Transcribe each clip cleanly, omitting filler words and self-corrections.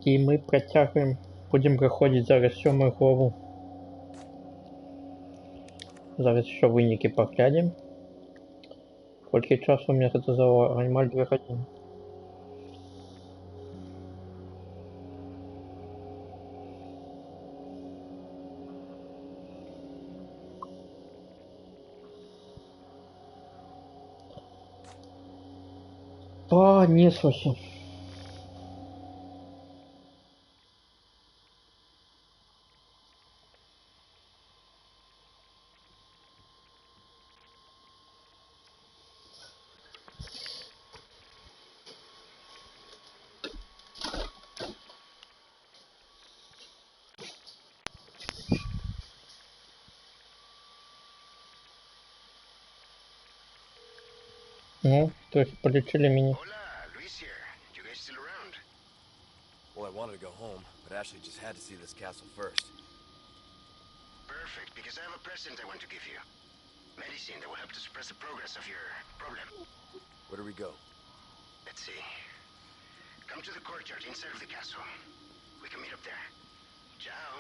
І ми протягуємо, будемо проходити зараз 7 главу. Зараз ще виніки поглянемо. Скільки часу у мене це зайшло? Анімаль 2 години. Понеслося. Ну, трохи полечили меня. Hola, Luis here. You guys still around? Well, I wanted to go home, but Ashley just had to see this castle first. Perfect, because I have a present I want to give you. Medicine that will help to suppress the progress of your problem. Where do we go? Let's see. Come to the courtyard inside of the castle. We can meet up there. Ciao.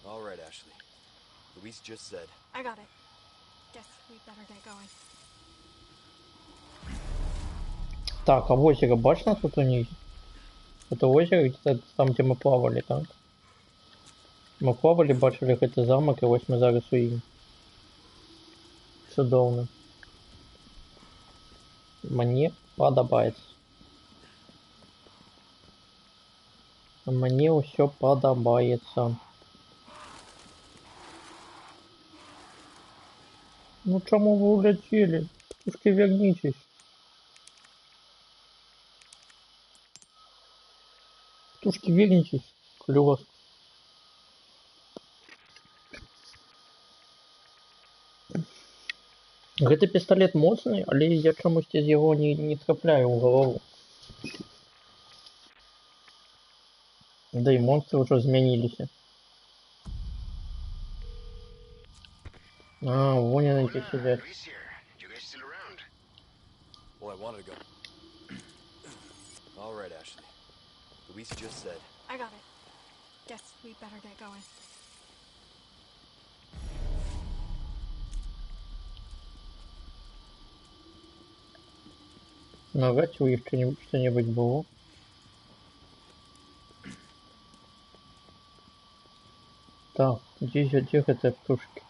All right, Ashley. Luis just said. I got it. Guess we better get going. Так, а озеро бачно тут униз? Это озеро где-то там, где мы плавали, так? Мы плавали, бачили гэты замок, і ось ми зараз у ім. Чудоўна. Мне падабаецца. Мне ўсё падабаецца. Ну чаму вы улетели? Пушки, вернитесь. Тушки, вернитесь. Клёво. Гэты пісталет моцны, але я чамусьці з яго не трапляю ў галаву. Да і монстры ўжо змяніліся. А, вон яны які сядзяць. Luis here. You guys still around? Well, I wanted to go. All right, Ashley. Luis just said. I got it. Guess we better get going. Навряд у іх что-нибудь было. Так, где гэтыя птушки?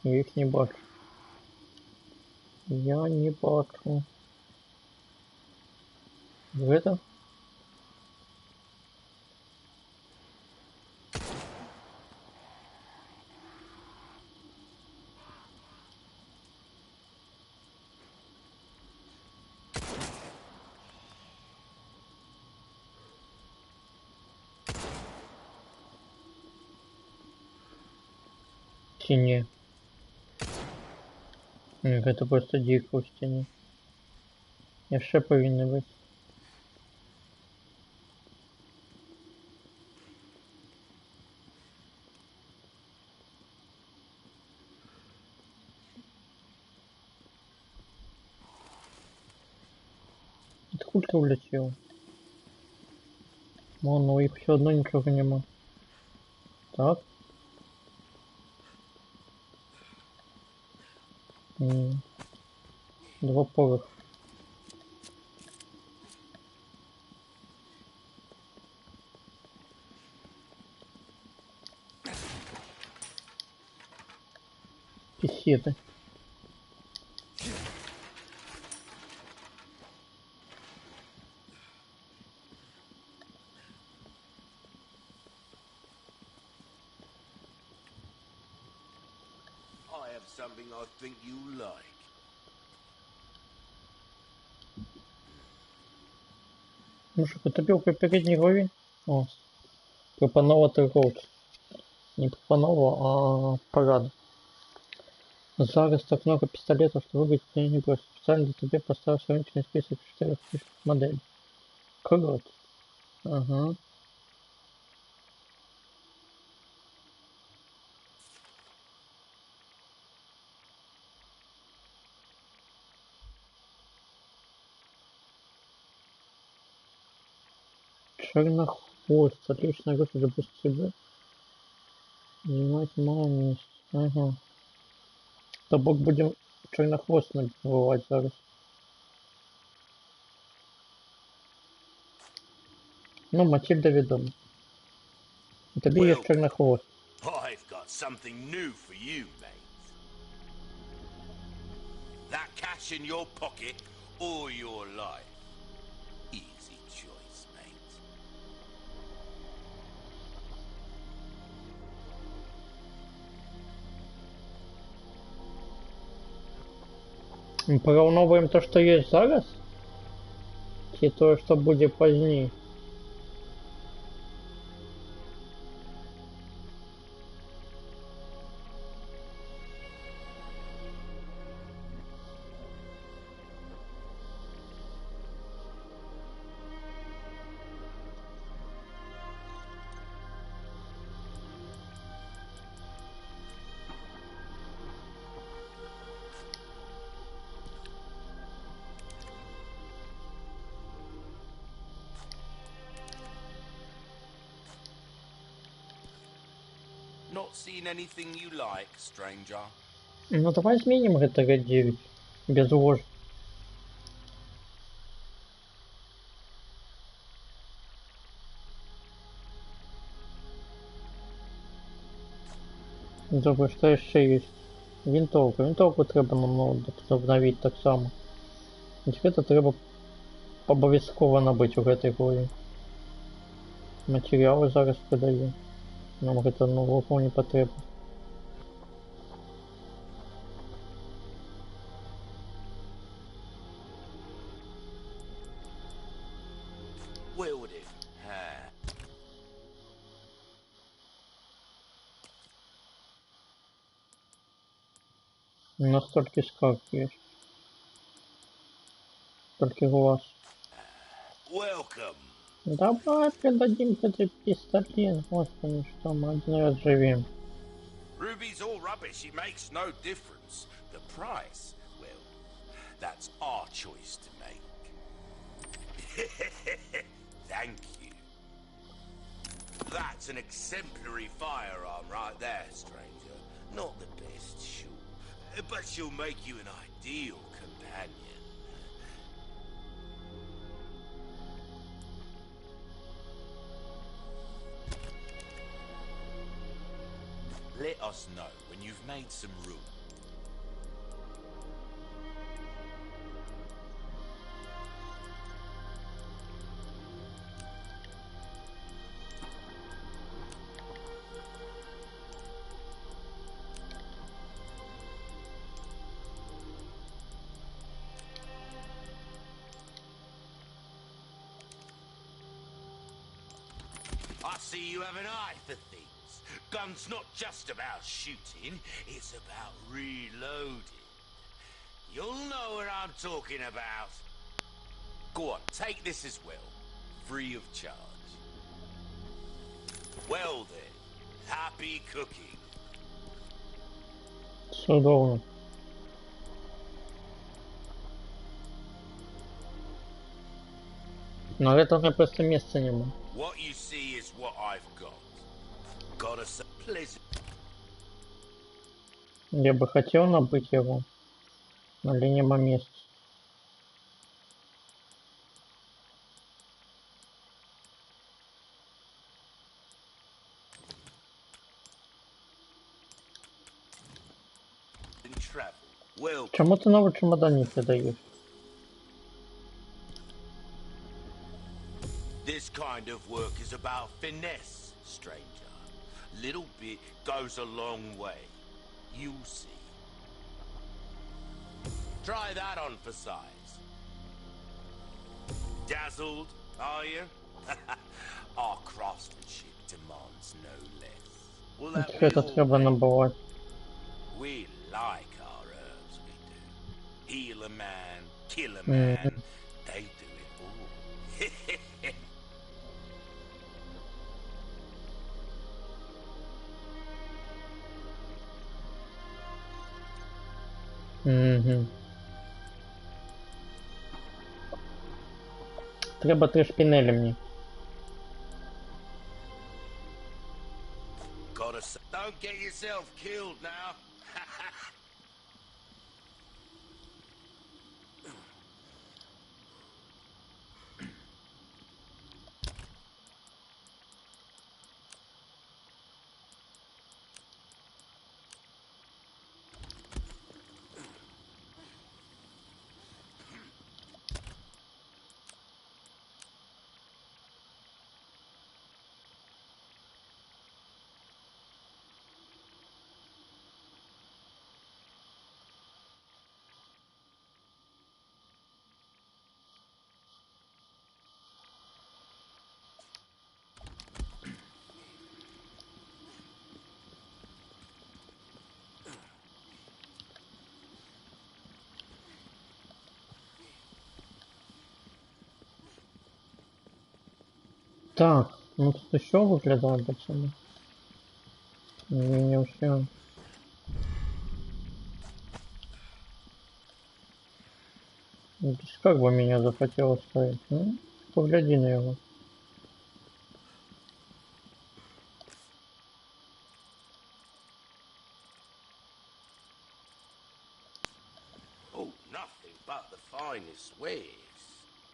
Я их не бачу. Я не бачу. Гэта? Ці не? Не, гэта просто дзіка ў сцяне. Яшчэ павінны быць. Адкуль ты улетел? О, ну их все одно ничего нема. Так. Два поверха. Писеты. I have something I think you like. Ну що, потопив попередній главі? О, пропонова торговця. Не пропонова, а парада. Зараз так много пистолетов, что выбрать тебе не просто. Специально для тебя поставил сравнительный список 4 моделей. Круто. Ага. Чернохвост. Отлично, руки запусти себя. Занимать мало мест. Ага. То бок будем чернохвост набивать зараз. Ну, Матильда відома. Тобі є Well, чернохвост. I've got something new for you, mate. That cash in your pocket or your life. Easy choice, mate. Мы пораўноваем то, что есть зараз? Ці тое, што будзе пазней? Not seen anything you like, stranger? Ну давай зменім гэтага 9. Без ложь. Добре, што яшчэ ёсць? Вінтоўка. Вінтоўку трэба нам обновіць таксама. Гэта трэба абавязкова набыць у гэтай гole. Матэрыялы зараз прадаю. Нам гэта наогул не патрэбна. Willed it. Ah. У нас толькі скарб ёсць. Толькі глаз. Welcome. Давай продадим этот пистолет. Господи, что мы один раз живем. Ruby's all rubbish. It makes no difference. The price, well, that's our choice to make. Thank you. That's an exemplary firearm right there, stranger. Not the best, sure, but she'll make you an ideal companion. Let us know when you've made some room. I see you have an eye for things. Gun's not just about shooting, it's about reloading. You'll know what I'm talking about. Go on, take this as well. Free of charge. Well then, happy cooking. Судовно. Но это мне просто места нема. What you see is what I've got. Got us a pleasant. Я бы хотел набыть его, но нема места. travel. Well, Чому ти новий чемоданник не даєш? this kind of work is about finesse, stranger. Little bit goes a long way. You'll see. Try that on for size. Dazzled, are you? Our craftsmanship demands no less. Will that be Это all? треба набувати. We like our herbs, we do. Heal a man, kill a man. They do it all. Угу. Треба 3 шпінелі мені. yourself killed now. Так, ну тут еще выглядывают пацаны. Не все. Как бы меня захотело ставить. Ну, погляди на его. Oh, nothing but the finest wares.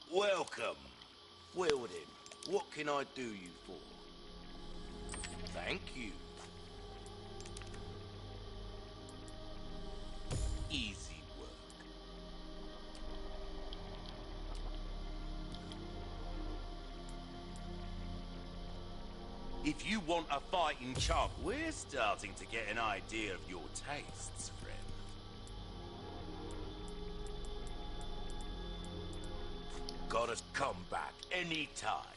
Welcome, Wilden. What can I do you for? Thank you. Easy work. If you want a fighting chunk, we're starting to get an idea of your tastes, friend. Gotta come back anytime.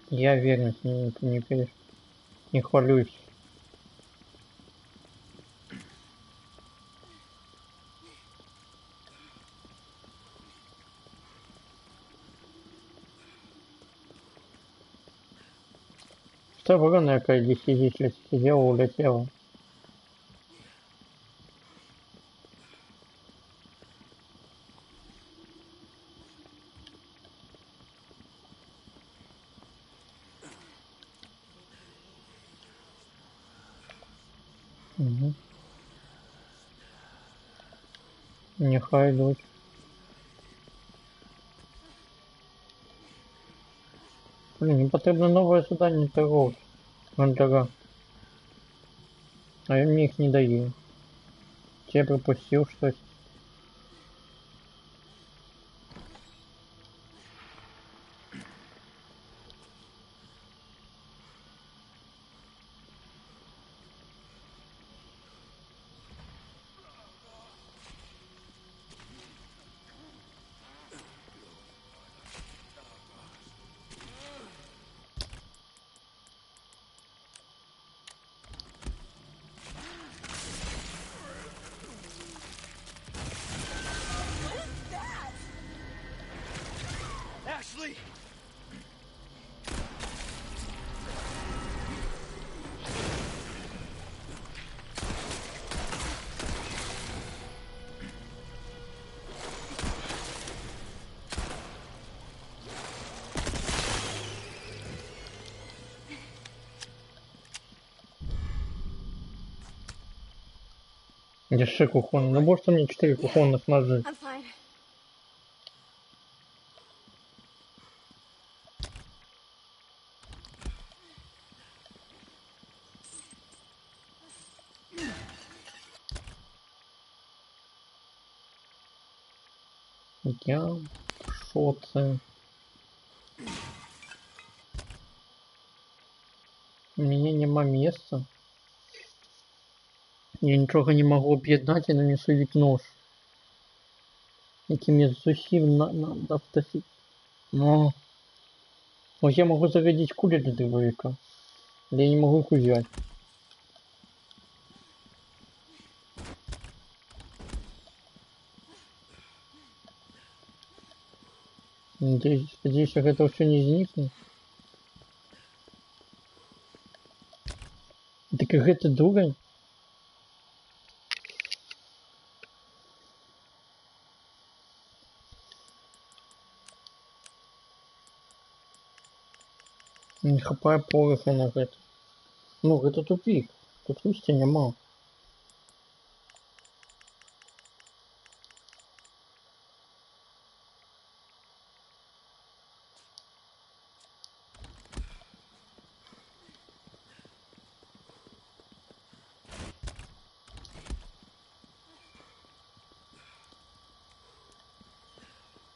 Я верность не хвалюсь. Что вороная, какая здесь сидела, улетела. Угу. Нехай йдуть. Блін, мені потрібно нове задання торговця. Гончара. А він мені їх не дає. Чи я пропустив щось? Ashley! Держи кухонный. Ну, может, мне 4 кухонных ножи. I'm fine. Я в шоце. У меня нема места. Я нічого не могу об'єднати, я нанесу від нож. Яким я зусім надо втащить. Но... Вот я могу зарядить кули для дробовика. Но я не могу их взять. Надеюсь, это все не зникнет. Так как это дурень? Не хапає поверхи на гэта. Ну, гэта тупик. Тут выйсця няма.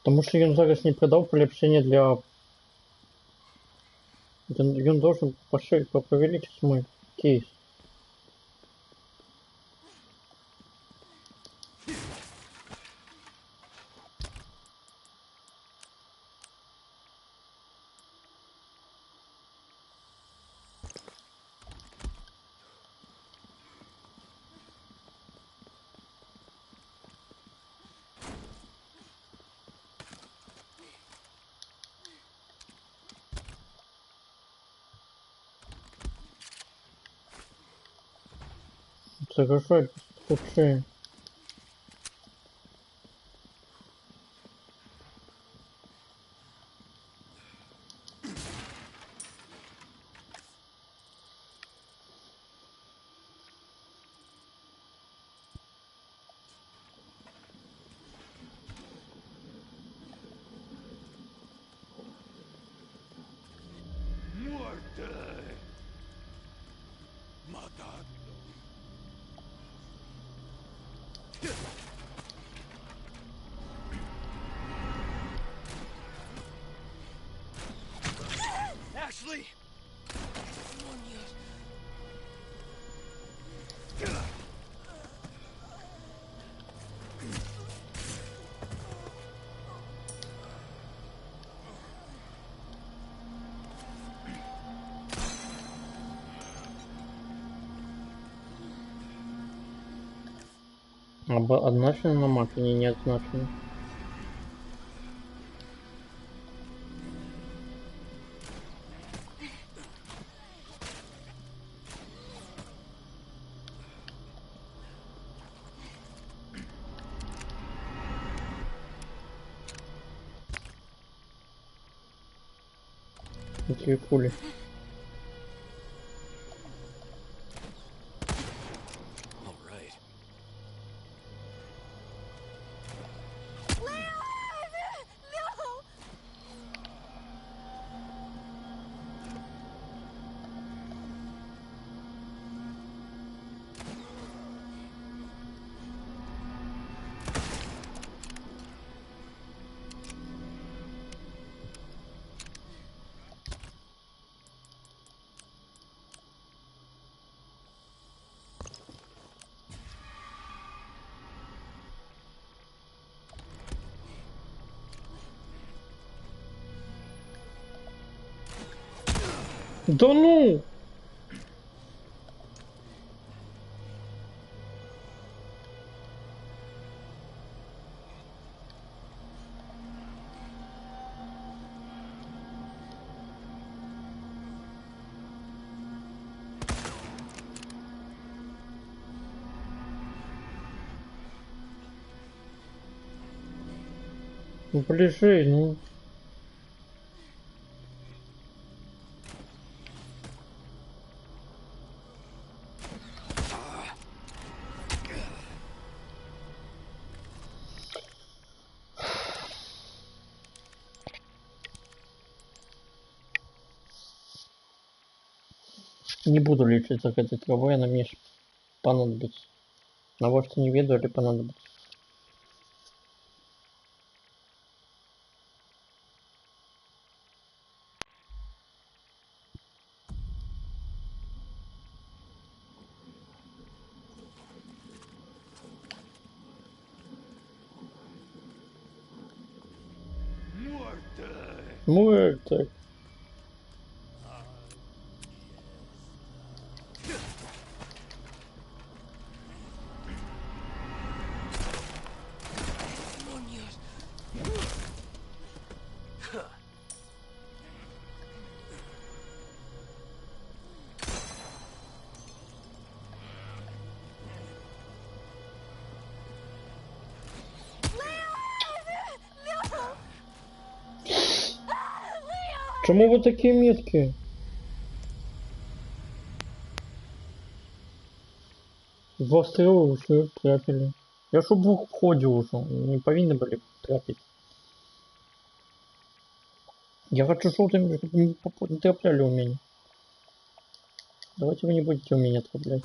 Потому что ён зараз не продал полепшение для... Он должен повеличить мой кейс. Заражай лучше. Ashley! Однозначно на мапе, не однозначно. Эти пули. Да ну! Ну, полежи, ну. Не буду лечить за этой травой, она мне понадобится. На вот не веду или понадобится. Муэрте. Чому ви такі міткі? Застрелили, все, трапили. Я щоб в вході ушел, не повинны были трапить. Я хочу, чтобы не трапляли у меня. Давайте вы не будете у меня траплять.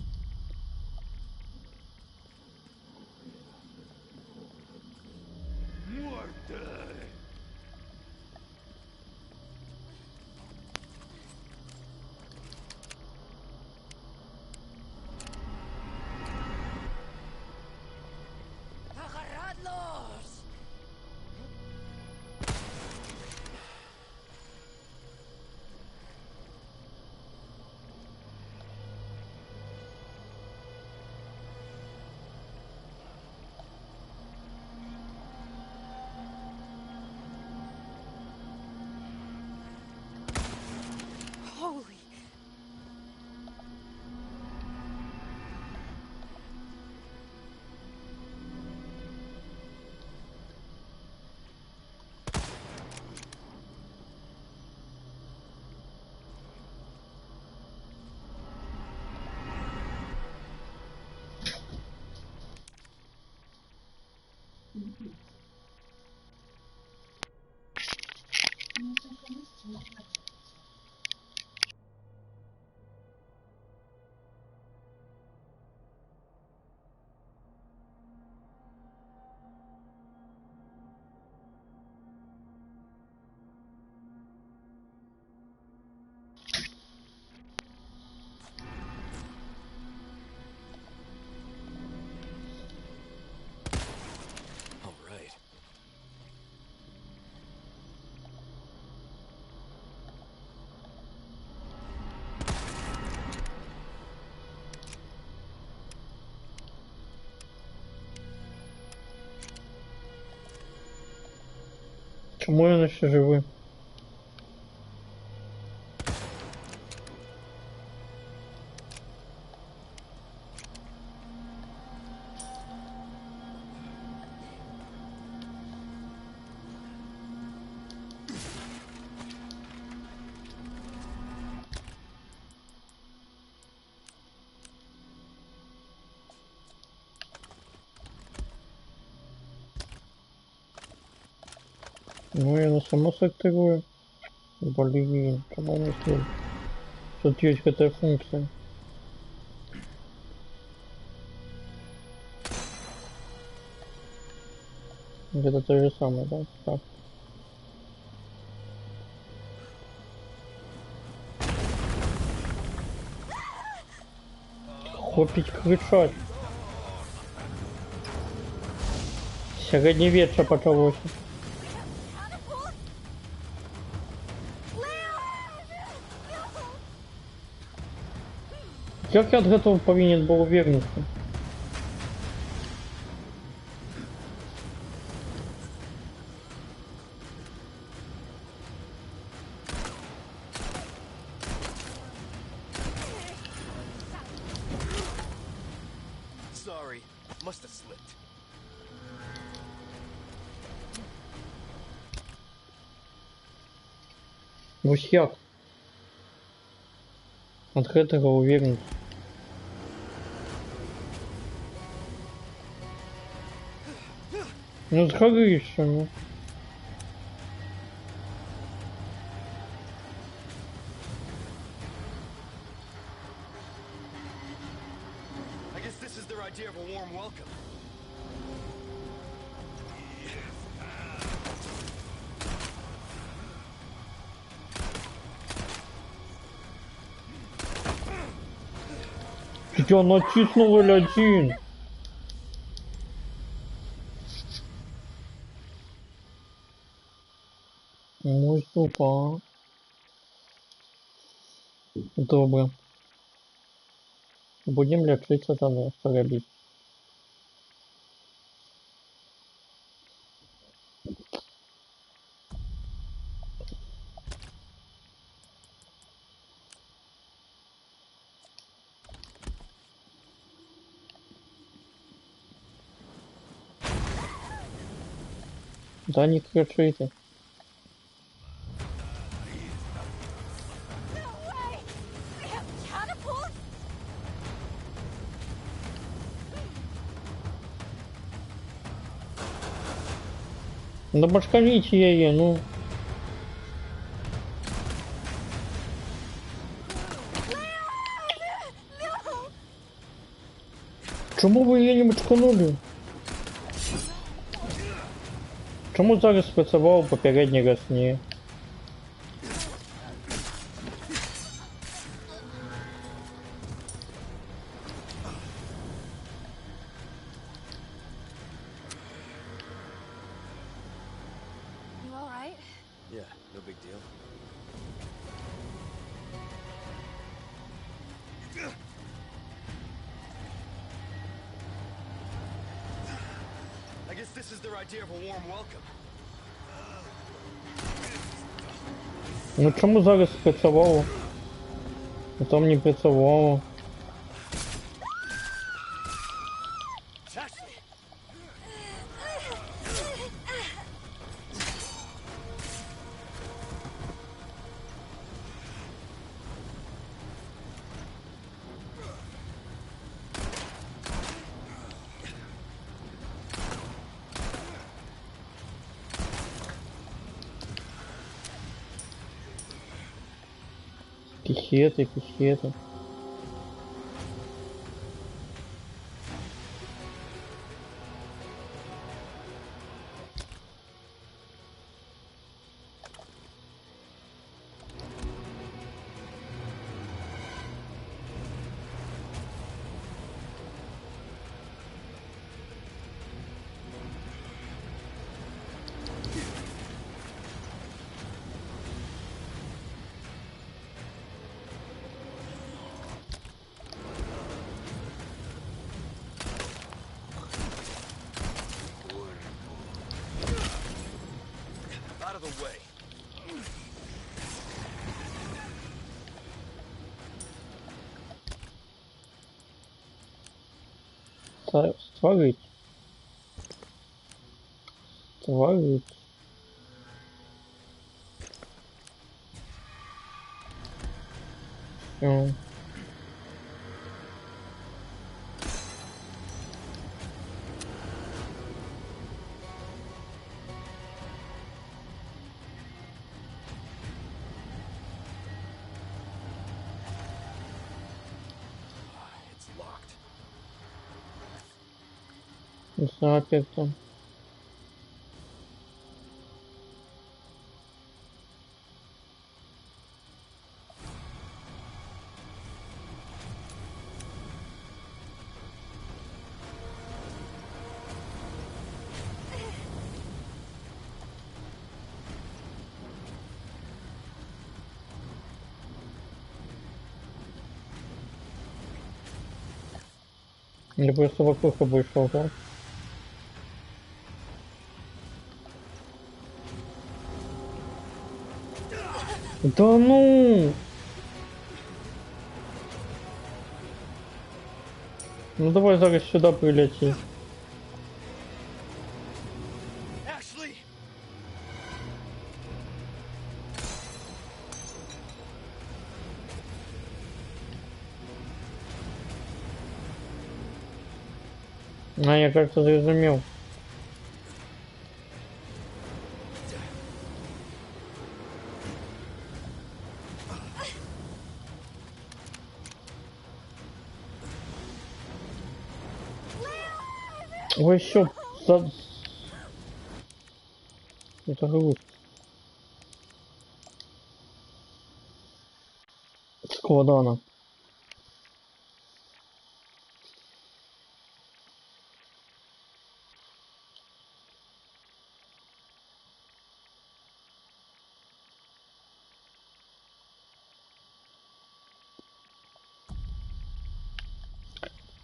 ¡Agarradlos! Holy. All right. Чому я ще живий? Ну я на само сортирую. Блин, по-моему, тут есть какая-то функция. Где-то то же самое, да? Так. Хопить кричать. Середньовіччя почалося. Як я від цього повинен був увернутися? Sorry, must have slipped. Ось як? Від цього увернутися. Ну згори ще, ну. I guess this is their idea of a warm welcome. Я натиснул L1. Мой ступа. Добре. Будем лечиться тогда, что робить. Да не кричите. No way! They have catapults? Да башкарите ее, ну. Чому ви її не мочканули? Чому зараз спрацював попередній раз ні? You all right? Yeah, no big deal. I guess this is their idea of a warm welcome. Ну чому зараз спрацювало? А там не працювало. Ashley! Пихеты, пихеты. Out of the way. Свалить. Свалить. Всё. It's locked. Заперто. Я просто вокруг обошел, да? Да ну! Ну давай зараз сюда прилети. Ashley! А я как-то зрозумел. Ой, еще за... Это груз. Складано.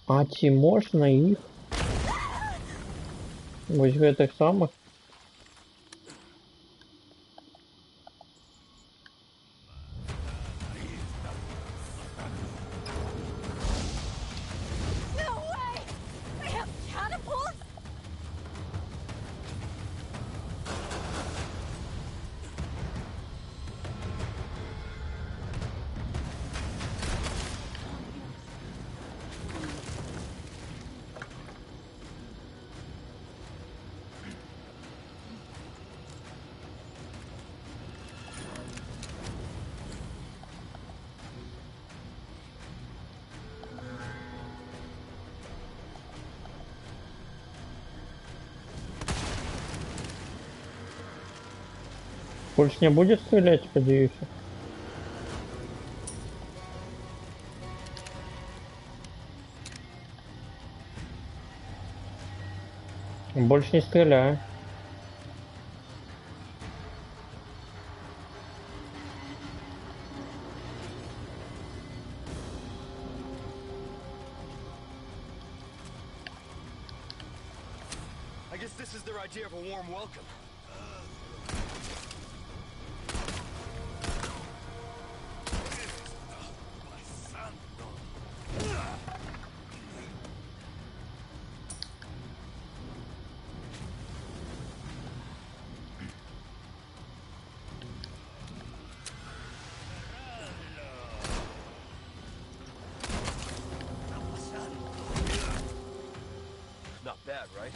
А ці можна їх? Ось в этих самых. No way! They have catapults? Больше не будет стрелять, надеюсь? Больше не стреляю. I guess this is their idea of a warm welcome. Not bad, right?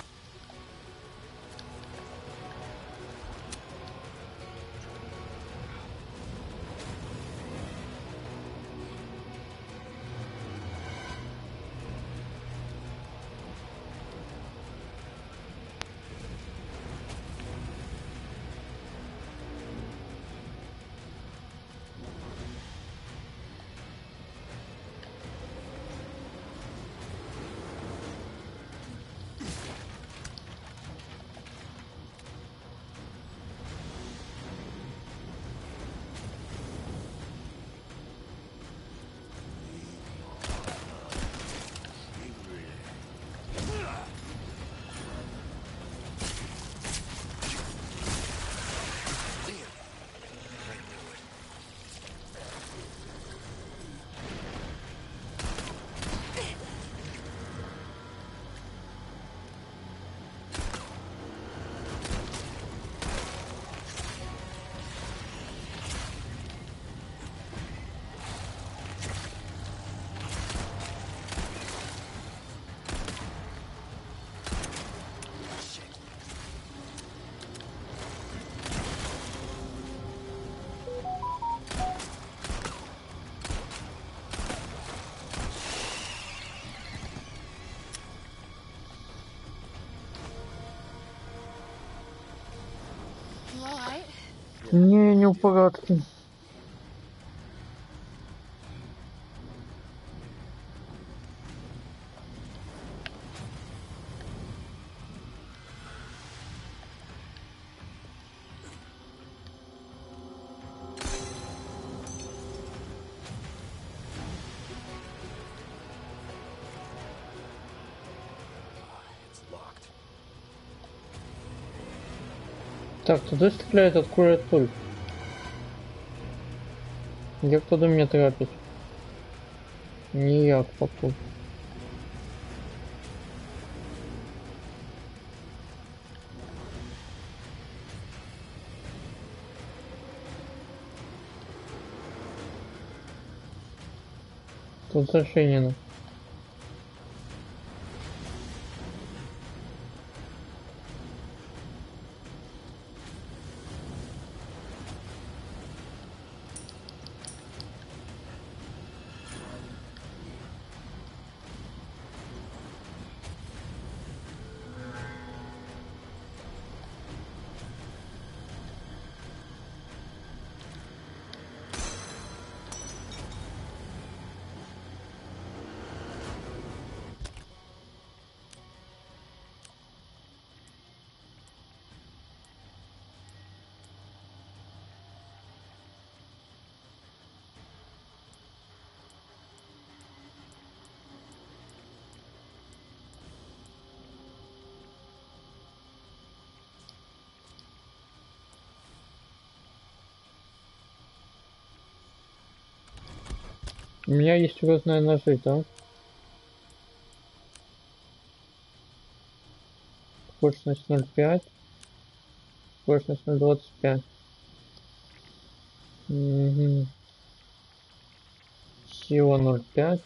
You alright? Не в порядке. It's locked. Так, туди стріляють, откуда туль. Як туди мене трапить? Ніяк поки. Тут зашинено. У меня есть разные ножи, да? Прочность 0,5. Прочность 0,25. Угу. Сила 0,5.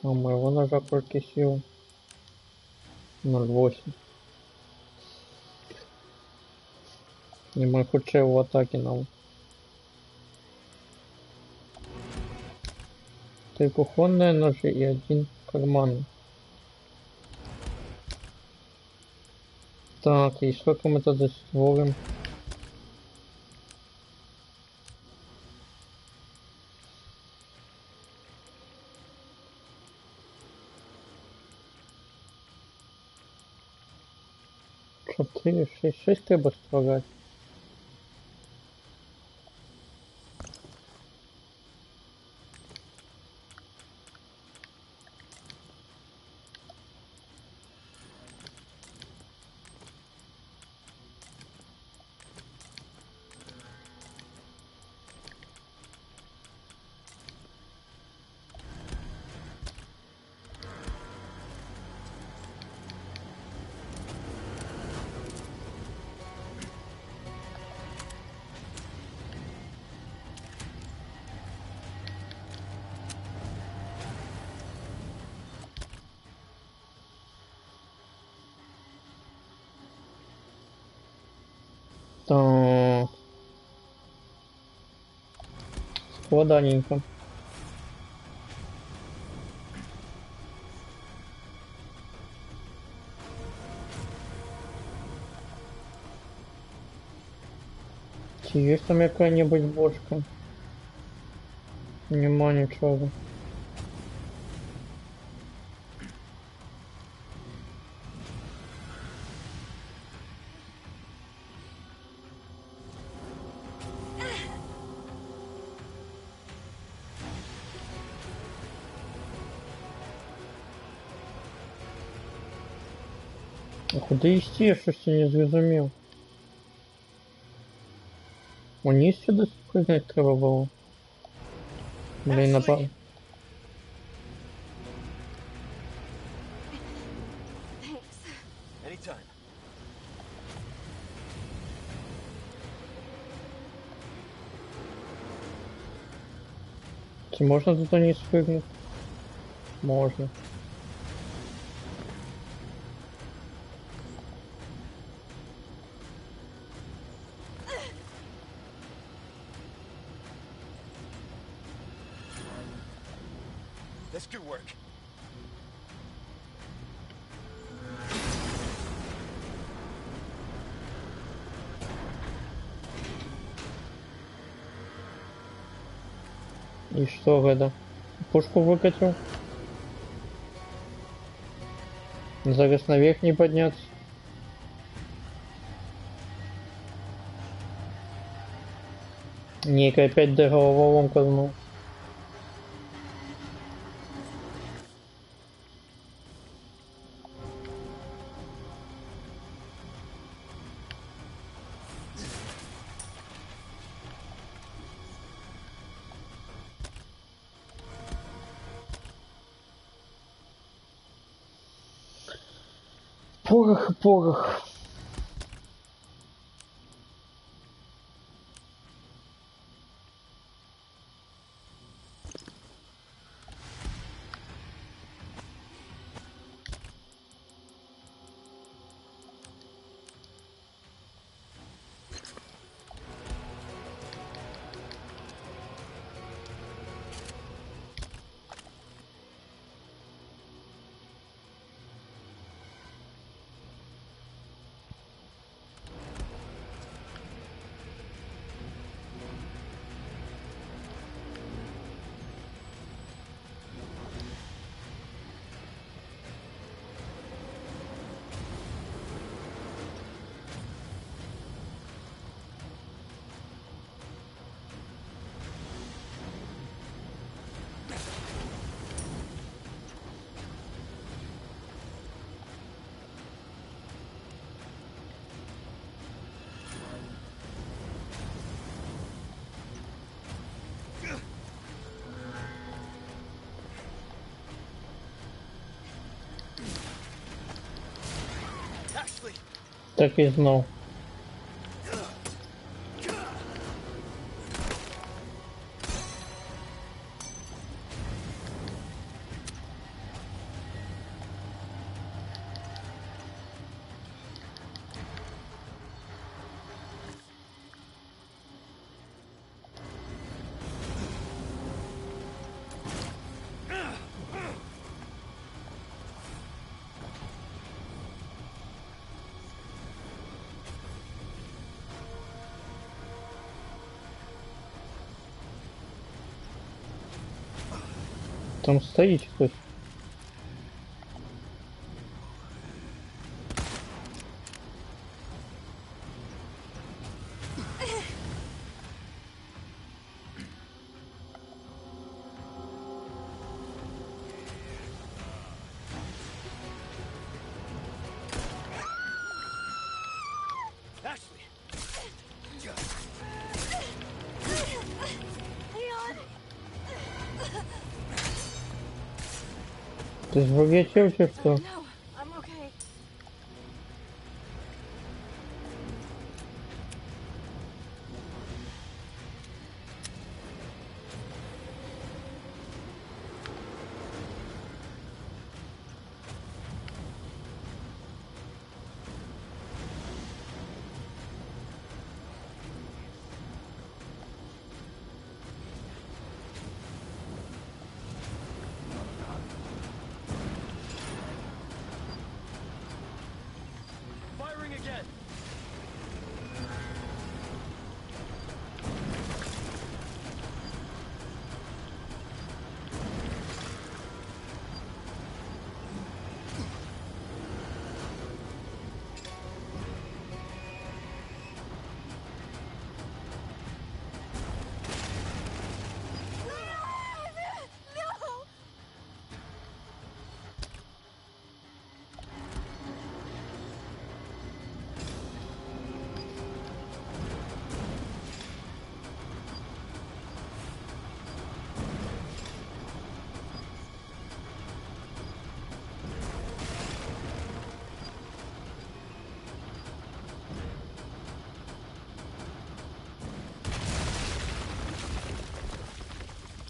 А у моего ножа только сила 0,8. И мой худший в атаке нам. 3 кухонные ножи и 1 карманный. Так, и сколько мы тогда створим? Четыре, шесть треба створать. Так. Складаненько. Чи есть там какая-нибудь бошка? Нема ничего. А куди йти, я щось не зрозумів. Униз сюди спрыгнути треба було. Блін, напав. Anytime. Чи можна тут униз спрыгнути? Можна. This could work. І що, Геда? Пушку выкатил? Зараз наверх не подняться. Ника опять до головоломка знул. Порох, порох. Ashley! Так і знав. Там стоїть хтось. Ashley! Leon! Ти звугачів чи що? No, I'm okay. Firing again! No!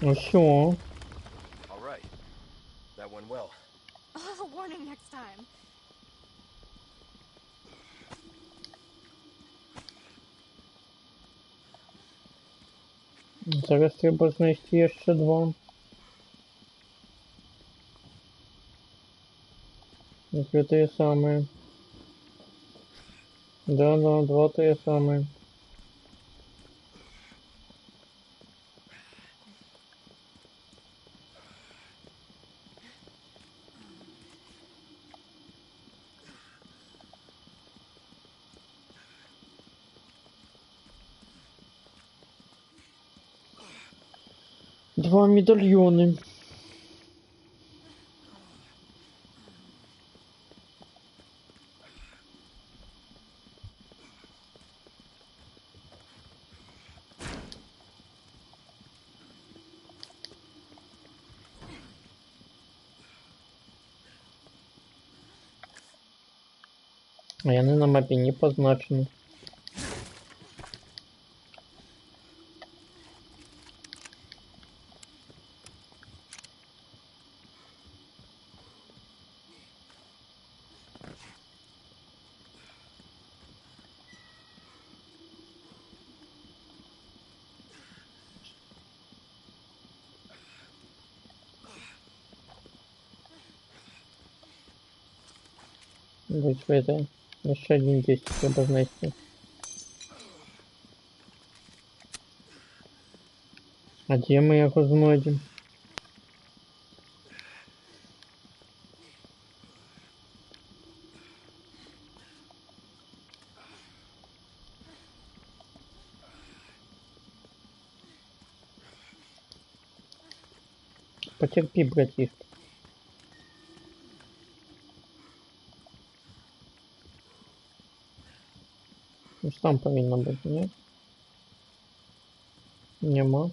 Ну що? All right. That went well. A warning next time. Зараз треба знайти ще два. Две те самые. Да, два те самые. Два медальоны. А яны на мапе не позначены. Быть в этой. Еще один 10 треба знайти. А де ми його знайдемо? Потерпи, братишка. Ну ж там повинно бути, ні? Нема.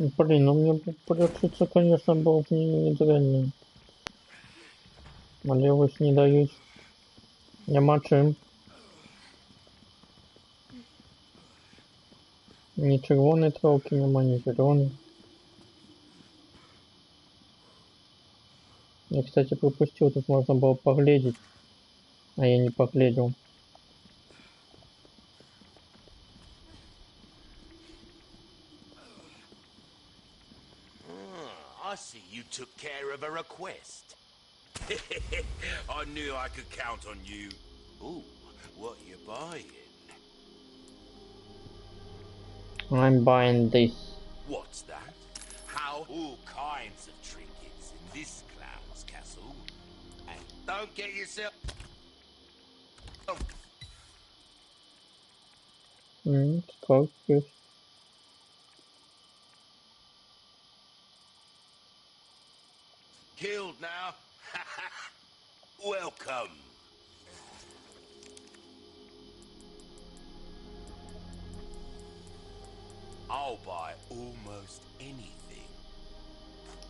Блин, ну мне бы прятаться, конечно, было бы нереально. Але ось не дают. Нема чим. Ні червоної травки нема, ні зеленої. Я, кстати, пропустил, тут можно было поглядеть. А я не поглядел. I see you took care of a request. I knew I could count on you. Ooh, what you buying? I'm buying this. What's that? How? All kinds of trinkets in this clown's castle. And don't get yourself... Oh, Так, есть. killed now? Welcome. I'll buy almost anything.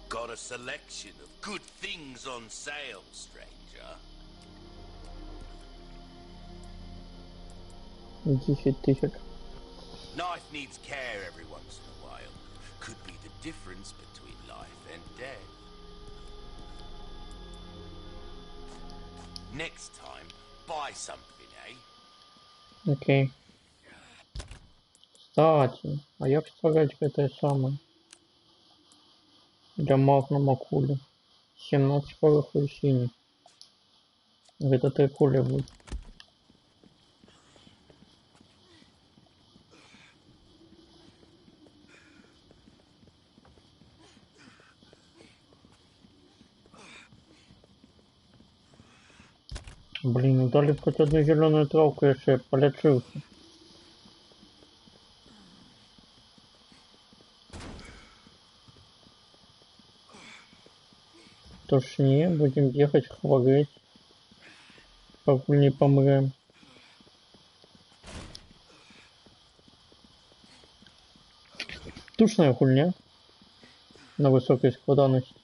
Got a selection of good things on sale, stranger. 10 тысяч. Knife needs care every once in a while. Could be the difference between life and death. Next time, buy something, eh? Окей. Кстати, а як створить это самое? Для магнума кули. 17 порохов синий. Это 3 кули будет. Блин, ну дали хоть одну зеленую травку, я еще полечился. Точнее, будем ехать хвореть, пока не помрем. Тушная хуйня на высокой складанности.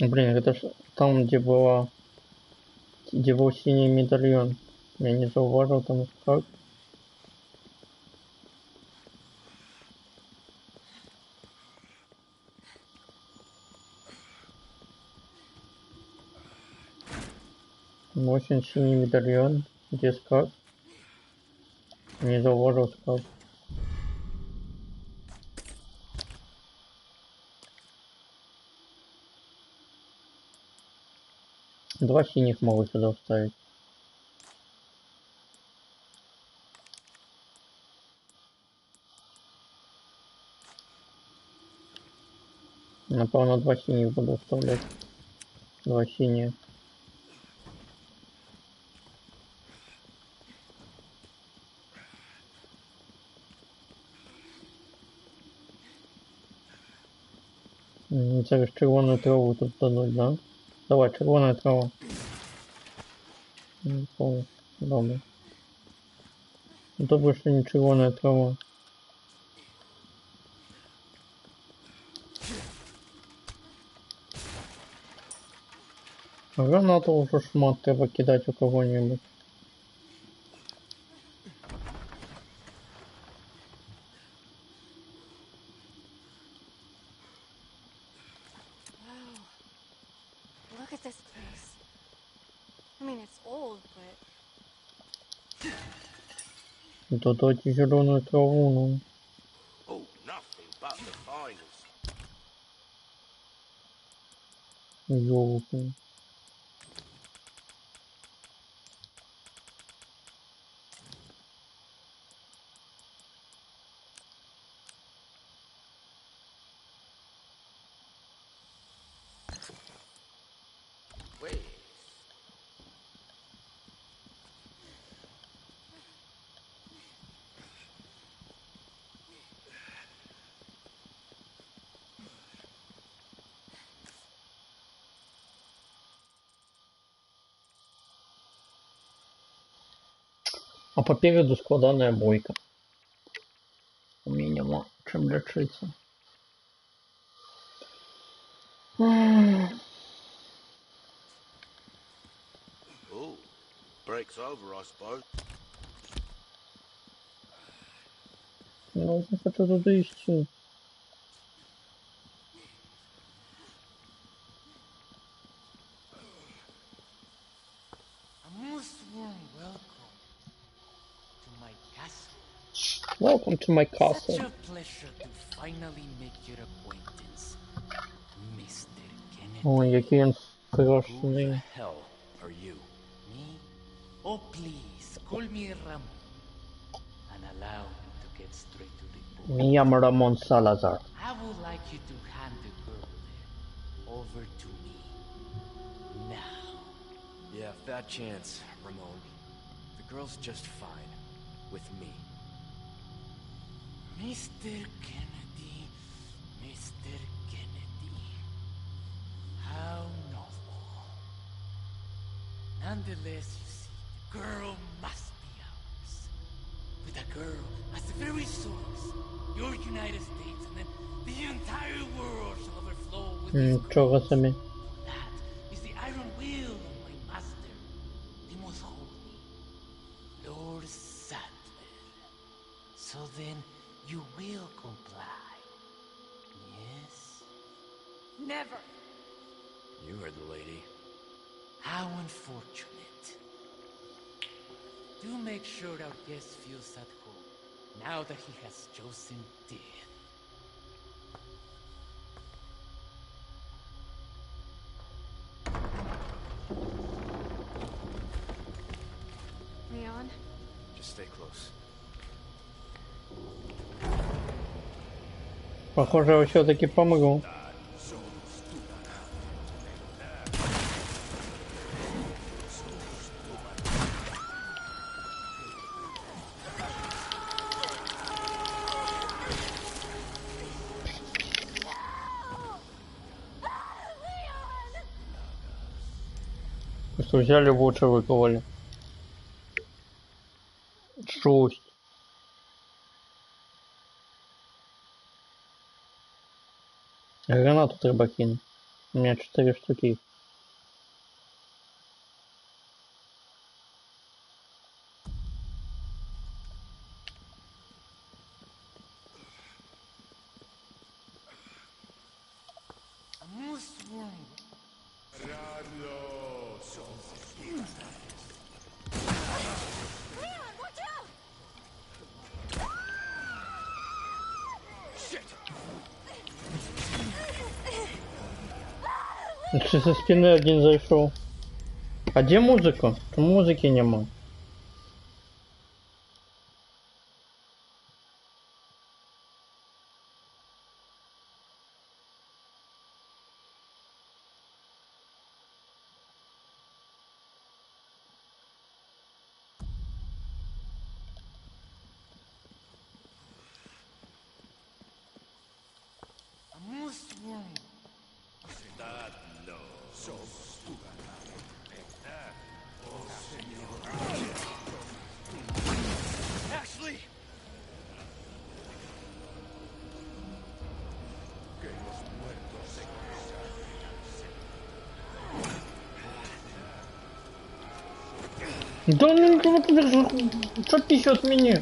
Блин, это ж там, где была, где был синий медальон. Я не зауважил там как. Очень синий медальон. Где скат? Не зауважил скат. Два синих могу сюда вставить. Напевно, два синих буду вставлять. Два синие. Це ж червону траву тут дадуть, да? Давай, червона трава. Помню. Добре. Добре, що не червона трава. Гранату уже шмат треба кидать у кого-нибудь. Wow. Look at this place. I mean, it's old, but Додать зеленую траву, ну. Oh, nothing but the finest. Ёлки. А попереду складаная бойка. У меня нема чим лечиться. Oh, break's over, I suppose. Ну, я хочу туда идти. A most warm welcome to my castle. Welcome to my castle. Such a pleasure to finally make your acquaintance, Mr. Kennedy. Ой, який він Who the страшний. hell are you? Me? Oh, please, call me Ramon. And allow me to get straight to the point. Я Рамон Салазар. I would like you to hand the girl there over to me. Now. Yeah, fat chance, Ramon. The girl's just fine. With me. Mr. Kennedy, Mr. Kennedy. How novel. Nonetheless, you see, the girl must be ours. With a girl as the very source, your United States and then the entire world shall overflow with these Нічого girls. собі. That is the iron will of my master, the most holy, Lord Sadler. So then, you will comply. Yes? Never. You heard the lady. How unfortunate. Do make sure our guest feels at home, now that he has chosen death. Leon? Just stay close. Похоже, все-таки помогу. Просто взяли лучше выковали. Жесть. Гранату треба кинуть. У меня 4 штуки. A most warm. Leon, watch out! Еще со спины один зашел. А где музыка? Там музыки нема. A most warm. Ashley! Да ну что пищет меня?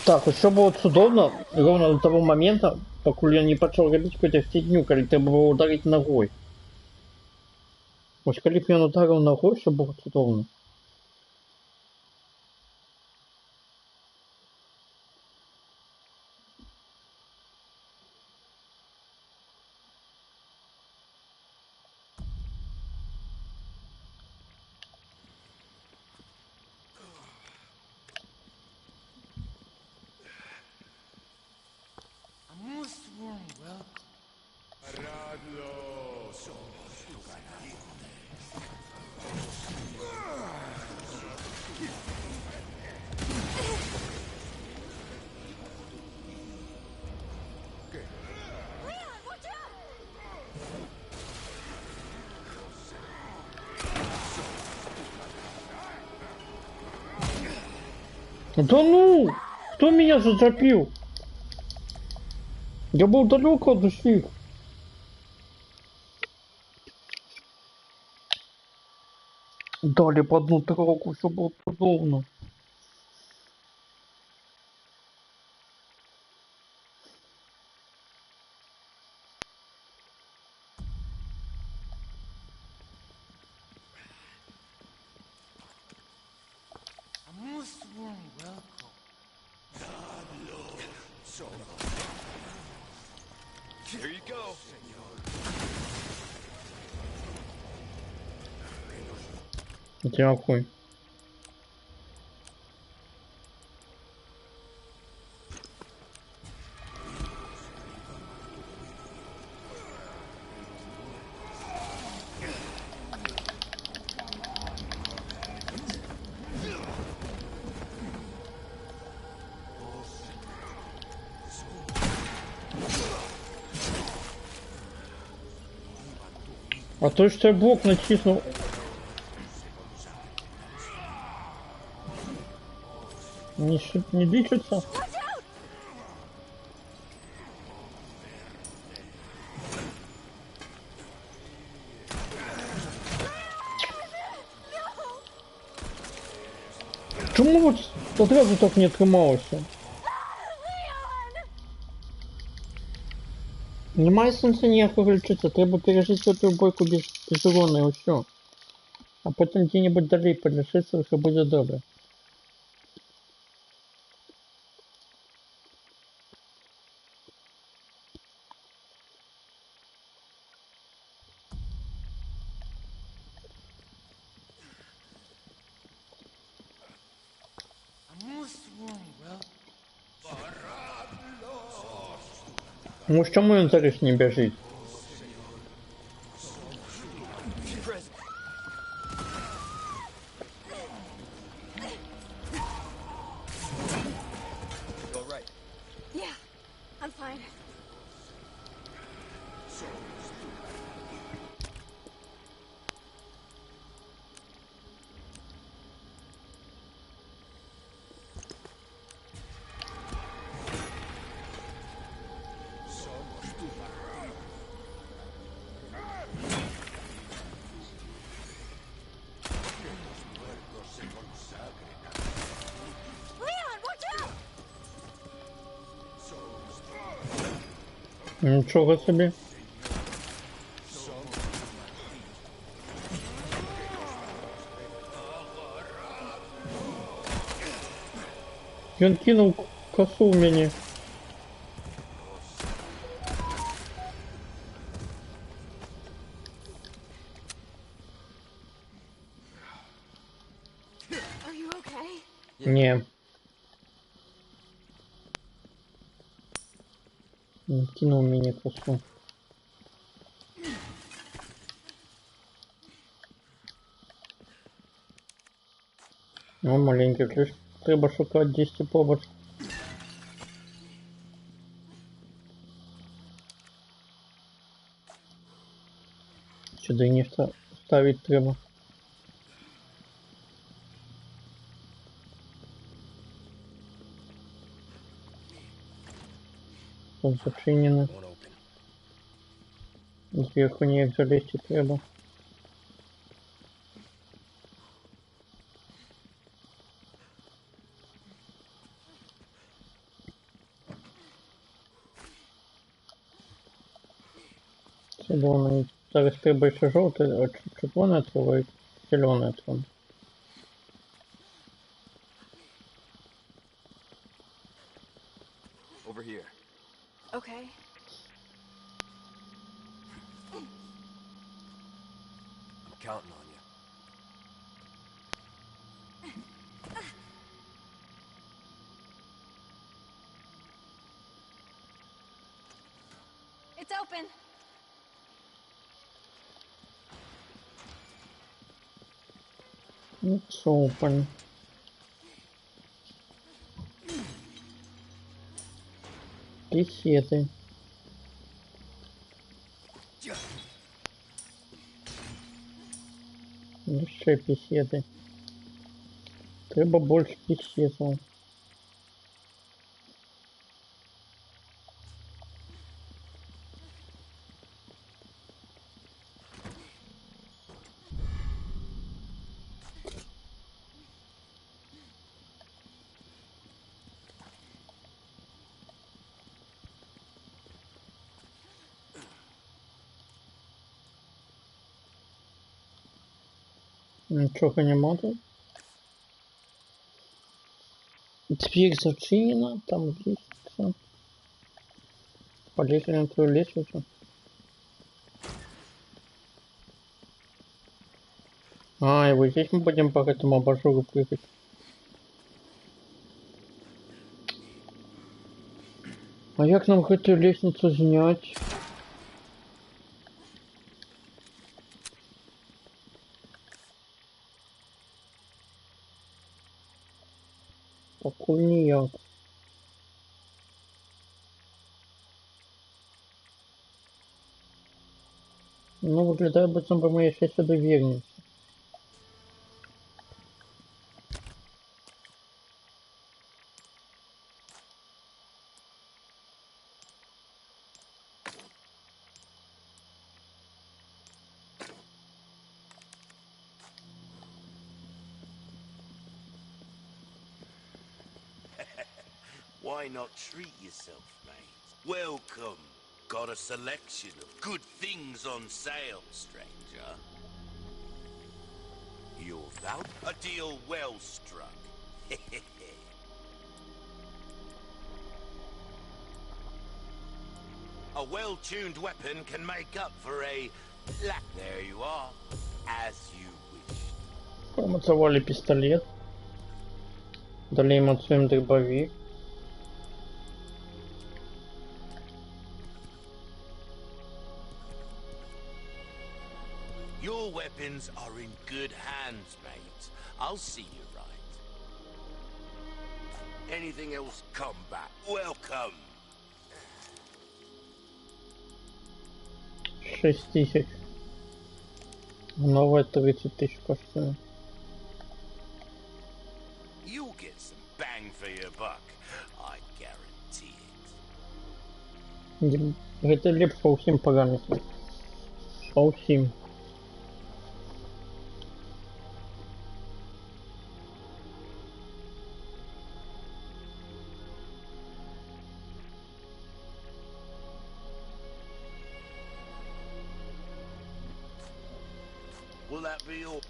Так, еще было цудовно, ровно до того момента, пока я не почал робить какую-то фигню, когда треба было ударить ногой. Ось коли б я ударил ногой, все было цудовно. Leon, watch out! Да ну! Кто меня зацепил? Я был далеко от всех. Дали по одну травку, все было удобно. A most warm welcome. Here you go. Дякую. А то, что я блок натиснул. Не дышится. Чому вот одразу так не трималося? Немає сенсу ніякого лічитися, треба пережити цю бойку без урона і все. А потім где-нибудь далі полишиться, все буде добре. A most warm welcome. Ну чому він зараз не біжить? Present. You all right? Yeah, I'm fine. Leon, watch out! Нічого собі. Він кинув косу в мені. Are you okay? Ні. Він кинув мені косу. О, маленький ключ. Треба шукати 10 побач. Сюди не ставить треба. Тут зачинено. Won't open. Зверху ніяк залізти треба. Червоний. Зараз треба ще жовтий, а червоний треба і зелений треба. Over here. Okay. I'm counting on you. It's open. It's open. Кисеты. Ну ще пісєти. Треба більше пісєтів. Нічого нема тут. Дверь зачинена, там лестница. Полезли на твою лестницу. А, и вот здесь мы будем по этому абажуру прыгать. А як нам эту лестницу снять? Покуль ніяк. Ну, выглядает, будто бы мы еще сюда вернемся. Why not treat yourself, mate? Welcome. Got a selection of good things on sale, stranger. You're about a deal well struck. A well-tuned weapon can make up for a... There you are. As you wished. Промацевали пистолет. Далее мацуем дробовик. Your weapons are in good hands, mate. I'll see you right. Anything else, come back. Welcome. 6000. Новая 30 тысяч костюм. You'll get some bang for your buck. I guarantee it. Это лепш по всем параметрам. По всем. Will that be all?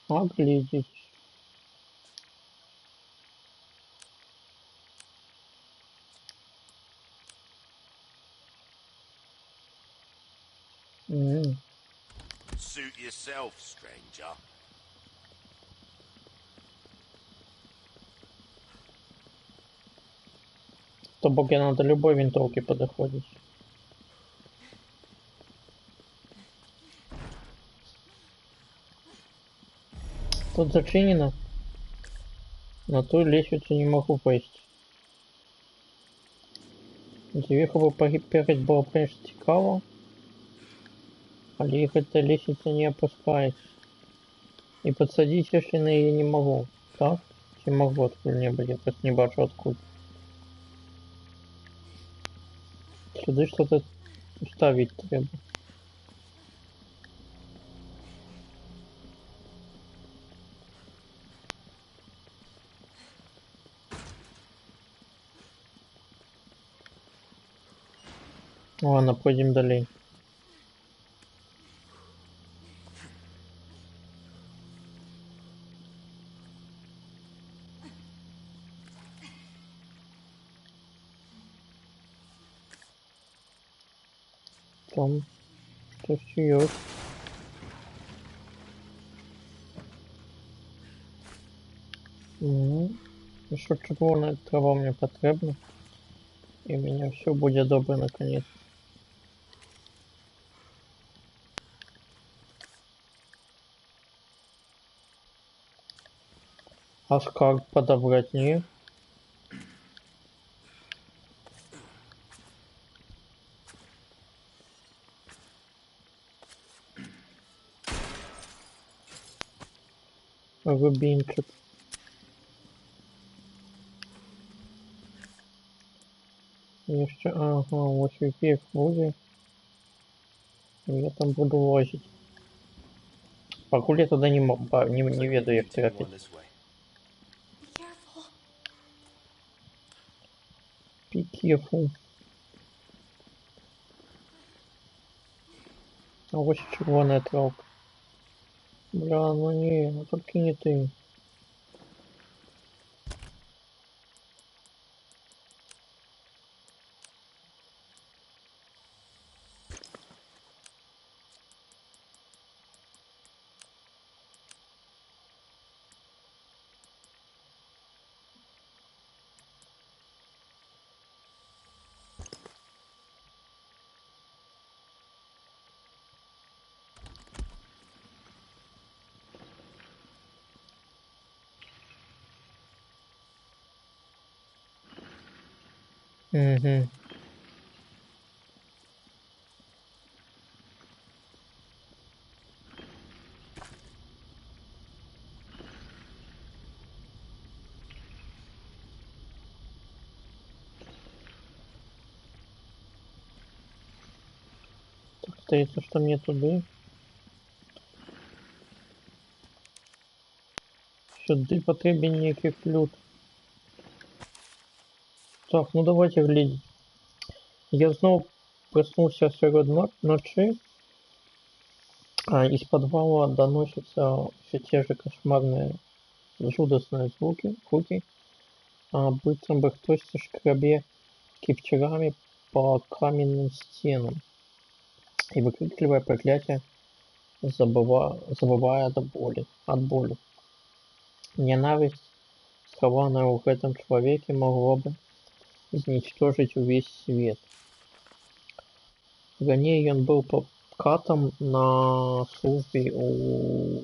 Оглядеть. Suit yourself, stranger. То боги надо любой винтовке подоходить. Тут зачинено. На ту лестницу не могу пасть. Зверху бы перед было, конечно, цікаво. Але их эта лестница не опускается. И подсадить я на ее не могу. Так? Чи могу откуда-нибудь? Я просто не бачу откуда. Сюда что-то ставить треба. Ладно, пойдем далее. Там что есть. Еще червоная трава мне потребна. И у меня все будет добре наконец. А скарб подобрать не? Рубинчик. Еще, ага, вот вверх будет. Я там буду лазить. Покуль я туда не Looks like веду, we як continue трапить. on this way. Be careful. Be careful. А вот червоная травка. Бля, ну не, ну только не ты. Угу. Так, здається, що мені туди. Сюди потрібен ніякий ключ. Так, ну давайте глядеть. Я снова проснулся среди ночи, а из подвала доносятся все те же кошмарные, жудостные звуки, будто бы кто-то шкребе кипчарами по каменным стенам и выкрикивая проклятие, забывая от боли. Ненависть, скованная в этом человеке, могла бы изничтожить весь свет. Ранее он был катом на службе у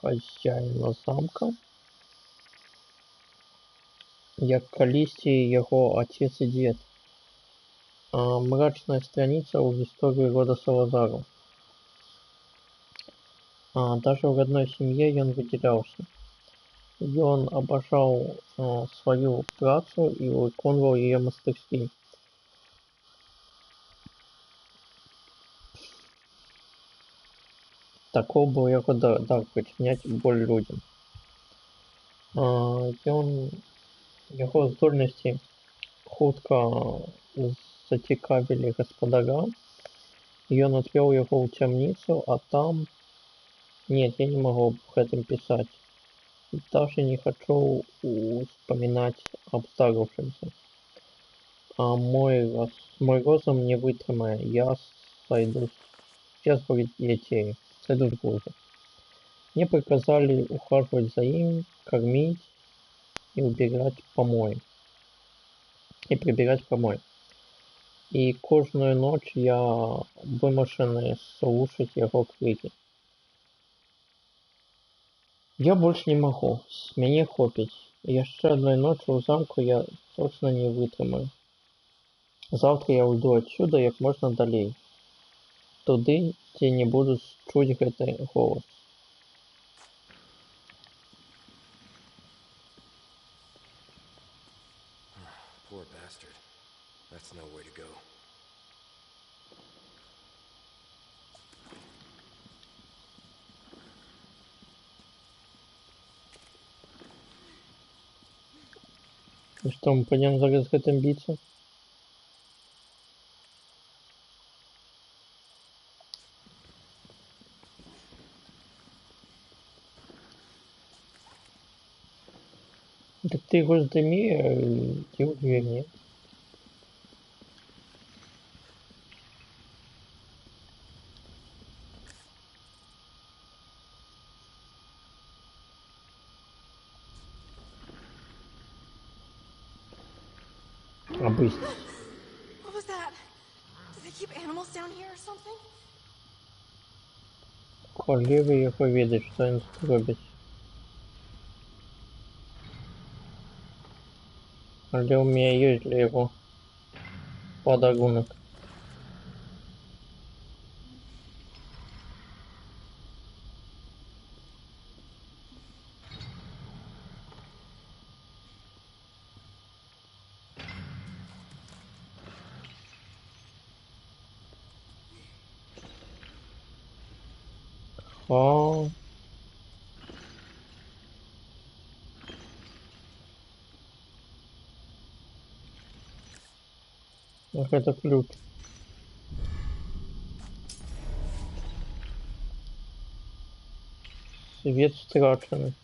хазяїна замка, як калісьці яго отец и дед. Мрачная страница в истории рода Салазаров. Даже в родной семье он выделялся. Он обожал свою працу и выконывал ее мастерски. Таков был его дар причинять боль людям. Его здольности хутка зацікавілі гаспадара, и он отвел его в темницу, а там... Нет, я не могу об этом писать. Даже не хочу вспоминать об старавшемся. Мой розум не витримає, я сойду с глузду. Мне приказали ухаживать за им, кормить и прибирать помой. И кожную ночь я вымушены слушать его крики. Я больше не могу, с мяне хопіць. Яшчэ одной ночи у замку я точно не вытрымаю. Завтра я уйду отсюда як можно далей. Туды, где не буду чуць гэты голос. Poor bastard. That's no way to go. И что, мы пойдем зараз с этим биться? Так ты его сдыми, иди в дверь, нет? Обысь. What was that? Do they keep animals down here or something? Королева його ведать, что они тут робят. Але у меня есть для его подарунок. А, ах, это ключ. Свет страшный.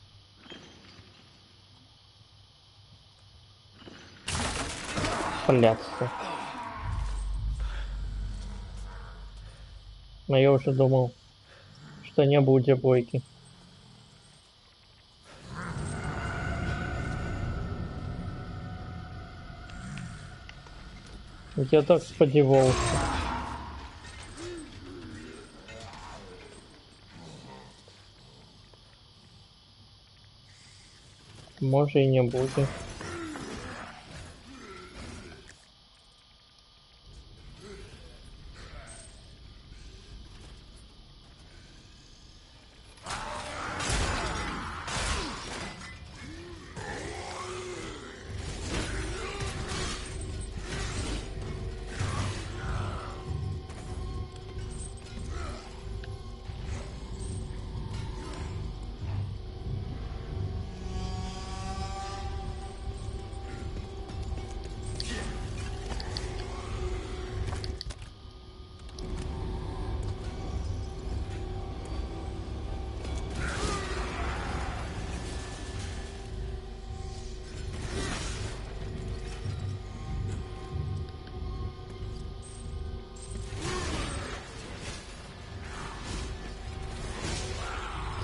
Блядство. Но я уже думал, что не будет бойки. Я так сподевался. Может и не будет.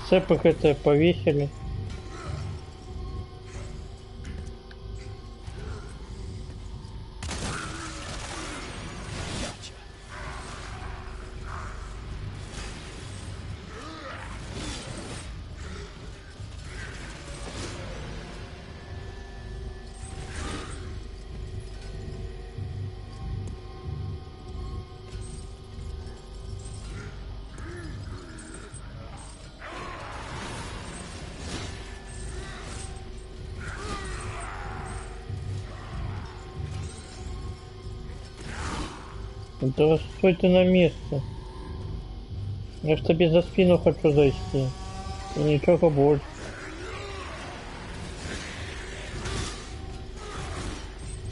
Цепок это повесили. Да стой ты на месте. Я ж тебе за спину хочу зайти. И ничего больше.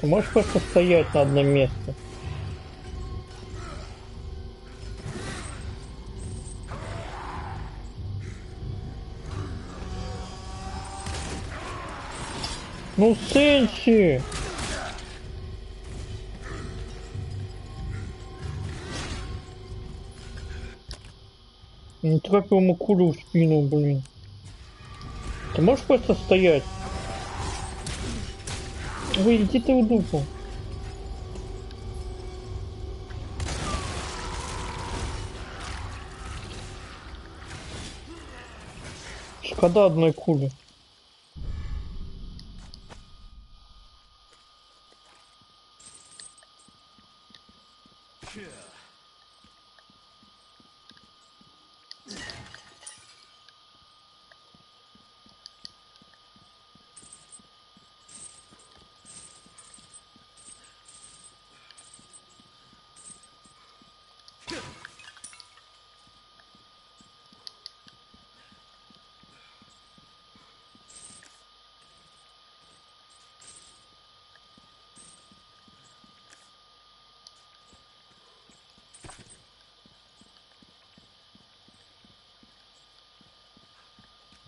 Ты можешь просто стоять на одном месте? Ну, Сенси! Не трапил ему кулю в спину, блин. Ты можешь просто стоять? Ой, иди ты в дупу. Шкода одной кули.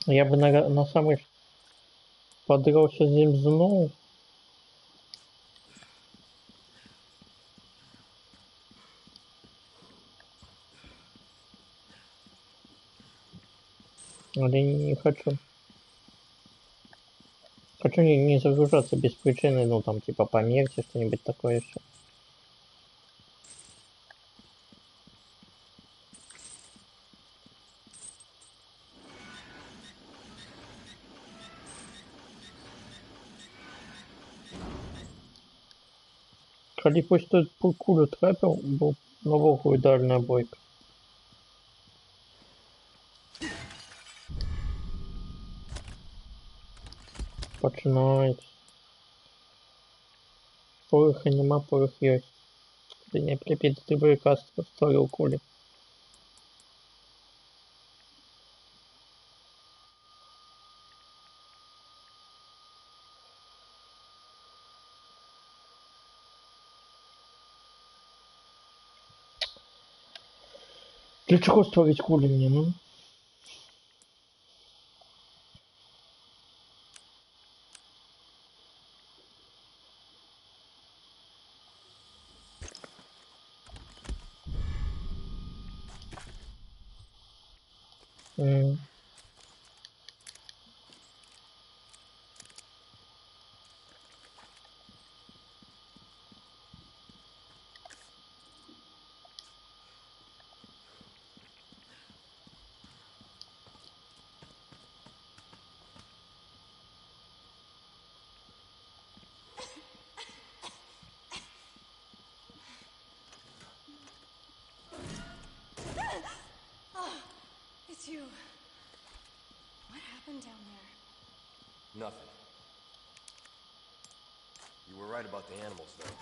Я бы на самый подрался земзнул. Але не хочу. Хочу не загружаться без причины, ну там типа померьте, что-нибудь такое еще. Ходи пусть тут кулю трапил, был нового ударная бойка. Починається. Пороха нема, порох є. Ти не припід, ти би якраз створив кулі. Для чего створить кули мне, ну? М. It's you. What happened down there? Nothing. You were right about the animals, though.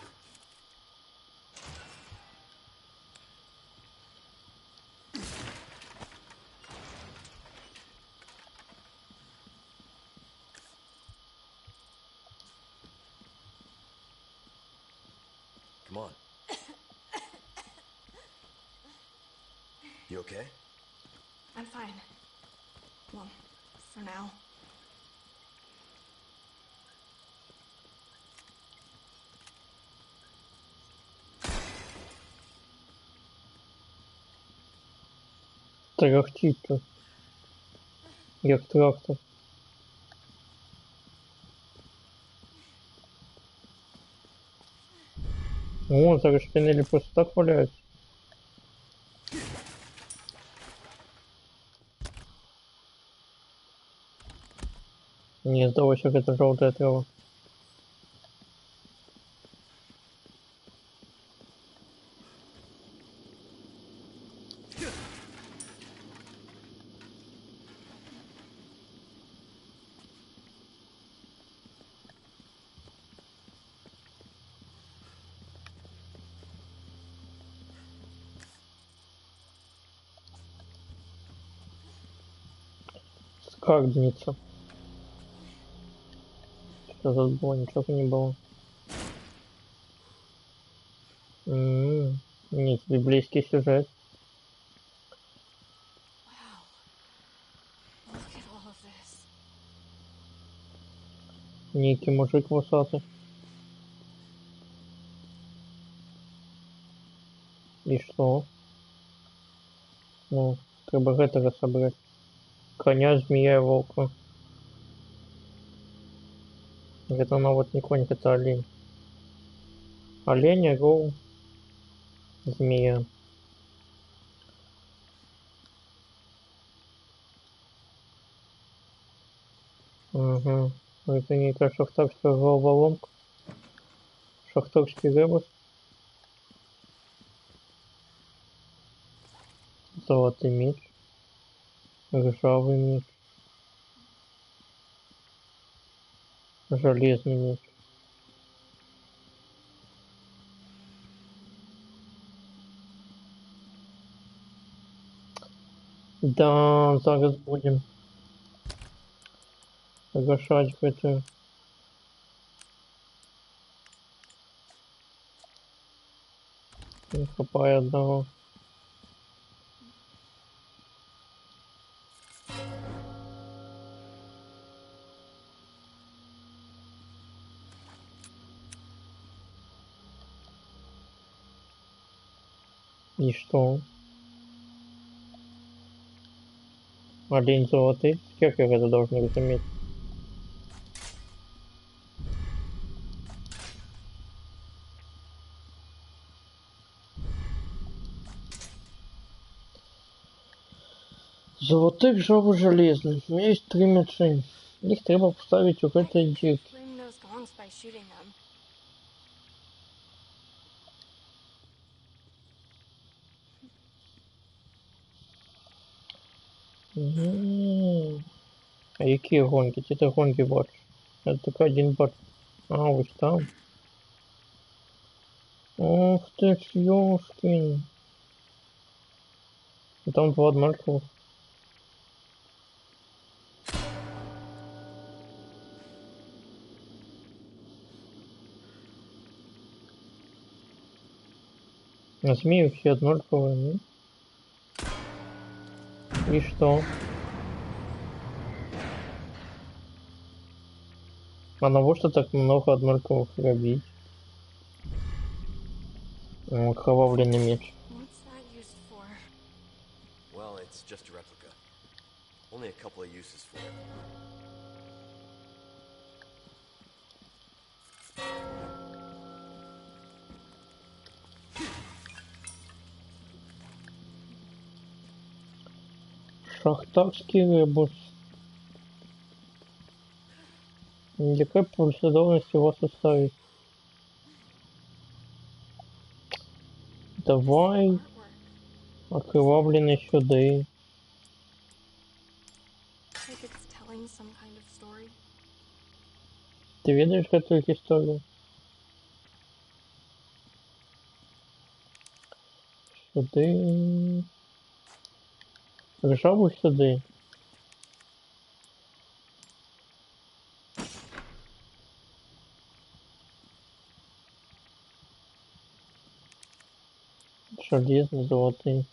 Come on. You okay? I'm fine. Well, for now. Трахтит тут. Як трактор. О, зараз шпинели просто так валяются. Мне сдалось, как это желтая трава. Скарбница. Что за было? Ничего не было. Нет, библейский сюжет. Wow. Look at all of this. Некий мужик вусатый. И что? Ну, треба этого собрать. Коня, змея и волка. Это вот не конь, это олень. Олень, орел, змея. Угу. Это некая шахтарская головоломка. Шахтарский ребус. Золотый меч. Ржавый меч. Железный меч. Да, зараз будем гашать это. Не хапая одного. И что? Олень золотый? Как я это должен разуметь? Золотых жабу железный. У меня есть 3 мячи. Их треба поставить у этой дірки. Ring those gongs by shooting them. А какие гонки? Это гонки бот. Это только один бот. А, вот там. Ох ты ж, ёшкин. И там 2 однольков. На змею все однольковые, ну? И что? А навошта так много однорковых робить? Окровавленный меч. What's that used for? Well, it's just a replica. Only a couple of uses for it. Шахтарский ребус. Яка послідовність його составить? Давай Artwork. окровавленный сюди. Like it's telling some kind of story. Ты видишь эту историю? Сюди. Ржаву сюди. Железный, золотый.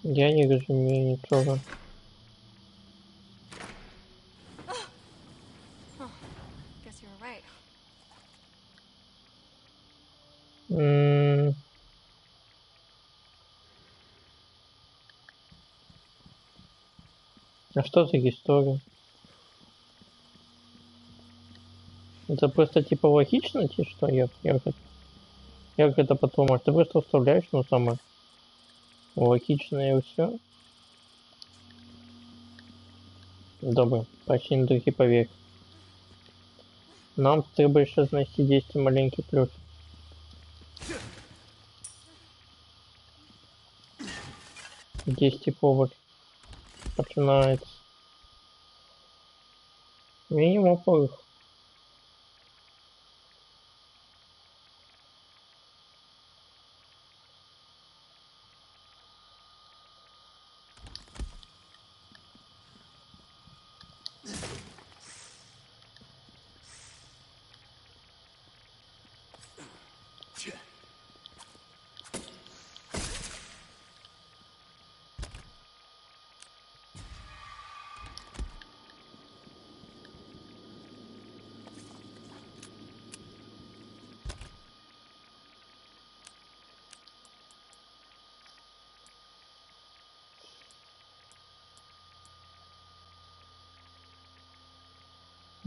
Я не разумею ничего. Guess you were right. А что за история? Это просто типа логично, чи что? Як это по-твоему? Ты просто вставляешь, ну, самое логичное и все. Добре, почти на другий поверх. Нам треба ще знайти 10 маленький плюс. 10 повод. Починається. Мінімум поверх.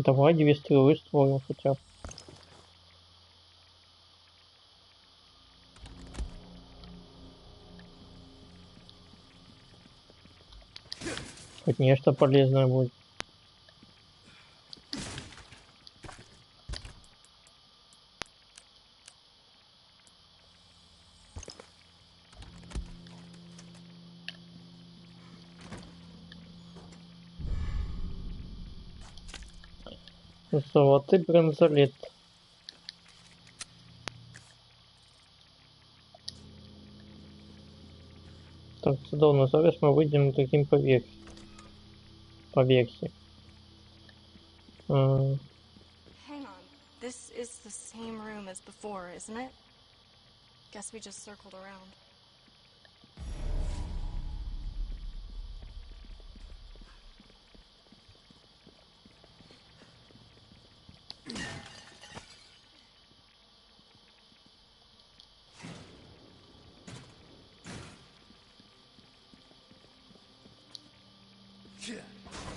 Давай 2 стрелы створим хотя бы. Хоть нечто полезное будет. Золотый бронзолет. Так, цудовно. Зараз мы выйдем на таким поверхе. Hang on. This is the same room as before, isn't it? Guess we just circled around.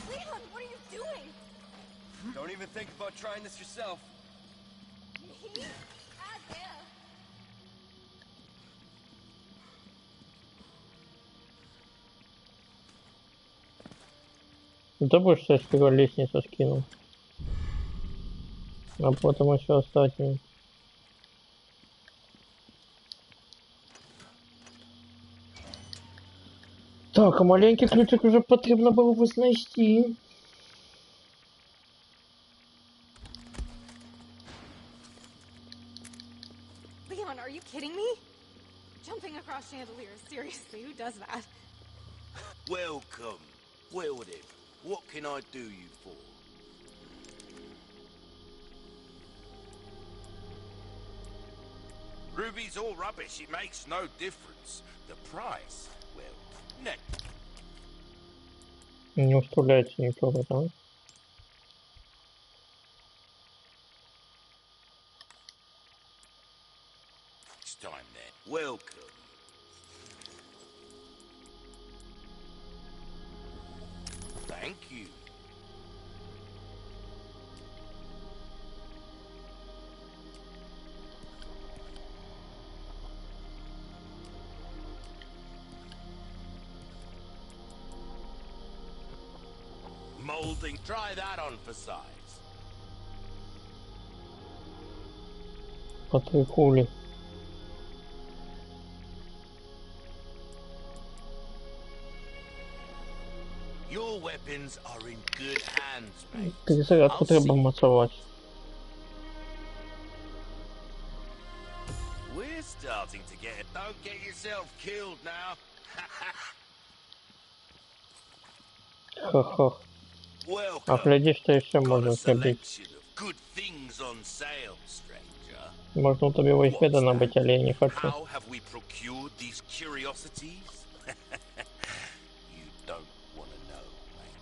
Leon, what are you doing? Don't even think about trying this yourself. Me? Ah, yeah. Добре, что я с первой лестницы скинул. А потом еще остальные. Так, а маленький ключик уже потрібно було б знайти. Leon, are you kidding me? Jumping across chandeliers, seriously, who does that? Welcome. Well then, what can I do you for? Ruby's all rubbish. It makes no difference. The price, well, next. Не устроляется ничего, да? Next time then. Welcome. Thank you. Molding. Try that on for size. По 3 кули. Your weapons are in good hands, mate. Перезарядку треба мацовать. We're starting to get it. Don't get yourself killed now. Ха-ха. А Welcome. гляди, что еще Got a можно забить. selection of good things on sale, stranger. Можно у тебя вайфеда набыть, але я не хочу. How have we procured these curiosities? You don't want to know, mate.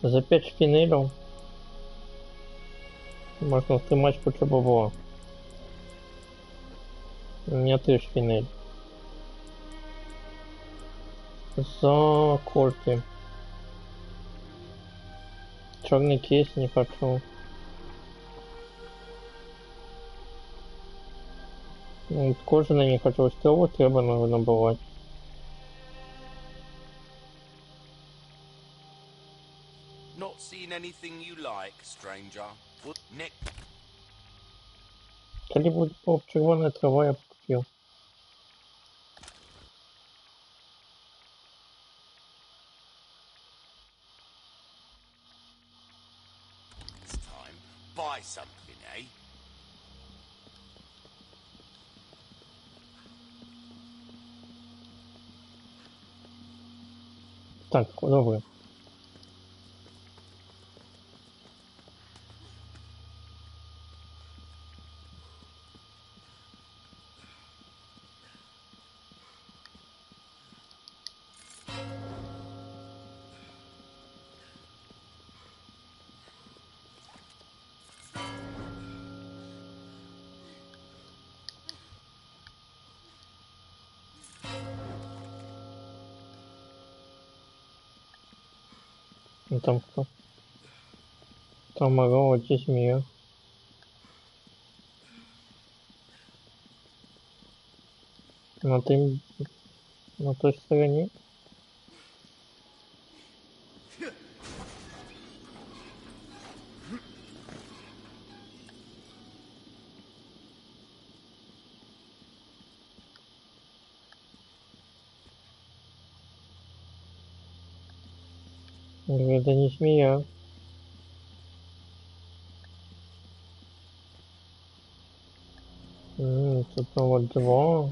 За 5 шпинелей можно снимать кучу бабла. У меня 3 шпинель. За кольки. Черный кейс не хочу. Кожаный не хочу. Стрелу треба набывать. Not seen anything you like, stranger. What next? Коли будет червоная трава, я купил. It's time. Buy something, eh? Так, добре. Ну там кто? Там Марова, здесь Мия. На той стороне. Это не змея. Тут вот 2.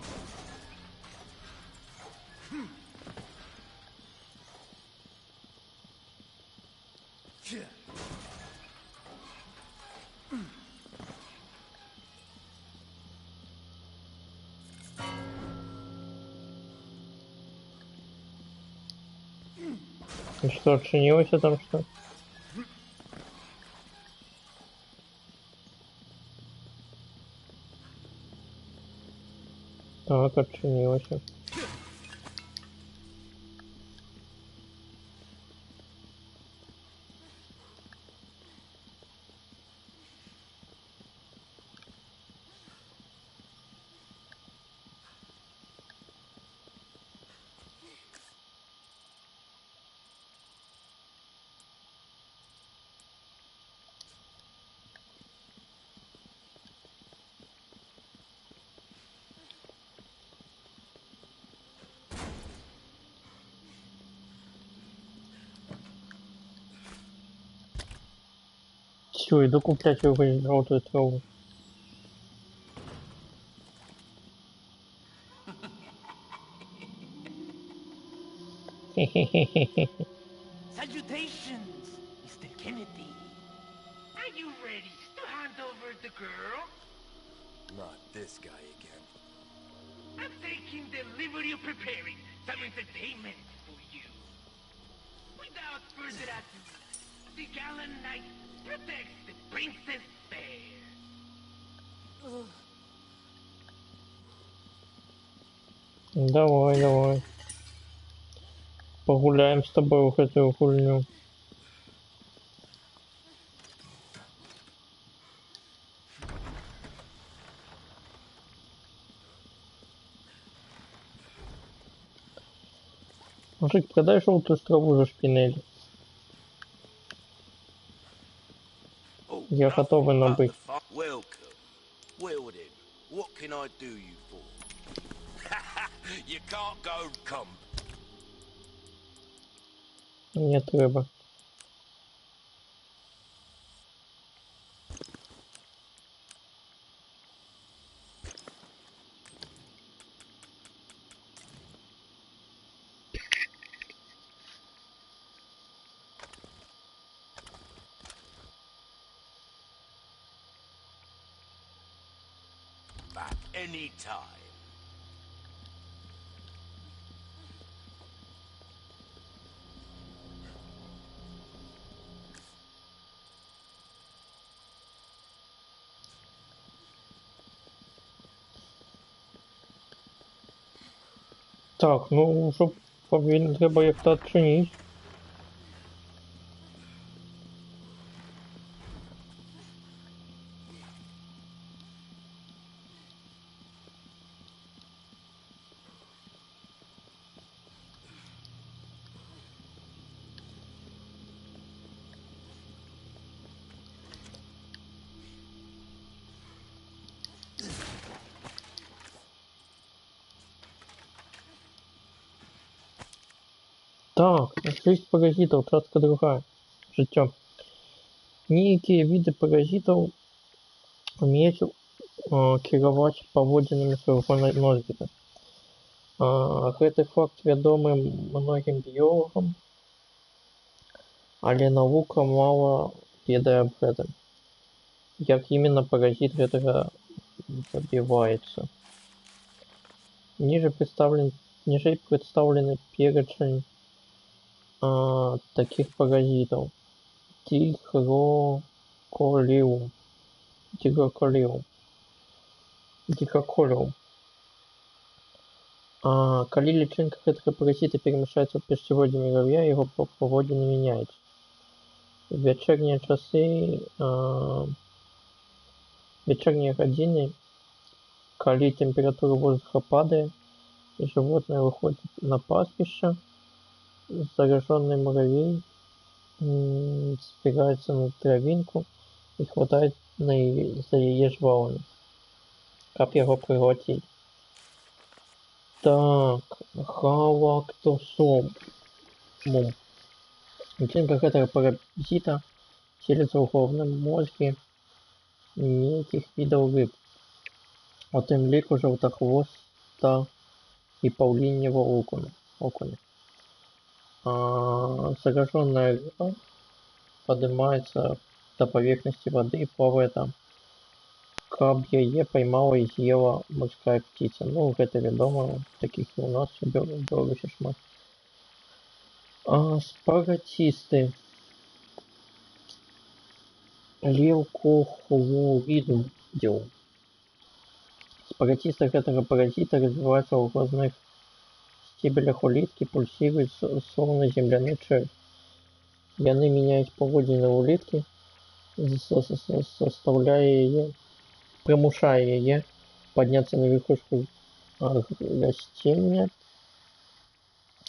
И что, отчинилось там что? Так, отчинилось. Все, иду куплять его желтую траву. Salutations, Mr. Kennedy. Are you ready to hand over the girl? Not this guy again. I'm taking the liberty of preparing some entertainment for you. Without further ado, the gallant knight protects the princess fair. Давай, давай. Погуляем с тобой в эту хуйню. Мужик, продай желтую траву за шпинель. Oh, Я готовый nothing but набыть. the fun. Welcome. Well then, what can I do you for? You can't go come. Не треба. Back any time. Так, ну вже повинен треба як-то відчинити. Так, жизнь паразитов, частка другая. Життя. Некие виды паразитов умеют кіраваць паводзінамі свайго носьбіта. Гэты факт вядомы многім біёлагам, але навука мала ведае аб гэтым. Як іменно паразит гэтага добіваецца. Ніжэй прадстаўлены перечень таких паразитов. Дихроколиум. Калі лічынка гэтага паразіта перамяшчаецца ў пішчаводзе мурав'я, яго паводзіны мяняюцца. У вячэрнія гадзіны, калі тэмпература воздуха падае, жывотнае выходзіць на паспішча, заражённый муравей спіраецца на травінку і хватае за яе жвалами, каб яго прыгваціць. Так, галактосом. Лічынка гэтага паразіта селіцца ў галаўным мозгі нейкіх відаў рыб, у тым ліку жаўтахвоста і паўлінневага окуня. Зараженная рыба падымаецца да паверхнасці вады і плавае там, каб яе поймала і з'ела морская птица. Ну, гэта вядома, такіх і ў нас у Беларусі шмат. Спарацісты. Леўкохлоридзіум. Спарацісты гэтага паразіта развіваюцца ў глазных сцебелях уліткі, пульсіруюць сонны земляны чэрвь. Яны мяняюць паводзіны уліткі, прымушае яе падняцца на верхушку расцення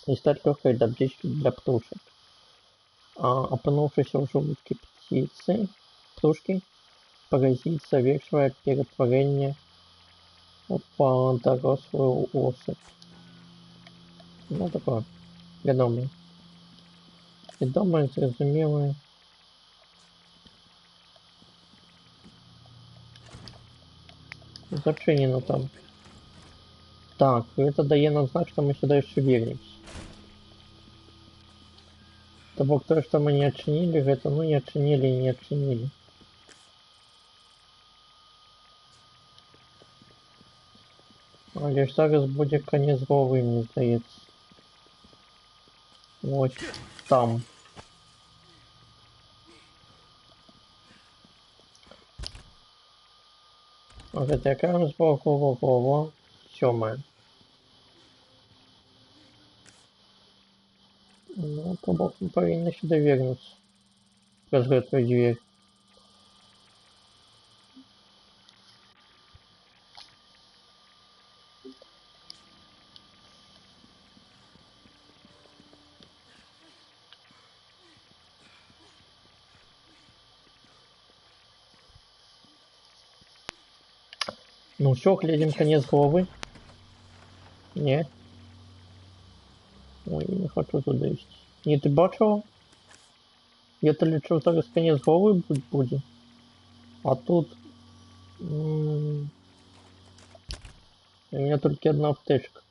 і стаць лёгкай дабычай для птушак. Апынуўшыся ў жолудкі птушкі, паразіт завершвае ператварэнне па дарослую особь. Ну, такое вядомае. Вядомае, зразумелае. Зачинено там. Так, это дае нам знак, что мы сюда еще вернемся. Тобто то, что мы не отчинили, это ну не отчинили и не отчинили. Але ж зараз буде конец голови, мені здається. Ось там. Ось це яка збоку голова? 7. Ну, то бок ми повинні сюди вернуться. Через эту дверь. Ну все, глядим конец головы. Не. Ой, не хочу туди йти. Ні, ти бачила? Я то лічив зараз конец голови буде. А тут... у меня только одна аптечка.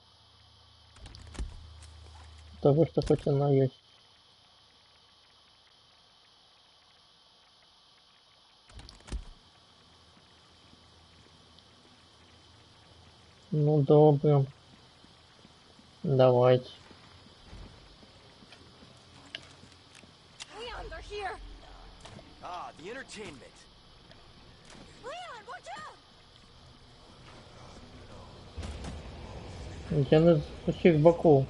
Того, что хоть она есть. Ну, добре. Давайте. Leon, they're here! Ah, the entertainment. Leon, watch out! Я на усіх боков.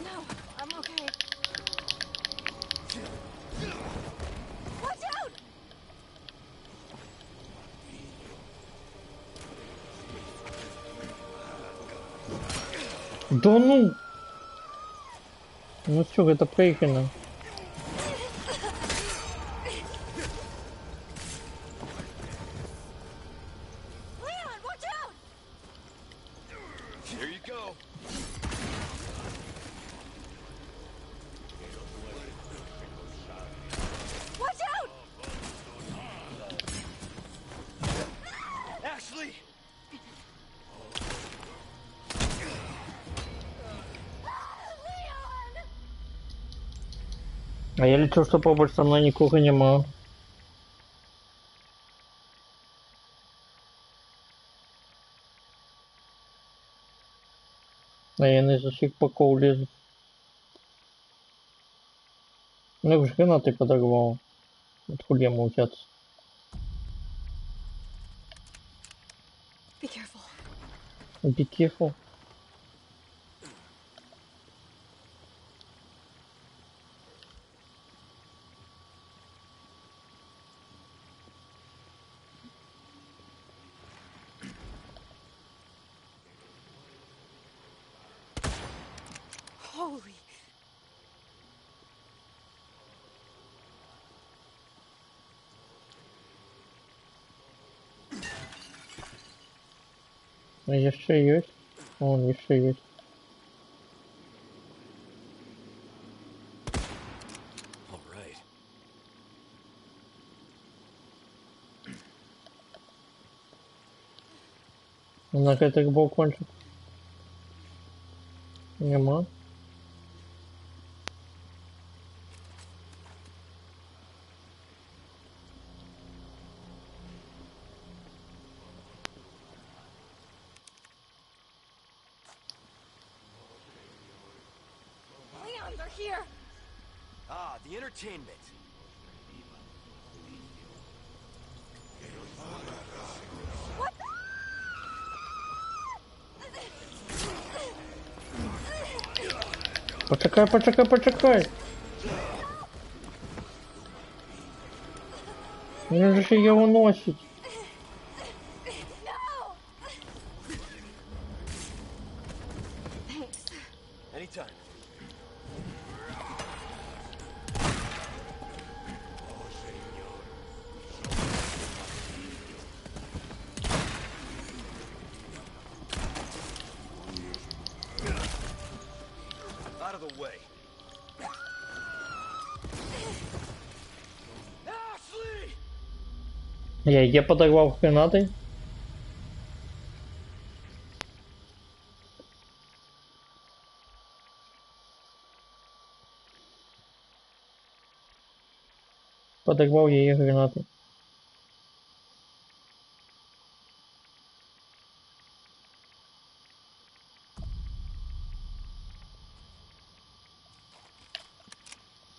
No, I'm okay. Watch out! Да ну! Ну все, это проиграно. Leon, watch out! Here you go. Watch out! Ashley! Leon! А я лечу, что побольше со мной нікого нема. А я не з усіх боков лізу. Ну ж гранати подорвав. От хуя мовчаться. Be careful. Be careful. Holy... А еще есть? Вон еще есть. All right. На этих балкончик. Нема. Leon, they're here! Ah, the entertainment. What Почекай, почекай, почекай. Він же її уносить. No! Thanks. Anytime. Out of the way. Ashley! Я подорвал гранатой. Подорвал я ее гранатой.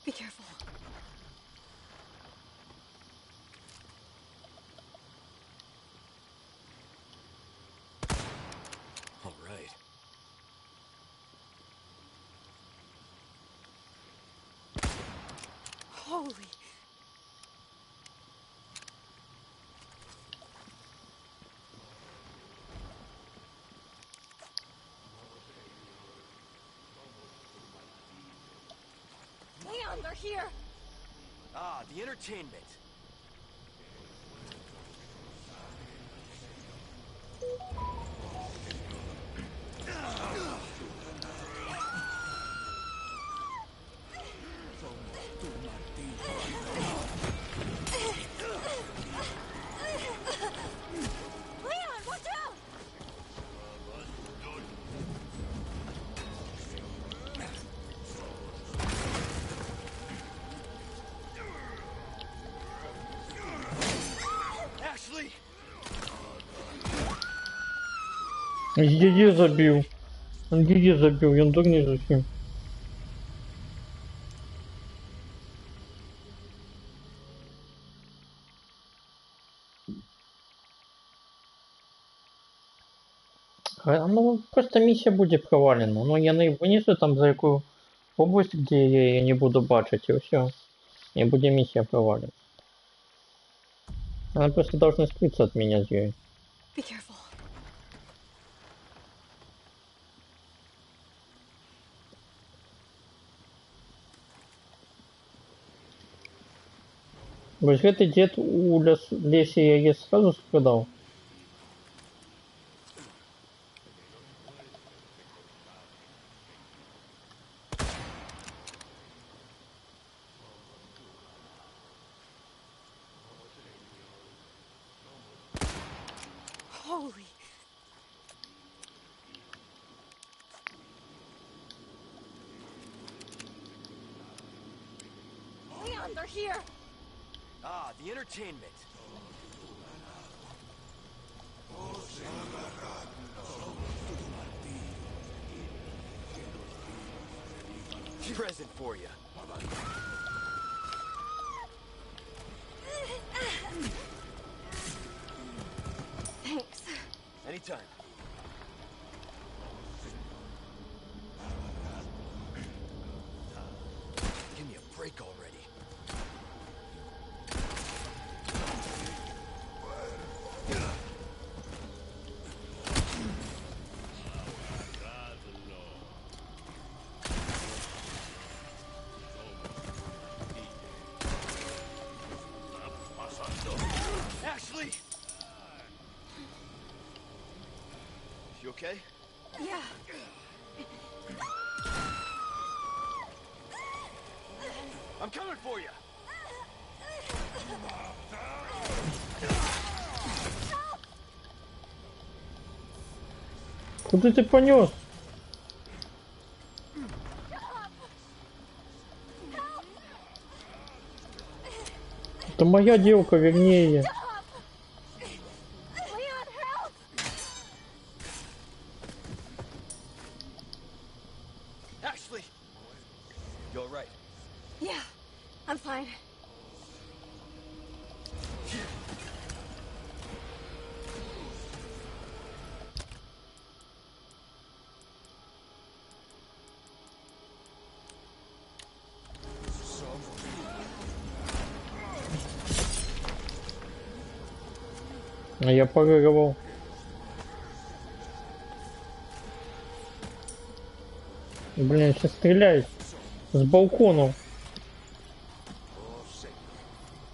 Be careful. All right. Holy. Leon, they're here. Ah, the entertainment. Leon, watch out! Ashley! Гиги забил. Он Гиги забил, он дурный совсем. Ну, просто миссия будет провалена. Ну, я не вынесу там за якую область, где я ее не буду бачить, и все. И будет миссия провалена. Она просто должна скрыться от меня с ней. Be careful. Вось гэты дзед у лесе яе сразу спрадаў. Holy. Leon, they're here. Ah, the entertainment. Present for you. Thanks. Anytime. Give me a break already. Ashley! You okay? Yeah. I'm coming for you! Куда ты понес? Это моя девка, вернее. Leon, help! Ashley! You alright? Yeah, I'm fine. А я Блин, сейчас стреляет. С балкона.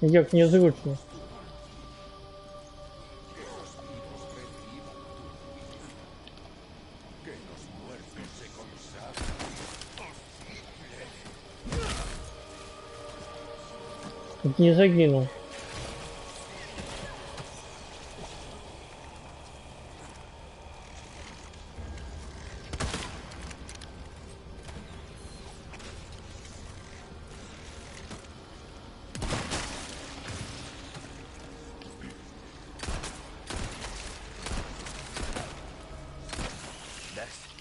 Як незручно. Не загинул. Next.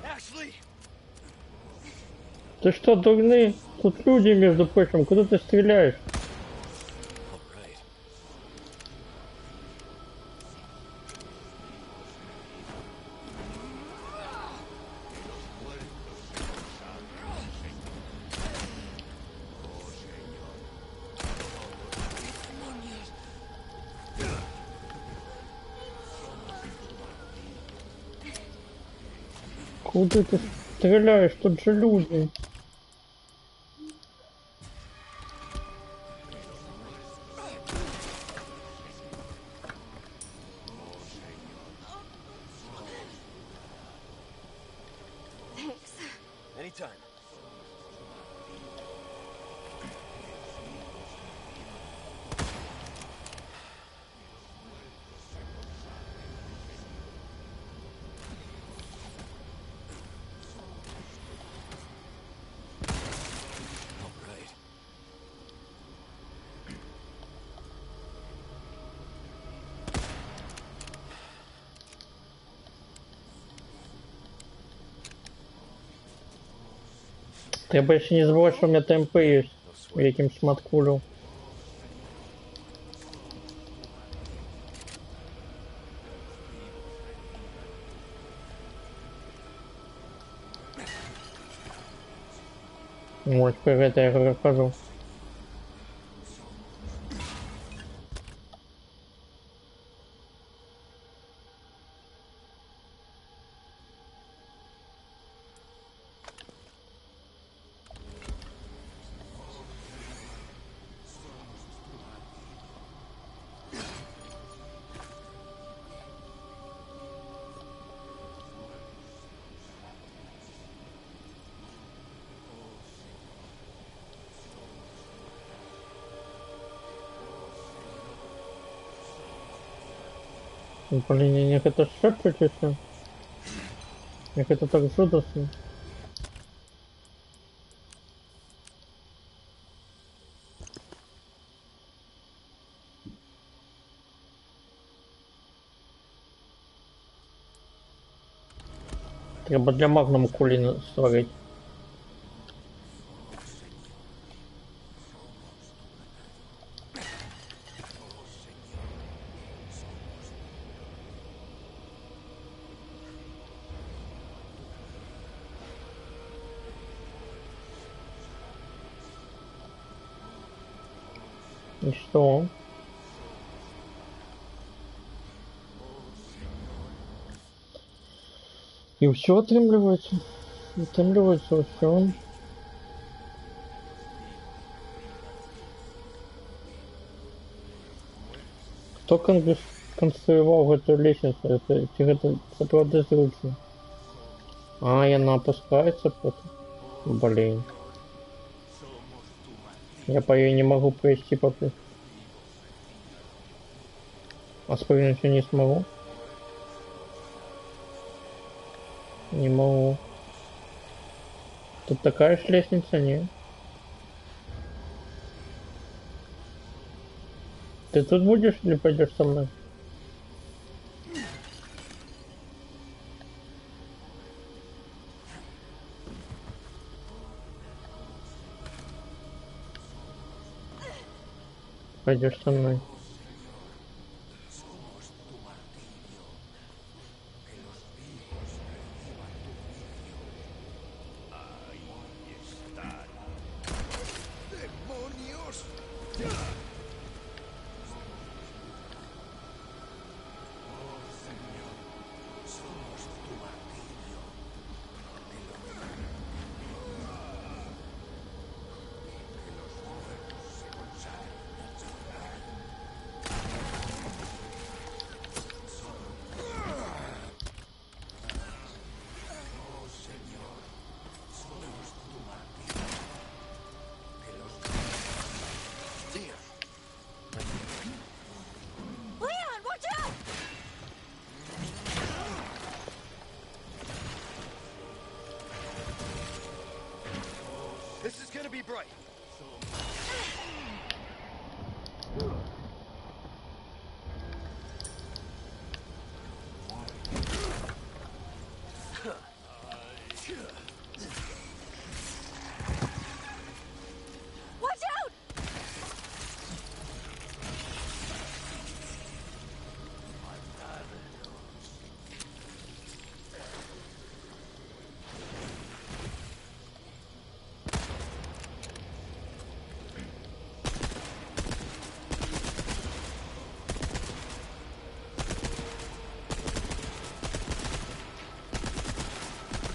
Ashley! Ты что, дурный? Тут люди, между прочим, куда ты стреляешь? All right. Куда ты стреляешь? Тут же люди. Thanks. Anytime. All right. Треба ще не забувати, що у мене ТМП є. Яким шматкулю. Вот, про это я расскажу. Блин, них это шепчет еще. Их это так жудосно. Треба для магнум кулі створить. И что? И все отрымливается. Отрымливается все. Кто конструировал эту лестницу? Это подозрительно. А, и она опускается потом. Блин. Я по ней не могу провести попытку. А спрыгнуть я не смогу. Не могу. Тут такая же лестница, не? Ты тут будешь или пойдешь со мной? Пойдешь со мной.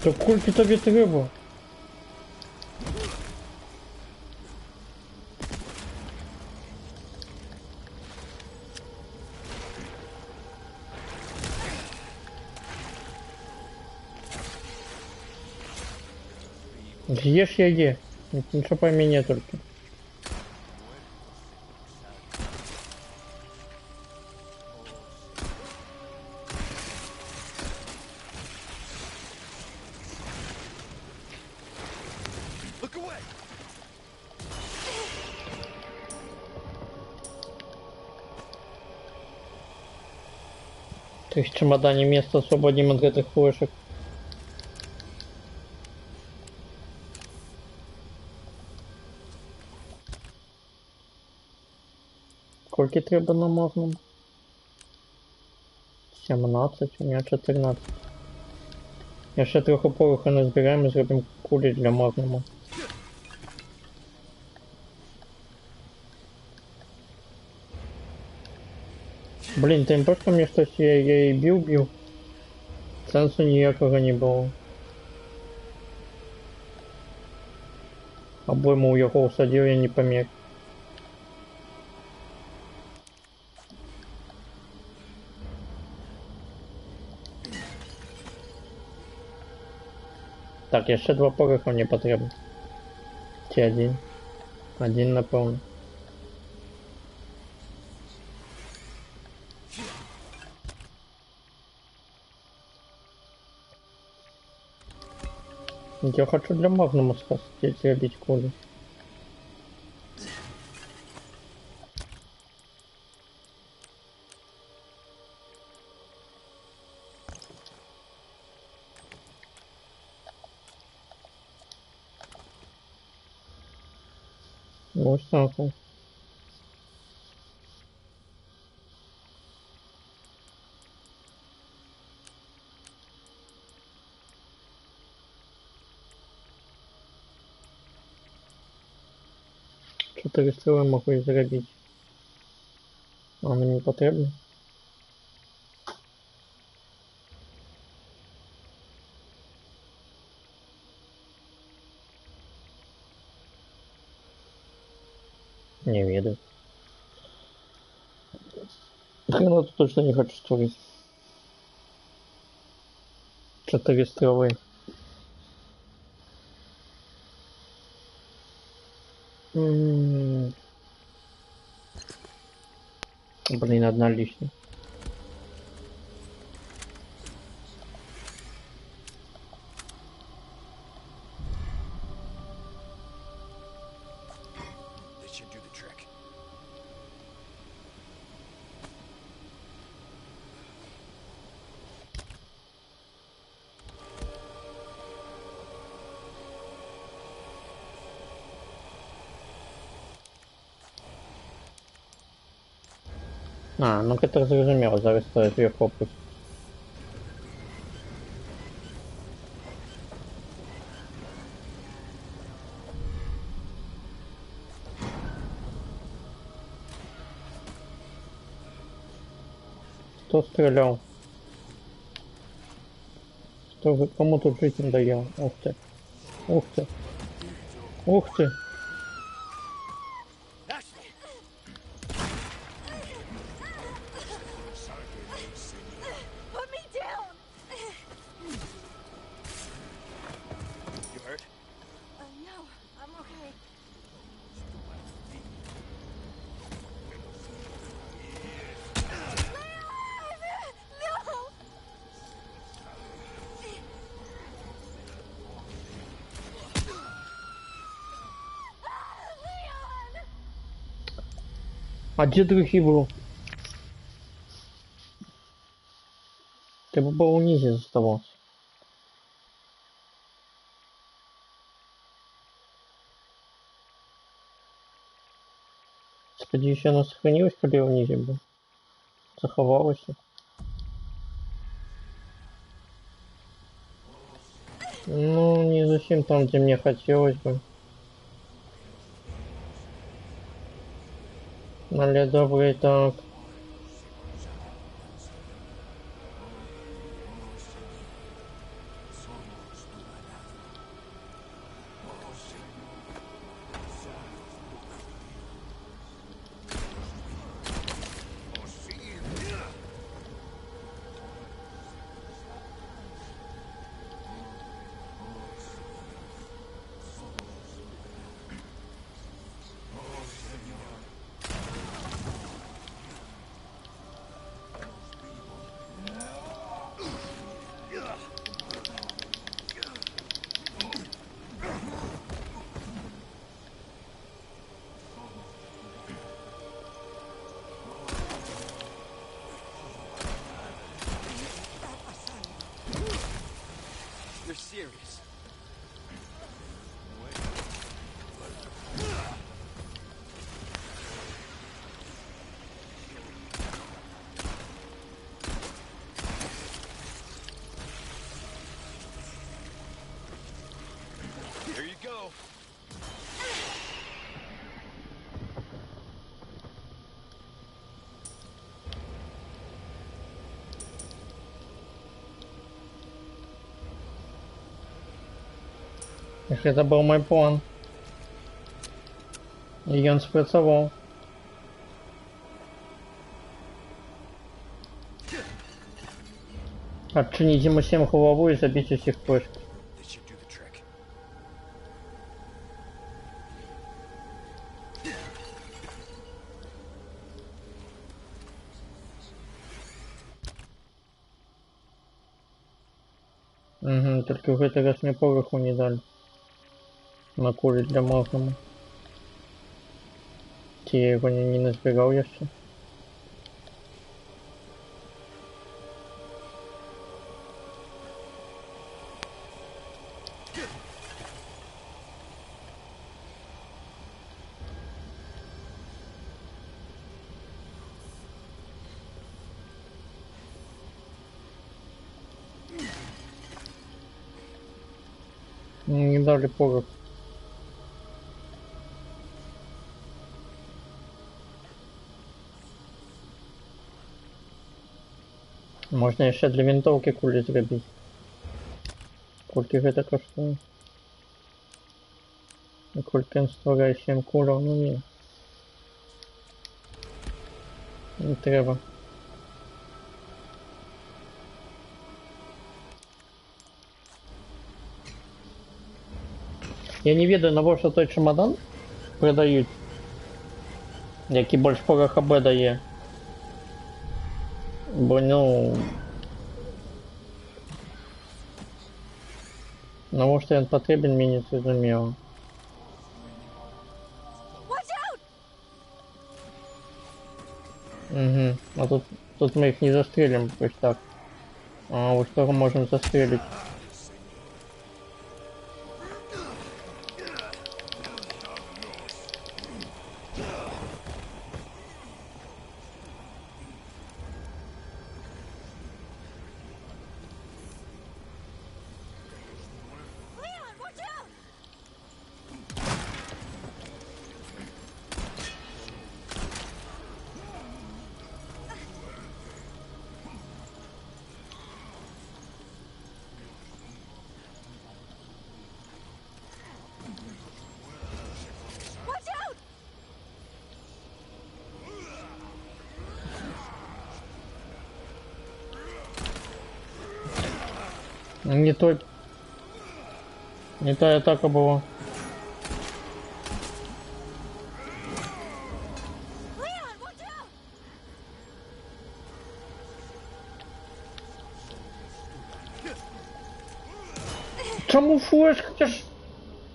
То кульки тобі треба? Ешь я е. Ничего по мне только. Look away! Ты в чемодане место освободим от этих флешек. Сколько треба на магнум? 17, у меня 14. Я ще трохи пороху не збираємо і зробимо кулі для магнума. Блін, ти не бачиш, мені хтось я її бив. Сенсу ніякого не було. Або йому його всадив, я не поміг. Так, я ще 2 пороха мені потрібно. Чи один? Один, напевно. Я хочу для магнума сделать кулю. Вот так вот. Чотири стріли можу і зробити. А мені потрібно. Не ведаю. Гранату точно не хочу створить. 4 стрелы. Блин, одна лишняя. That should do the trick. А, ну это зрозуміло, зараз стоїть зверху опуск. Кто стрелял? Кто, кому тут жить надоело? Ух ты. Ух ты. Ух ты. Ashley! Put me down! You hurt? No, I'm okay. Leon! No! Leon! А где другие был? Ты бы был ниже оставался. Господи, еще она сохранилась, когда я внизе был. Заховалась. Ну, не зачем там, где мне хотелось бы. Але добрый так. Это был мой план. И он спрацовал. Отчинить ему всем голову и забить у всех пушки. This should do the trick. Угу, только в этот раз мне пороху не дали. На куре для Малкома. Я его не назбирал еще. Не дали порох. Можно еще для винтовки кулі зробити. Кольки гэта каштуе. І кольки він створяє 7 кулів, ну ні. Не треба. Я не ведаю, навошта той чемодан продають, який больш пороха Б дає. Бо, ну... Навошта він потрібен, мені не зрозуміло. Угу. А тут мы их не застрелим, пусть так. А вот что мы можем застрелить? Не той... Не та атака была. Чому флешка?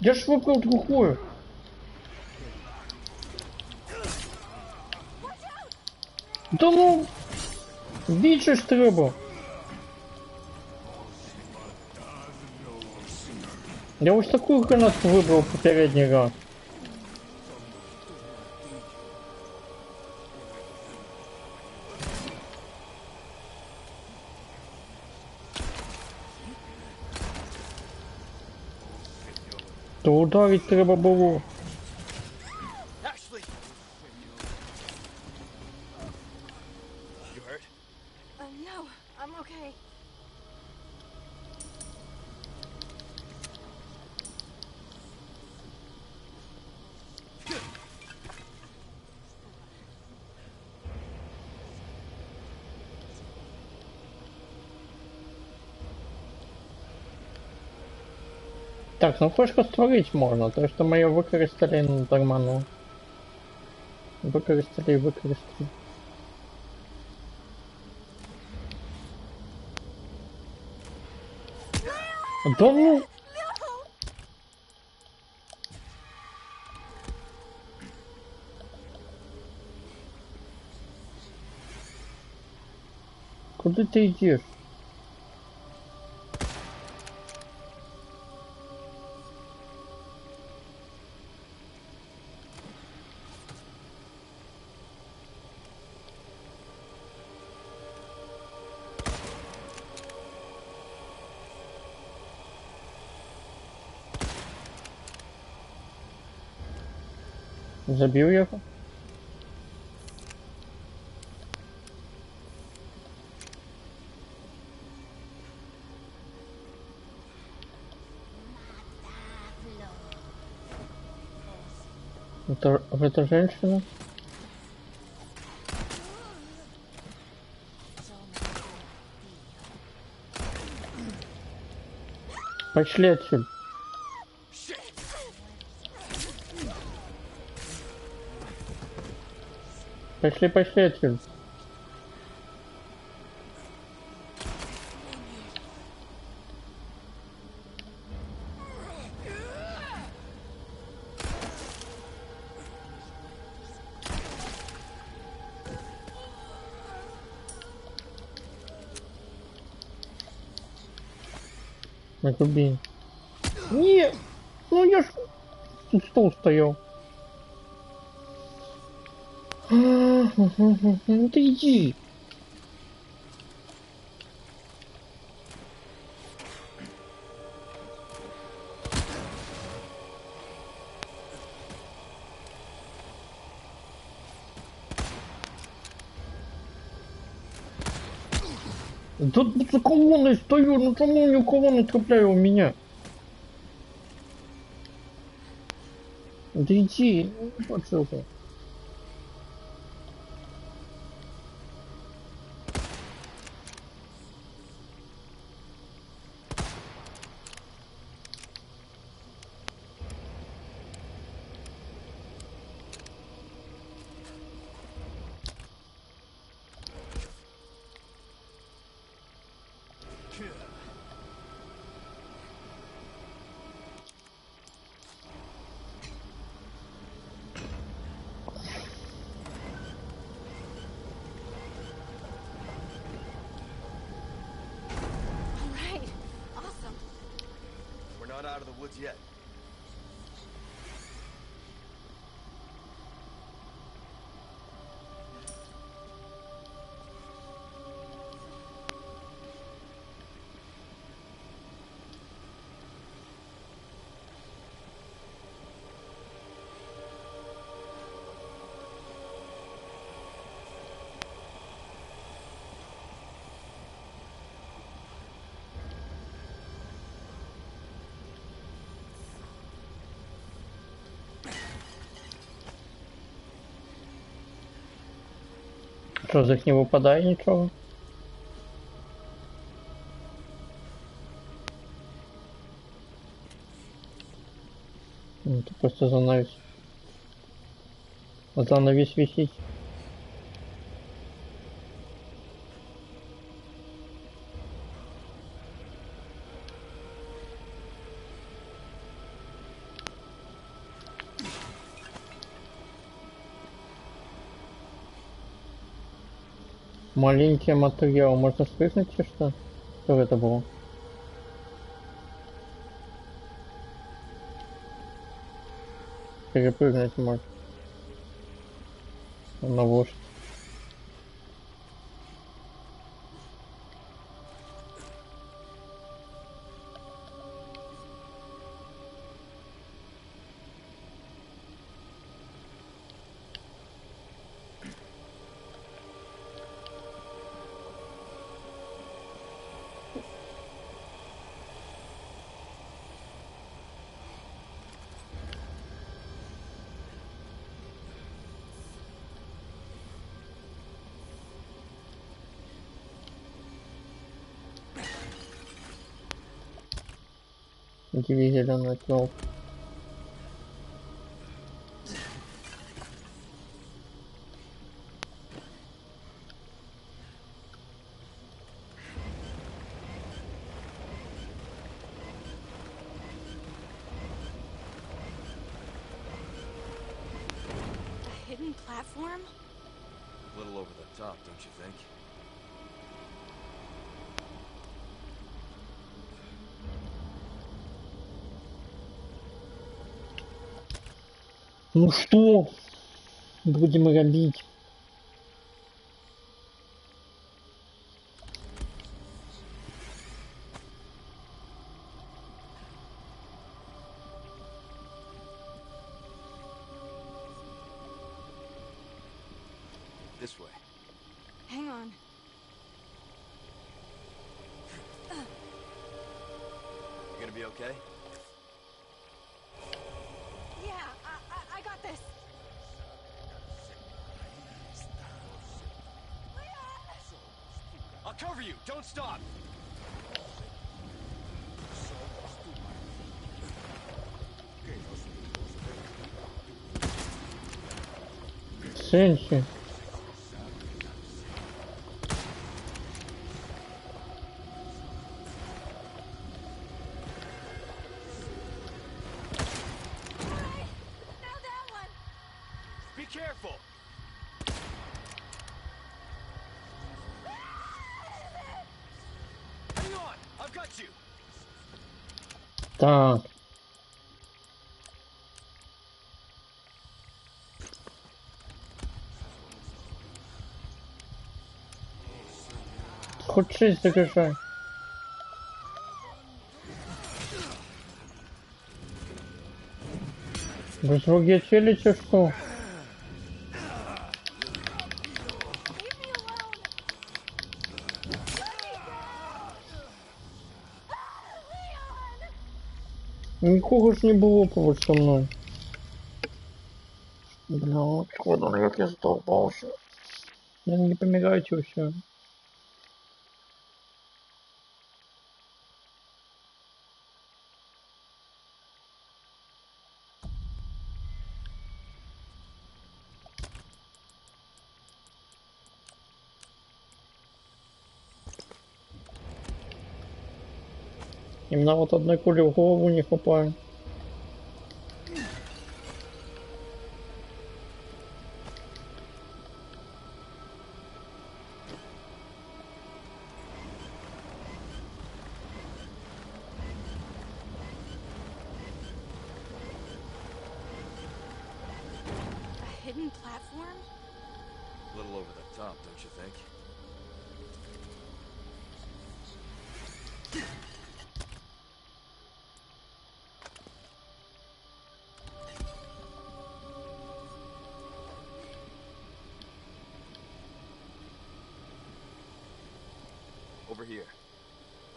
Я ж выбрал другую. Да ну... Більше ж треба. Я уж такую гранату выбрал попередний раз. То ударить треба було. Ashley! You hurt? No, I'm okay. Так, ну флешку створить можно, то что мы ее використали нормально. Використали и використали. Да ну! Куда ты идешь? Забил его? Это женщина? Пошли отсюда. Пошли отсюда. Накуби. Нет! Ну я ж тут стол стоял. Ну ты иди. Тут за колонной стою, ну кому ни колонны цепляю у меня? Да иди, вот ссылка. All right. Awesome. We're not out of the woods yet. Что, за них не выпадает ничего? Ну, это просто занавес. Занавес висит. Маленький материал. Можно спрыгнуть и что? Что это было? Перепрыгнуть можно. На лошадь. Где зеленая кнопка? A hidden platform? A little over the top, don't you think? Ну что? Будем робить. This way. Hang on. You gonna be okay? Yeah, I got this. I'll cover you. Don't stop. Сенси. Now that one. Be careful. Hang on. I've got you. Так. Хоть 6 загружай. Вы звуки челите, что? Leave me alone. Let me go. Leon. Нікого ж не було поруч со мною. Бля, чудо, як я задолбался. Не помирайте все. Именно вот одной пули в голову не хватает. A hidden platform? A little over the top, don't you think? Over here.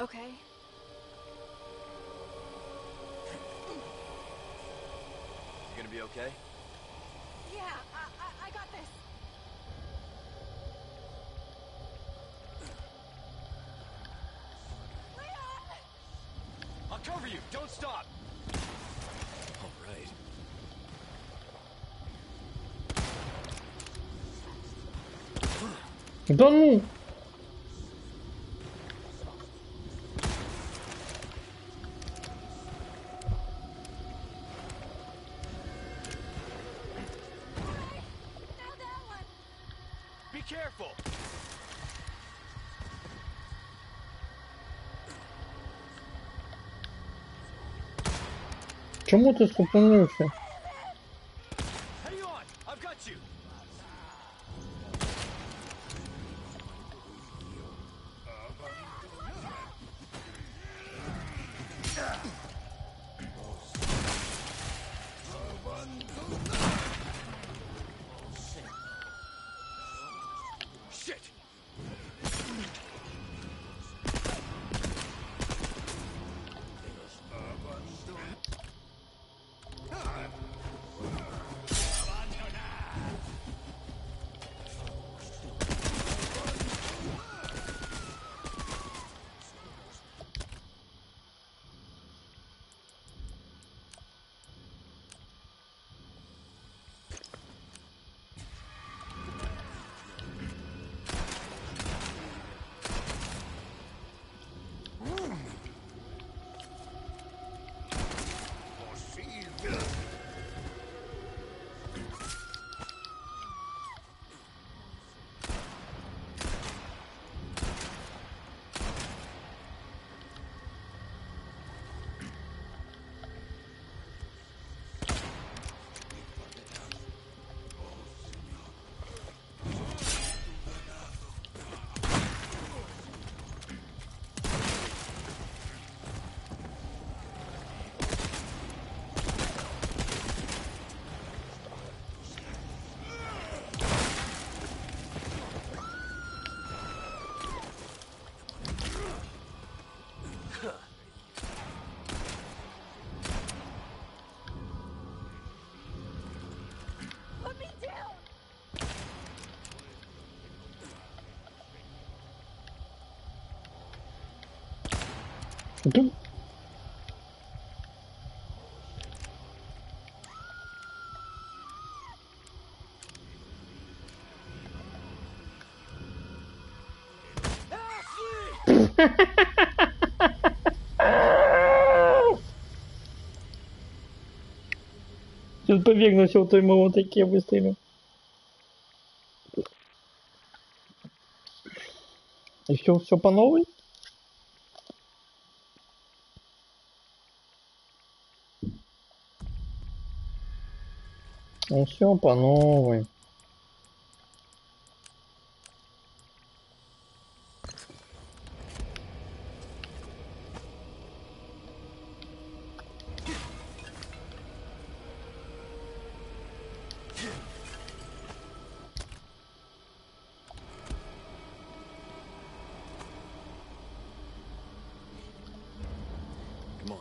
Okay. You gonna be okay? Yeah, I got this. Leon! I'll cover you. Don't stop. All right. Да ну! Now that one. Be careful. Чому ти зупинився? Hang on. I've got you. Shit. Да. Сейчас побегну, все, то ему вот такие выстрелы. И все по новой? Ну все по новой. Come on.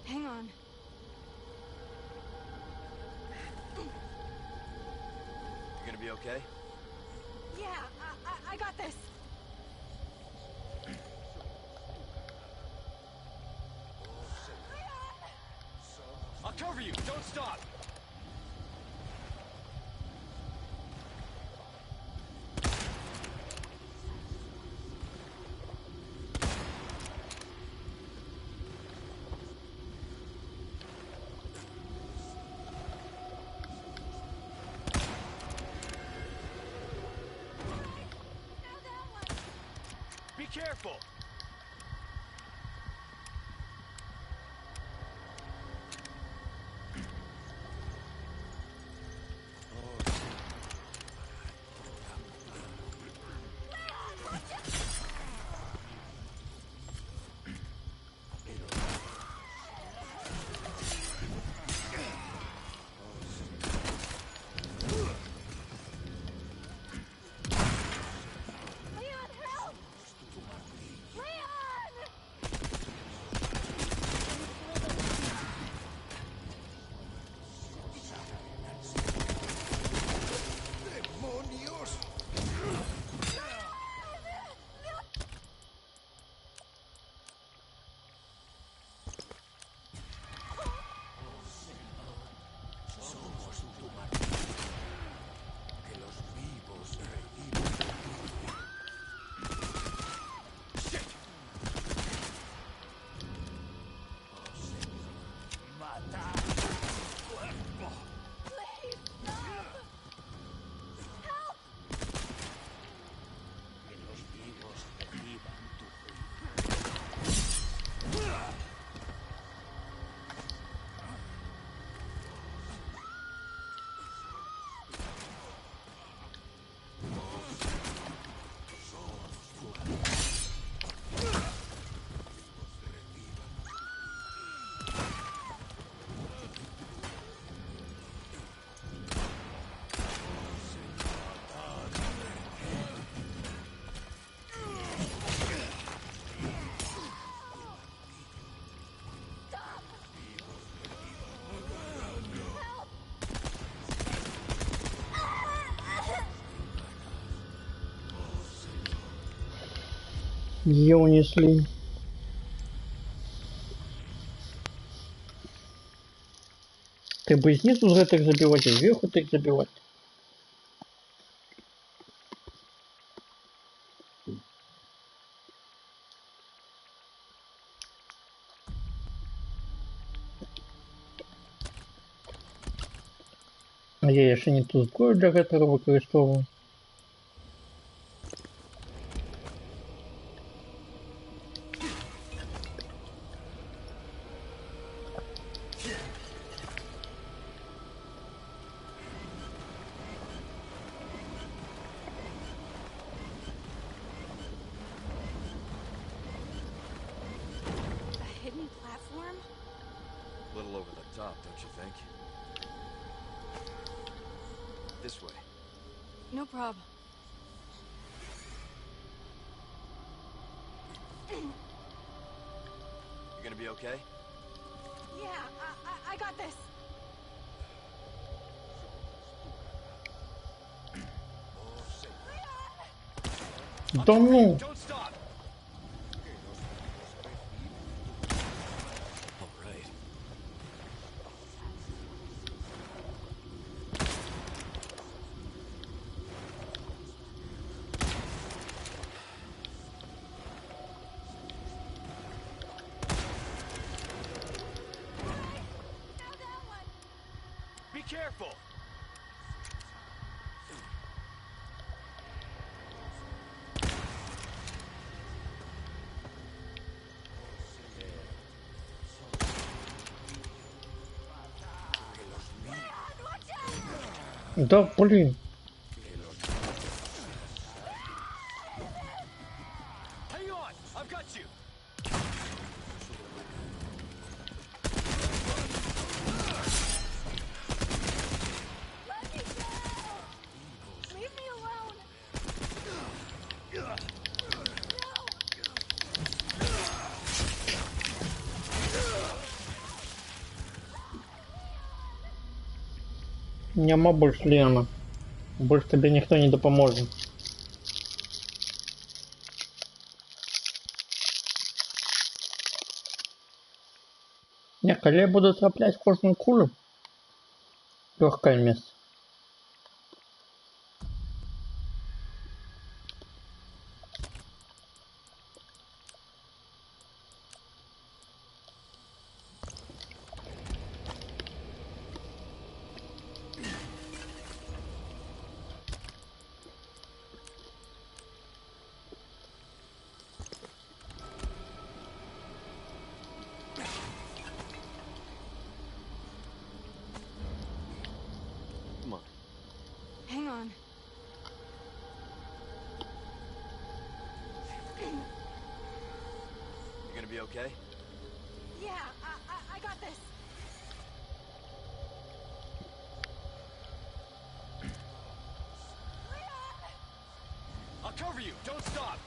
Hang on. You gonna be okay? Yeah, I got this. I'll cover you. Don't stop. Be careful. Leon, help! Leon! Please, stop! Help! Ее унесли. Ты бы снизу за так забивать, и сверху так забивать. А я ще не ту зброю для этого використовував. A hidden platform? A little over the top, don't you think? This way. No problem. You gonna be okay? Yeah, I got this. Да ну! Don't stop. careful. Да, блин. Hang on, I've got you. Let me go! Leave me alone! No! Нема больше, Лена. Больше тебе никто не допоможет. Не, коли я буду цеплять кожную кулю, легкое место. Come on. Hang on. You gonna be okay? Yeah, I got this. I'll cover you. Don't stop.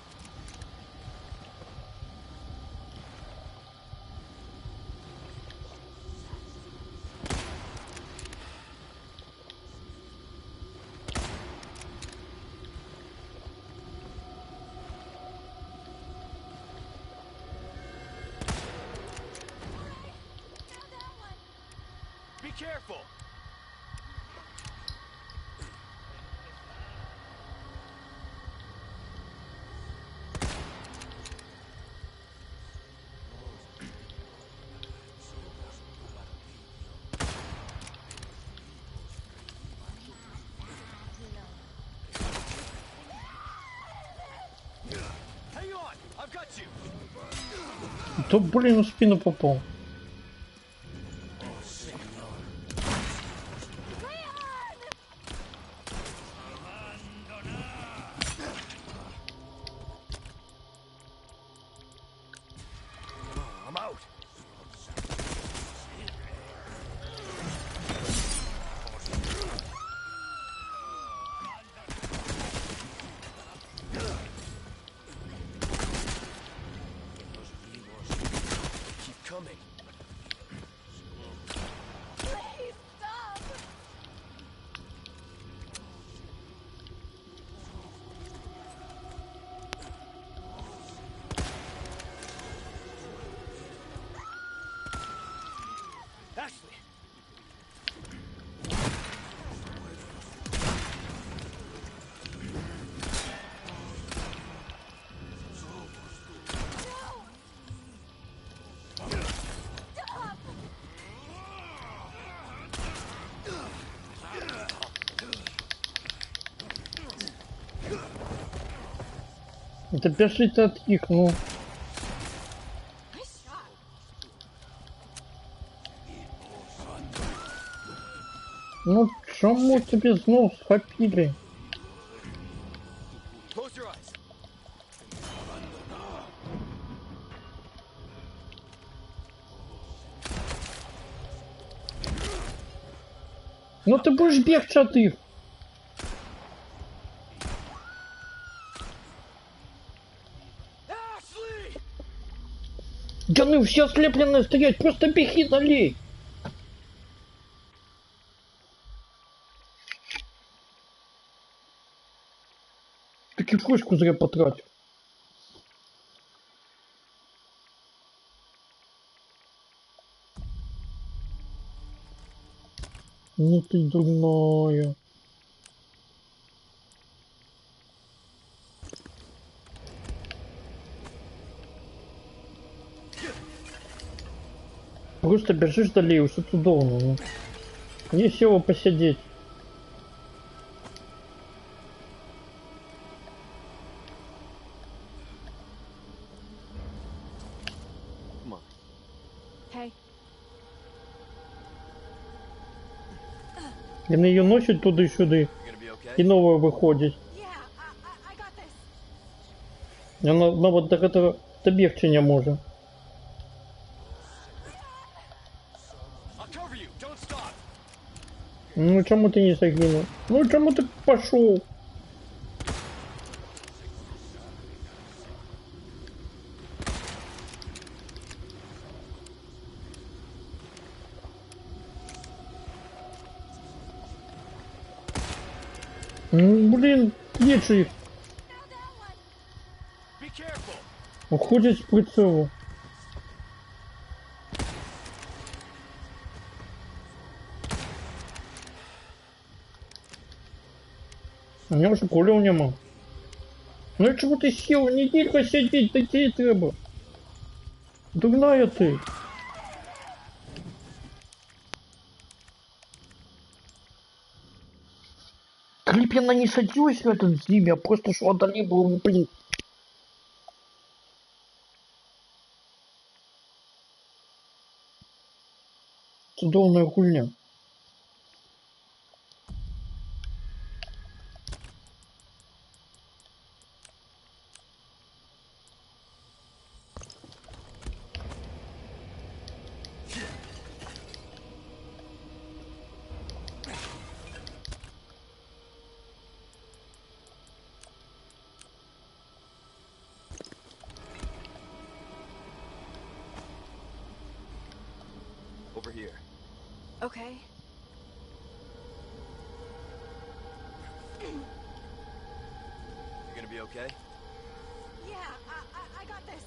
Be careful. Hang on, I've got you. Да блин, в спину попал. I'm out. Keep coming. Please stop! Ashley. Да бежи ты от них, ну. Nice shot. Ну, чому тебе знов схопили? Close your eyes. Ну ты будешь бегать от их. Ashley! Да ну все ослепленные стоять, просто беги налей. Так и флешку зря потратил. Ну ты дурная. Просто бежишь далее, что ты должен. Ну. Есть силы посидеть. Come on. Hey, И на ее носит туди-сюди. You gonna be okay? І нове виходить. yeah, I got this. Вона вот так это добігти не може. I'll cover you. Don't stop. Ну чому ти не загинув? Ну чому ти пішов? Ну блін, є ж їх. Be careful. Уходять з прицелу. У нього ж кулів нема. Ну чому ти сів? Не тільки сидіть, такі треба. Дурная ти. Крипина не садилась рядом с ними, а просто шла дали было, блин. Чудовная хуйня. Over here. Okay. You gonna be okay? Yeah, I got this.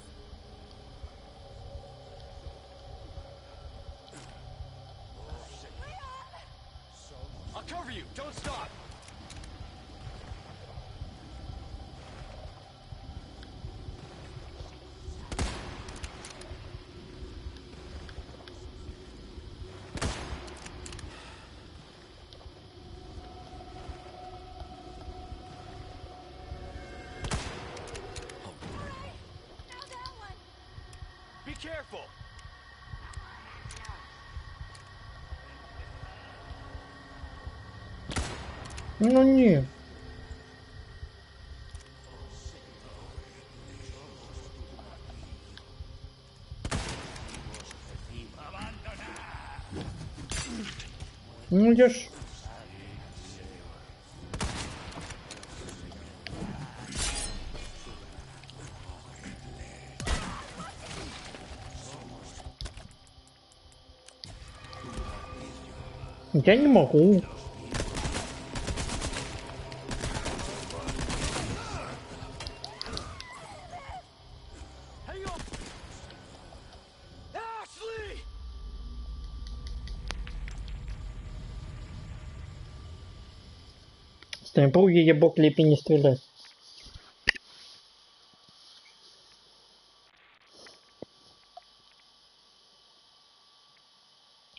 I'll cover you. Don't stop. Be careful. Ну не. Ну я ж... Я не могу. Hang on. Ashley! Снайпер її бок ліпі не стріляй.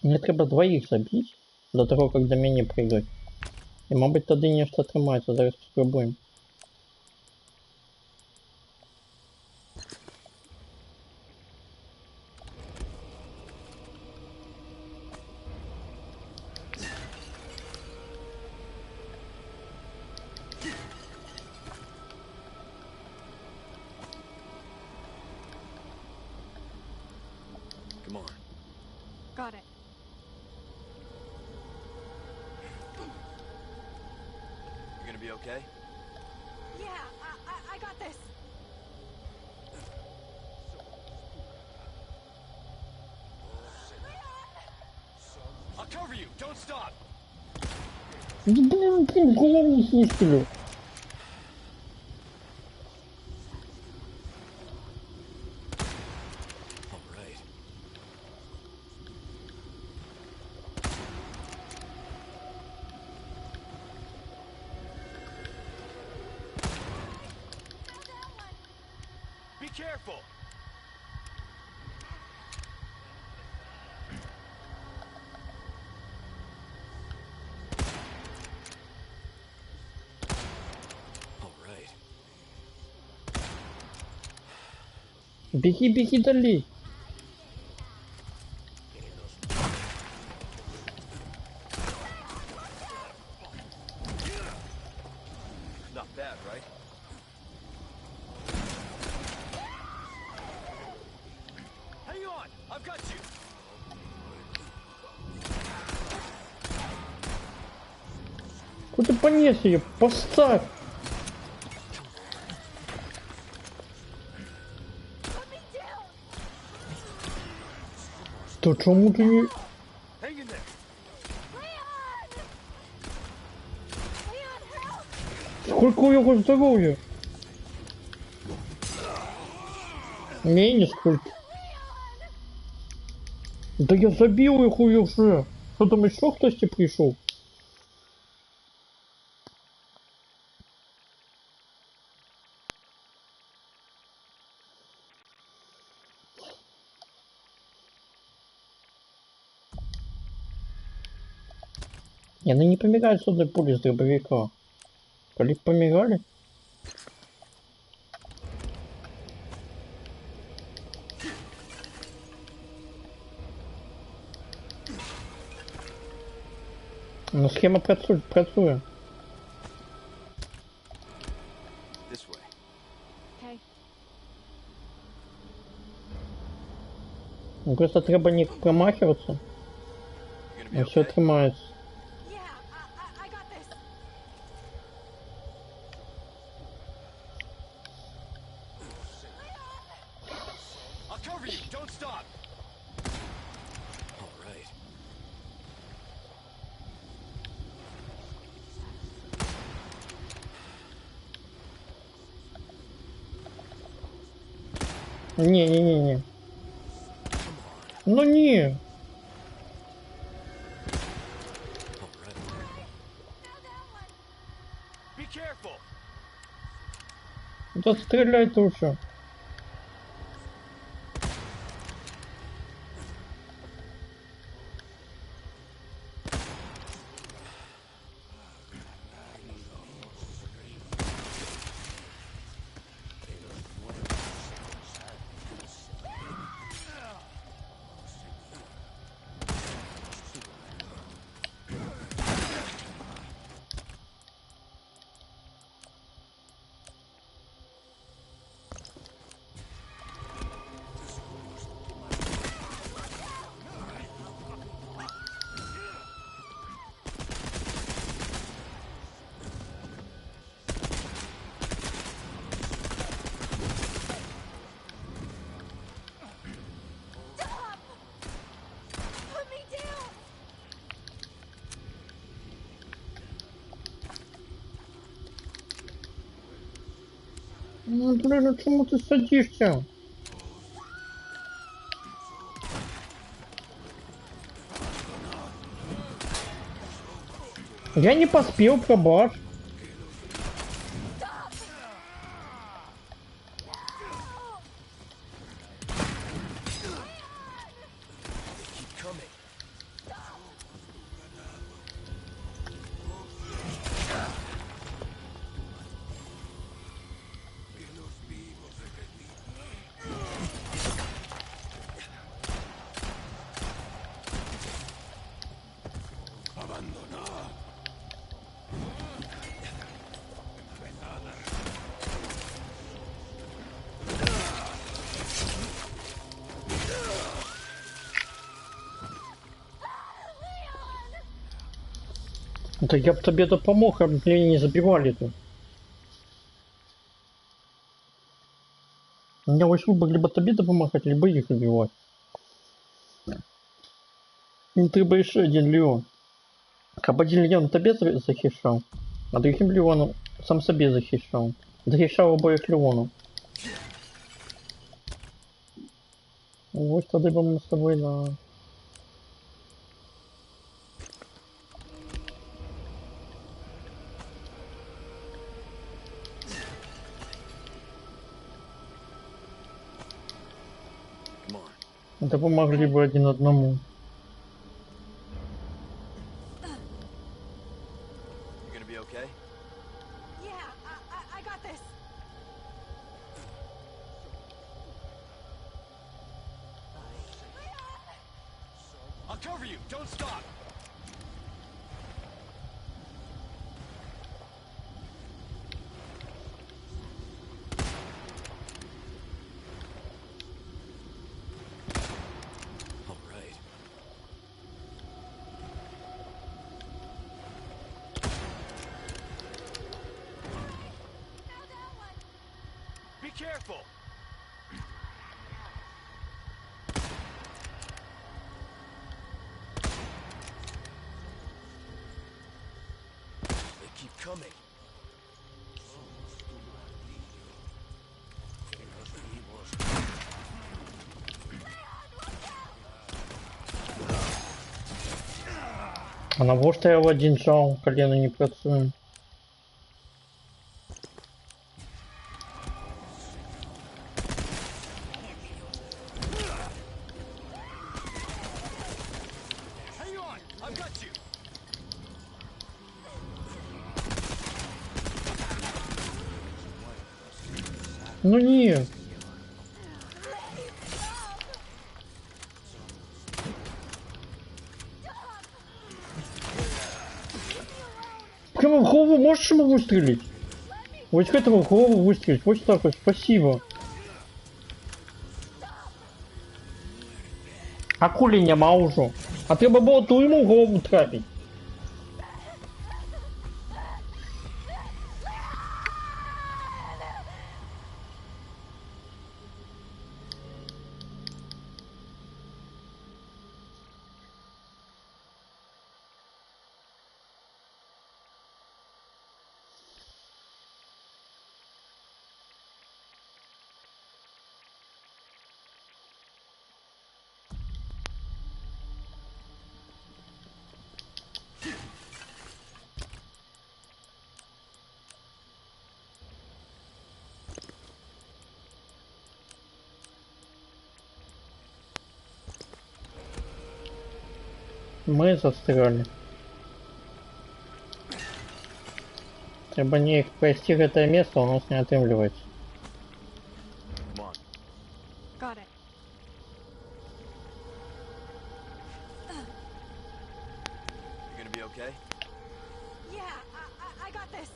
Мне треба двоих забить до того, как до меня прыгать. И, мабуть, тоді нечто отримається, зараз спробуємо. Come on. Got it. You gonna be okay? Yeah, I got this. I'll cover you. Don't stop. Блин, голову не слышали. All right. Be careful. Беги, беги, дали. Not bad, right? Hang on! I've got you! Куда ты понес ее? Поставь! Да чему ты не... Hang in there! Сколько у него здоровья? Не, нисколько. Да я забил их уже. Что там еще кто-то пришел? Не, ну не помирают сюда пули с дробовика. Коли помирали? Ну схема працує. This way. Okay. Ну просто треба не промахиваться. You gonna be И все okay? тримається. Yeah, I got this. I'll cover you! Don't stop! Alright. Не. Ну не. Alright. Be careful! Да стреляй-то уже. Put me down. Ну блин, ну чему ты садишься? Я не поспел, пробачь. Keep coming. Да я бы тебе допомог, а меня не забивали-то. У меня ось выбор либо тебе допомагать, либо их убивать. Не треба ще один Леон. Каб один Леон тебе захищав, а другим Леоном сам собі захищав. Захищав обоих Леонов. Ось тоді б ми з тобою на... Come on. Допомогли бы один одному. You gonna be okay? Yeah, I got this. cover you. Don't stop. All right. Be careful. They keep coming. А навошта я в один жал, колено не працуем. Hang on. I've got you. Ну нет. Прямо в голову можешь ему выстрелить? Вот к этому в голову выстрелить. Вот так вот, спасибо. А кулі нема уже. А треба було ту йому в голову трапить. Мы застряли. Треба не их пройти в это место, у нас не отымливается. Come on. Got it. You gonna be okay? Yeah, I got this.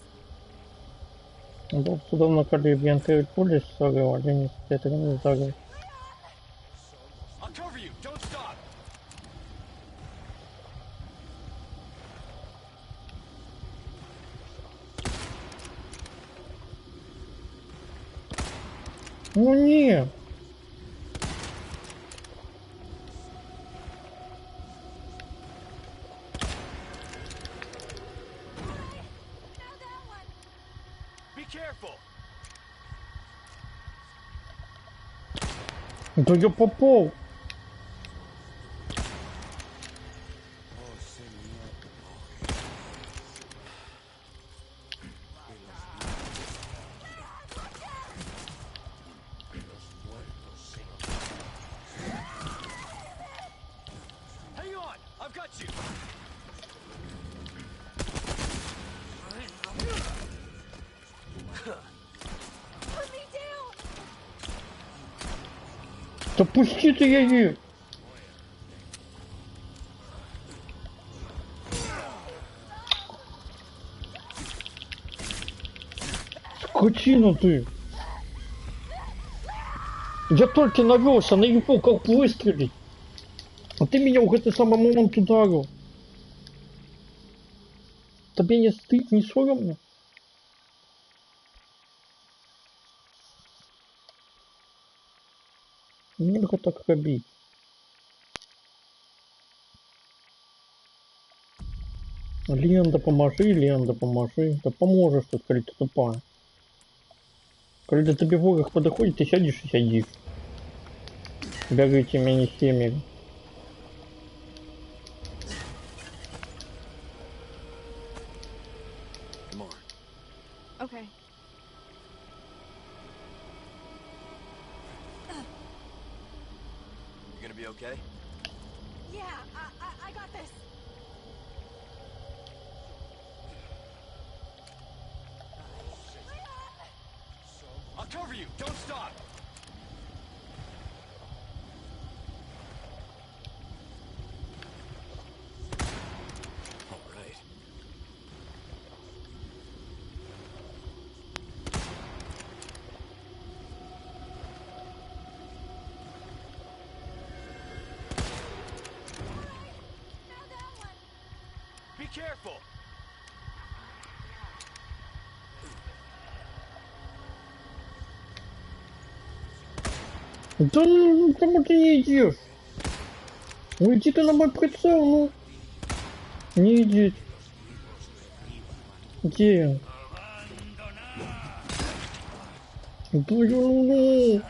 Был судовно калибренты пули с один из не загрыз. I'll cover you. Don't stop. Ну не. Be careful. Да я попал. Hang on. I've got you. Put me down. Да пусти ты ее. Скотина ты. Я только навелся на его, как выстрелить. А ты меня в этот самый момент ударил. Тебе не стыд, не соромно? Нельзя так робить. Ленда, поможи, Ленда, поможи. Да поможешь тут, коли ты тупая. Когда тебе ворог подходит, ты сядешь и сядишь. Бегайте меня семьями. Come on. Okay. You gonna be okay? Yeah, I got this. I'll cover you. Don't stop. Да ну, кому ты не идешь? Ну иди ты на мой прицел, ну. Не иди. Где? Блин.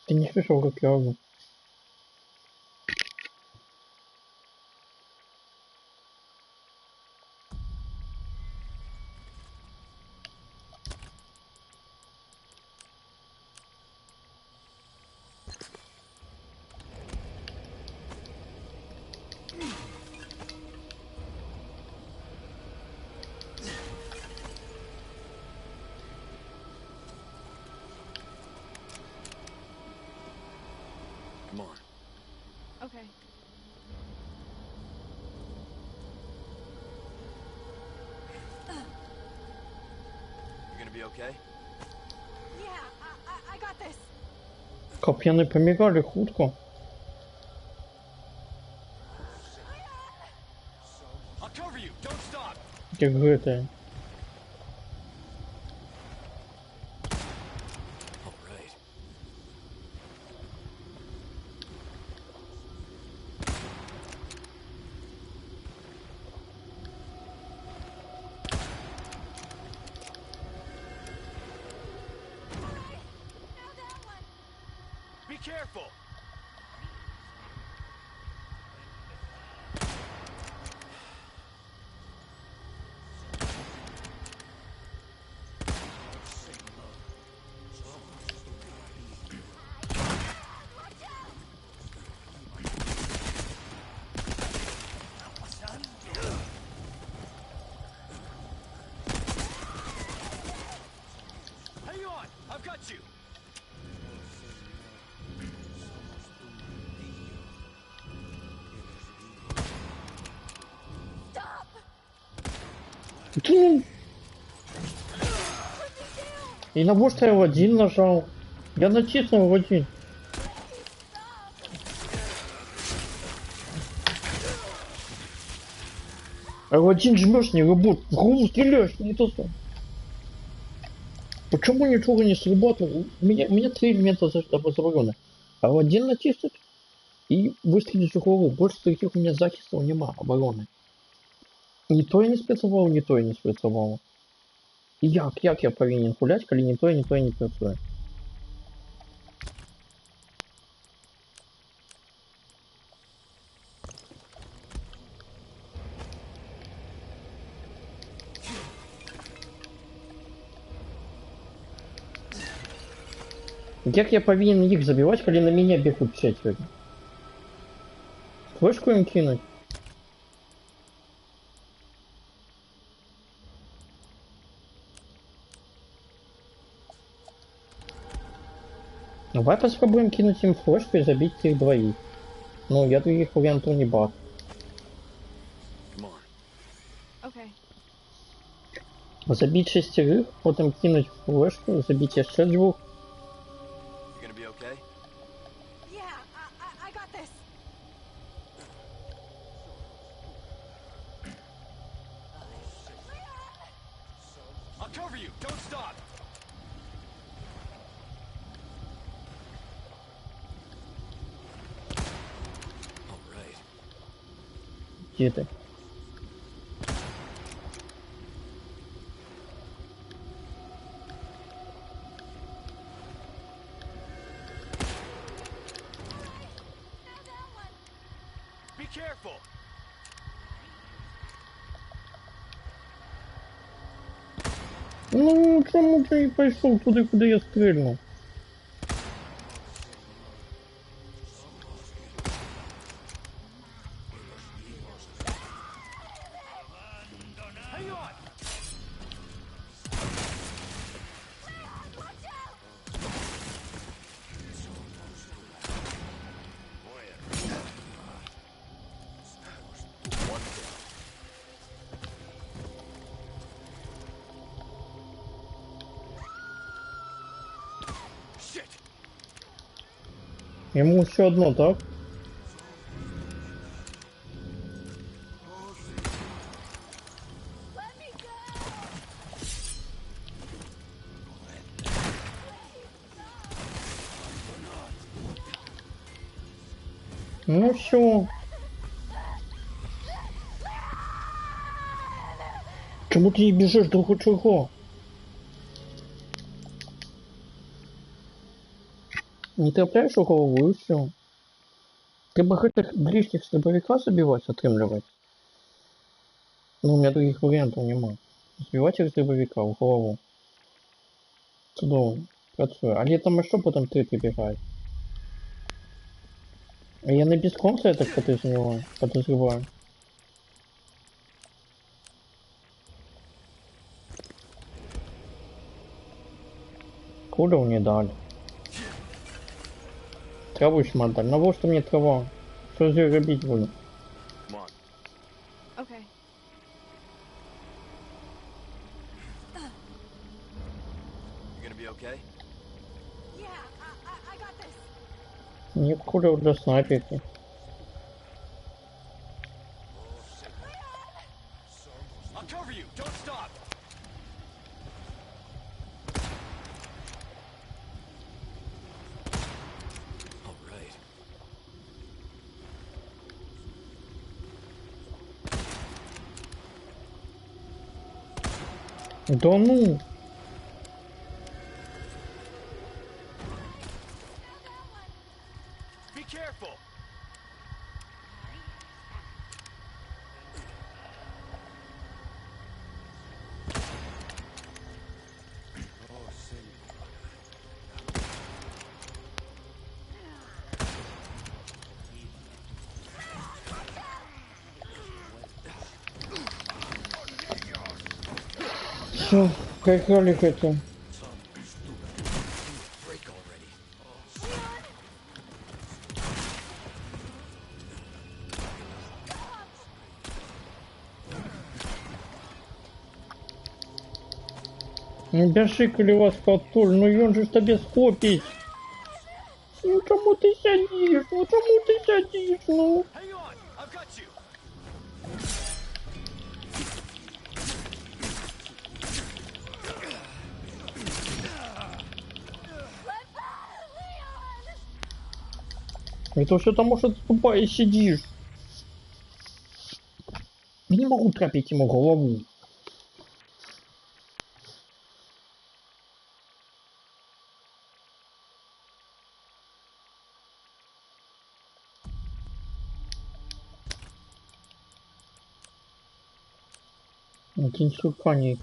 Ты не слышал, как я ору? Come on. Okay. You gonna be okay? Yeah, I got this. Копьяны помигали хутко. I'll cover you. Don't stop. Як гэта. All right. Now that one. Be careful. Hang on. I've got you. Stop! Блин. И на что я в один нажал? Я натиснул в один. А в один жмешь, не работает. В голову стреляешь, не то что. Почему ничего не сработало? У меня 3 элемента обороны. А в один натиснуть и выстрелить в голову. Больше таких у меня захистов нема обороны. Ні той не спрацював, ні той не спрацював. І як я повинен гуляти, коли ні той не працює? Як я повинен їх забивати, коли на мене бігуть 4? Флешку їм кинуть? Давай попробуем кинуть им флешку и забить их двоих. Ну, я других вариантов не бачу. Come on. Okay. Забить 6, потом кинуть флешку, забить еще 2. You gonna be okay? Yeah, I got this. I'll cover you. Don't stop. All right. Где ты? Now that one. Be careful. Ну, чому ти не пішов туди, куди я стрільнув? Hang on. Ему еще одно, так? Ну все. Чему ты не бежишь, друг чего? Не трапляешь у голову и все. Треба гэтых ближних с дробовика забивать, отрымливать. Ну, у меня других вариантов нема. Збивать их з дробовика в голову. Чудово. Працює. А летом що потом три прибігають? А я не без конца, я так подозреваю. Кулю не дали. Траву шмат дали. Навошта мне трава? Что же робить буду? Come on. Okay. You gonna be okay? Yeah, I got this. Нет куля для снайперки. I'll cover you. Don't stop. All right. Да ну! Be careful. Все, проиграли к этому. Break already. Ну бяжи, коли вас патуль, ну ён же ж табе схопіць. Ну чому ти сядиш? Ну чому ти сядиш? Ну? Hang on. I've got you. Это все потому, что ты тупая сидишь. Я не могу трапить ему голову. Один суканик.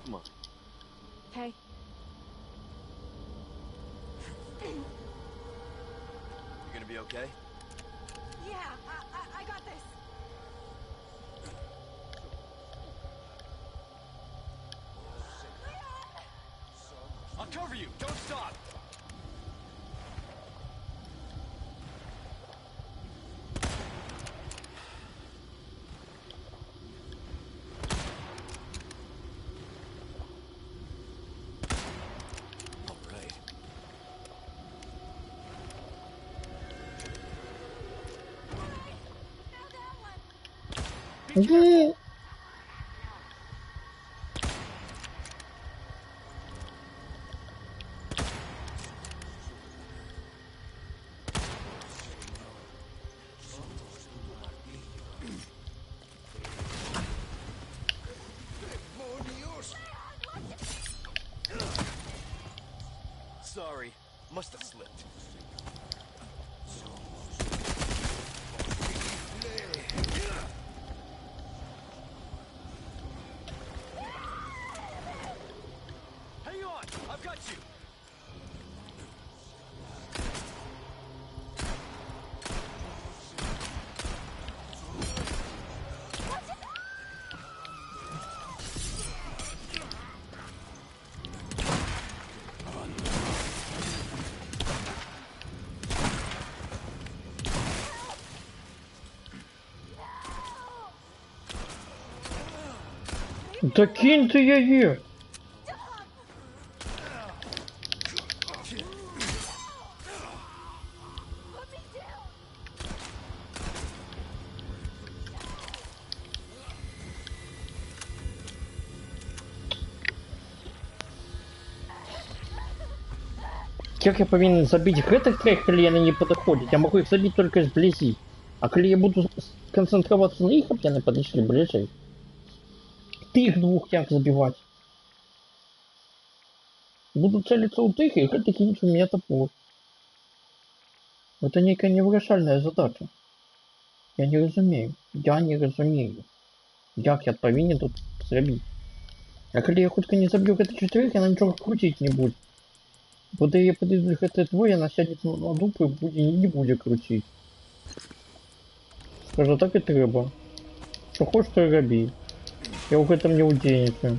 Come on. Okay. You gonna be okay? Yeah, I got this. I'll cover you. Don't stop. All right. Ну, Sorry. Must have slipped. Hang on. I've got you. Да кинь ты ее! Как я повинен забить гэтых трех, коли яны не подходят? Я могу их забить только сблизи. А коли я буду концентрироваться на их, чтобы яны подошли ближе. Ты их двух як забивать? Буду целиться у тых, и гэта кинуть у меня топор. Это некая невырашальная задача. Я не разумею. Я не разумею. Як я повинен тут зрабіць? А коли я хутка не заб'ю гэтых чатырых, яна нічога крутить не будет. Бо я подойдут гэтыя двое, яна сядет на дупу и не будет крутить. Скажу, так и трэба. Что хочешь, то и роби. Я ў гэтым не удзельнічаю.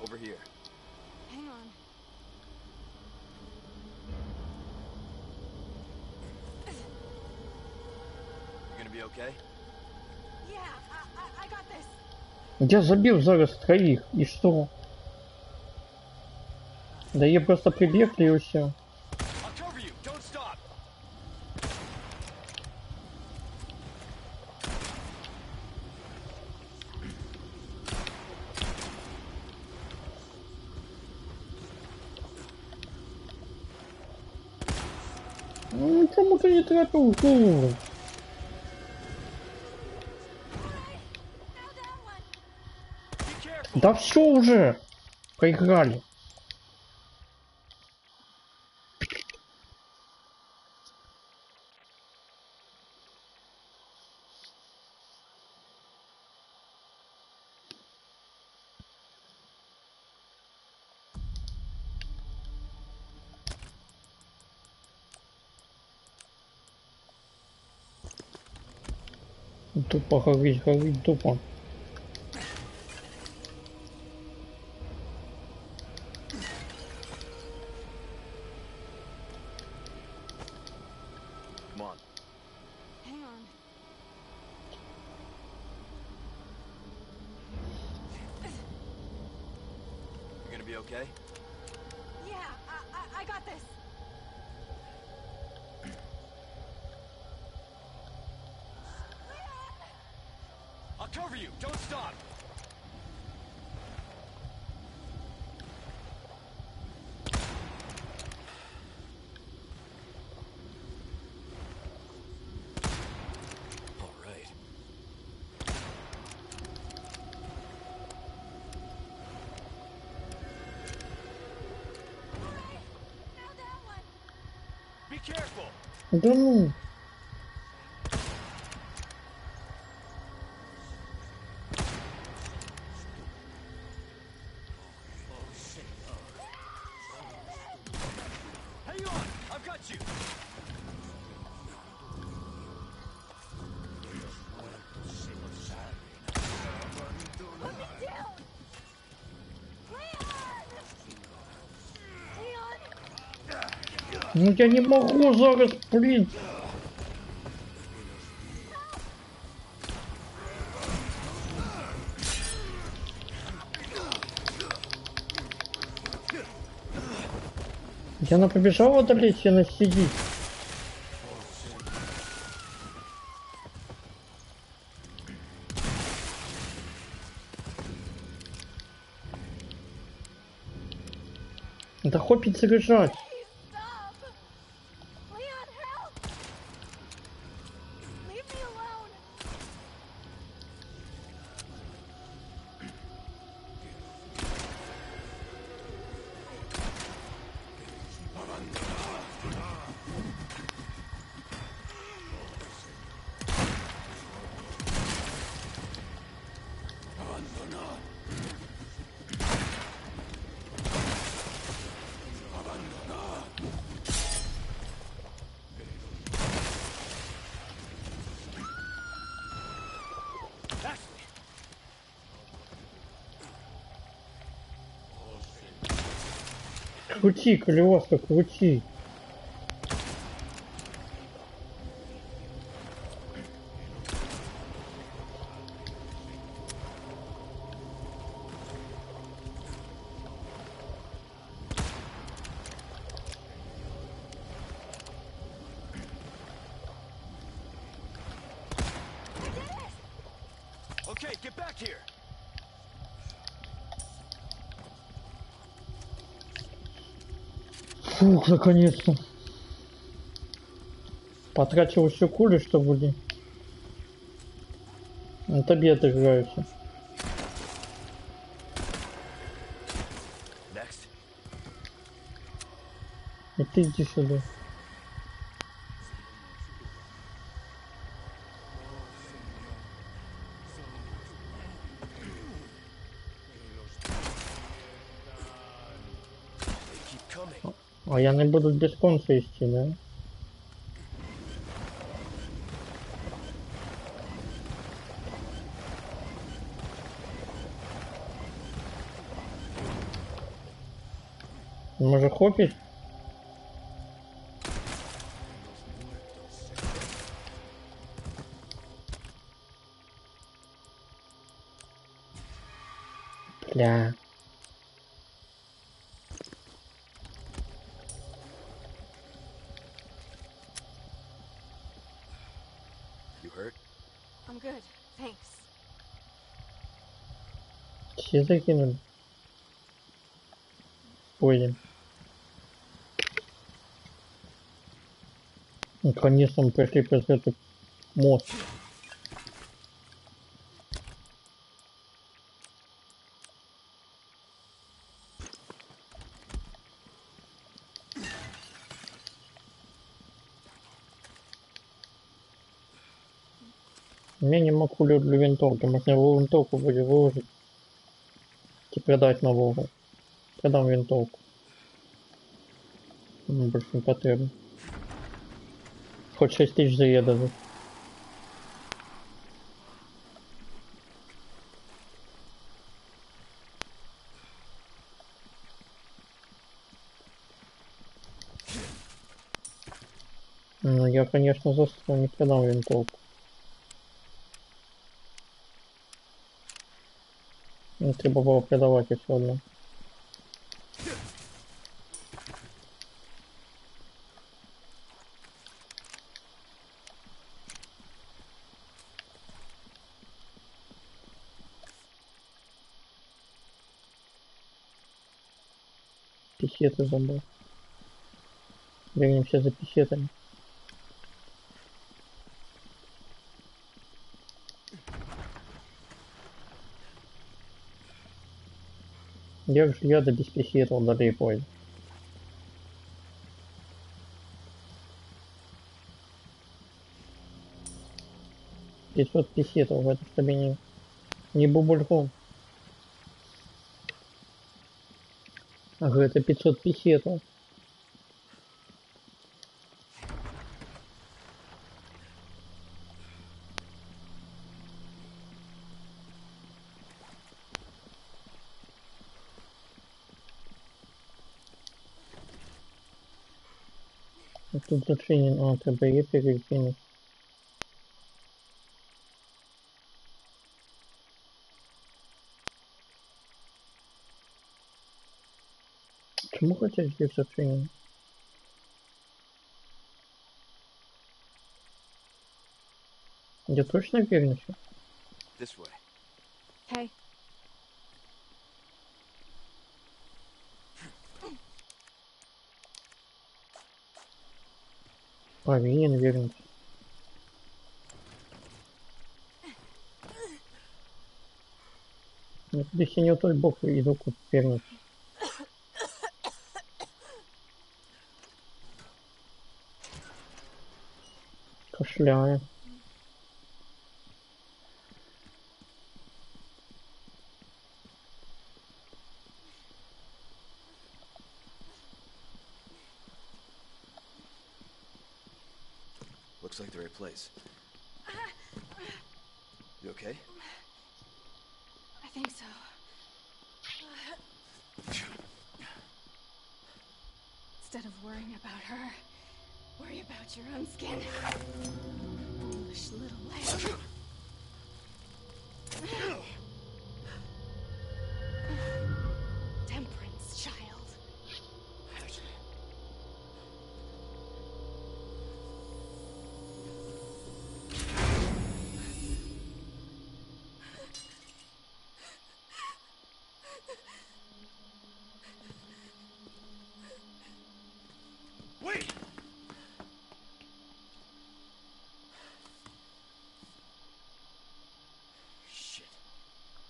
Over here. Hang on. You gonna be okay? Yeah, I got this. Я забил зараз троих, и что? Да я просто прибегли и все. I'll cover you. Don't stop. Ну чему ты не трапил в голову? Be careful. Да все уже! Проиграли. Тупо горить, тупо. Come on. Hang on. You gonna be okay? Yeah, I got this. I'll cover you. Don't stop. All right. Now that one. Be careful. Да ну. Hang on. I've got you. Put me down. Leon! Ну я не могу зараз, блин. Я побежала одолеть, она сидит. Да хопить заряжать. Please stop! Leon, help! Leave me alone! Ashley. Крути, колеса, крути. get back here. Фух, наконец-то. Потратил еще кули, чтобы... Вот обед играются. Next. И ты иди сюда. They keep coming. А я не буду без конца идти, да? Може хопить? Бля. You hurt? I'm good, thanks. Все закинули. Пойдем. Наконец-то мы прошли через этот мост. У меня нема кулер для винтовки. Можно его винтовку будет выложить и продать новую. Продам винтовку. Больше не потребно. Хоть 6000 заедали. Ну, я, конечно, за что не продам винтовку. Не треба было продавать еще одну. Писеты забыл. Вернемся за писетами. Я же яда без писетов далее пойду. Пятьсот писетов, это чтобы не бубульком. Ага, это 500 писетов. А тут зачинен, треба є перекинуть. Чому хочеш їх зачинен? Я точно вернусь? This way. Hey, Повинен вернуться. Если не в тот бок иду, куда вернуться. Кашляю. Looks like the right place. You okay? I think so. Instead of worrying about her, worry about your own skin. Foolish little lamb. Temperance, child.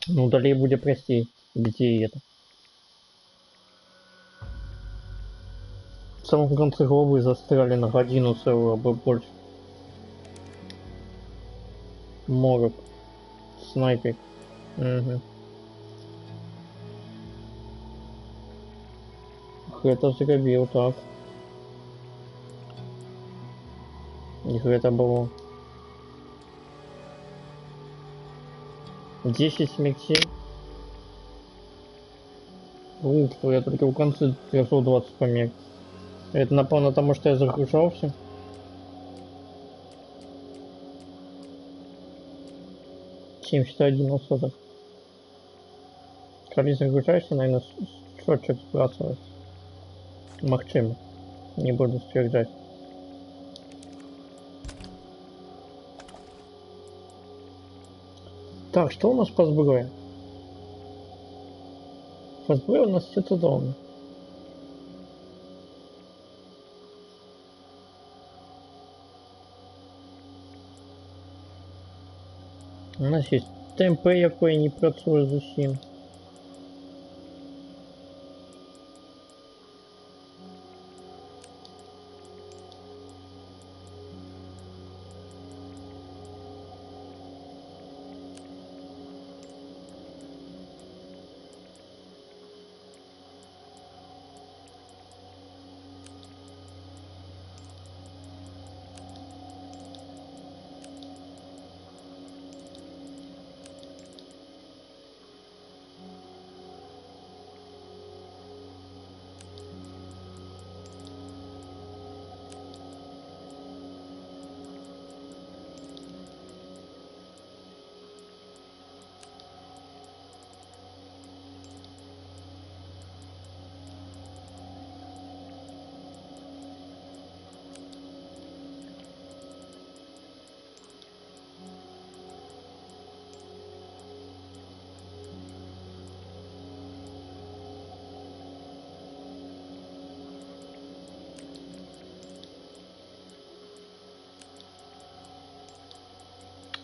Ну, далее будет простей. Где это? В самом конце главы застряли на годину целую, або больше. Морок. Снайпер. Угу. Это зробив, так. І гэта было 10 смертей. Ух, я только в конце 320 помер. Это напомню тому, что я загружался. Чем что 11. Когда загружаешься, наверное, счетчик сбрасывается. Максимум. Не буду стверджать. Так, что у нас по сброе? По сброе у нас все цудовно. У нас есть ТМП, який не працює зовсім.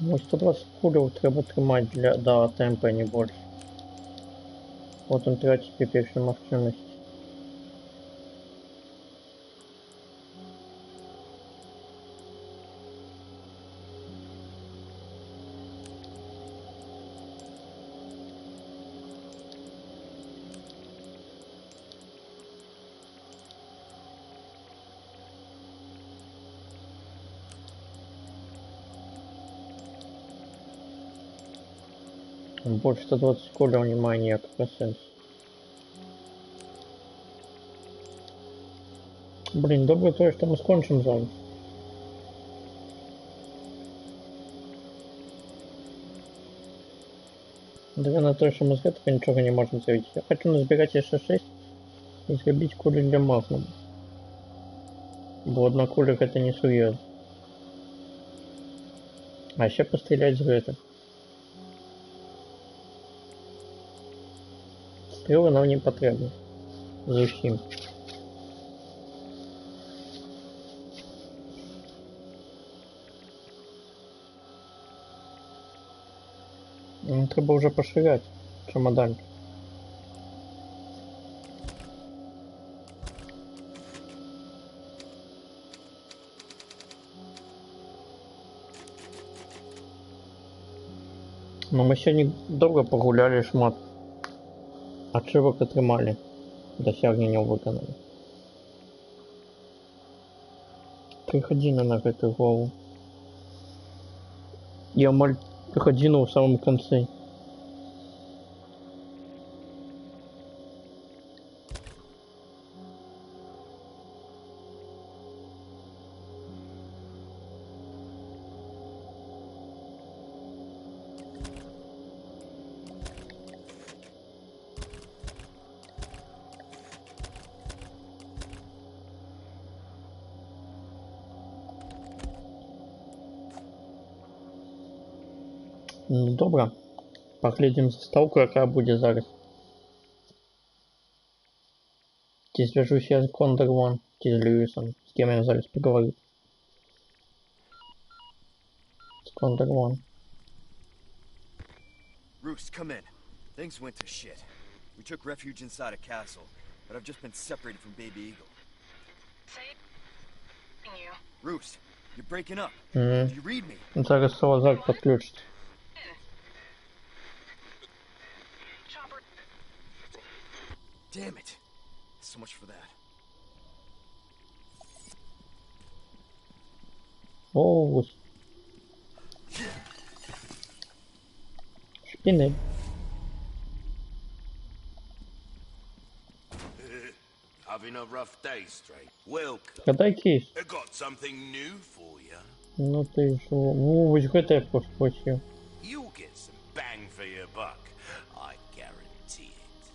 Ну, 120 кулів треба тримати для темпа, не більше. От він тратить при першій можливості. Больше 120 кулів немає ніякого сенсу. Блин, добре то, что мы скончим зараз. Наверное, то, что мы с этого ничего не можем сделать. Я хочу назбирать еще 6 и зробить кулю для магнума. Бо одна куля это не серьезно. А еще пострелять з этого. Стрелы нам не потребны. Зачем? Ну, треба уже поширять чемодан. Но мы сегодня долго погуляли, шмат. Ачивок отримали. Досягнення виконали. 3 годины на эту голову. Я маль годину в самом конце. Ну, добре. Поглядим заставку, яка буде зараз. Ті зв'яжусь я з Кондор Ван, ті з Льюісом, з ким я зараз поговорю. З Кондор Ван. Roos, come in. Things went to shit. We took refuge inside a castle, but I've just been separated from Baby Eagle. Saving you. Roost, you're breaking up. Мгм. Do you read me? Зараз Салазар подключится. Chopper. Damn it. So much for that. О, шпинель. Having a rough day, Stray? Welcome. Гадай кейс. I got something new for you. Ну ты ж... Вось гэта я просил. You'll get some bang for your buck. I guarantee it.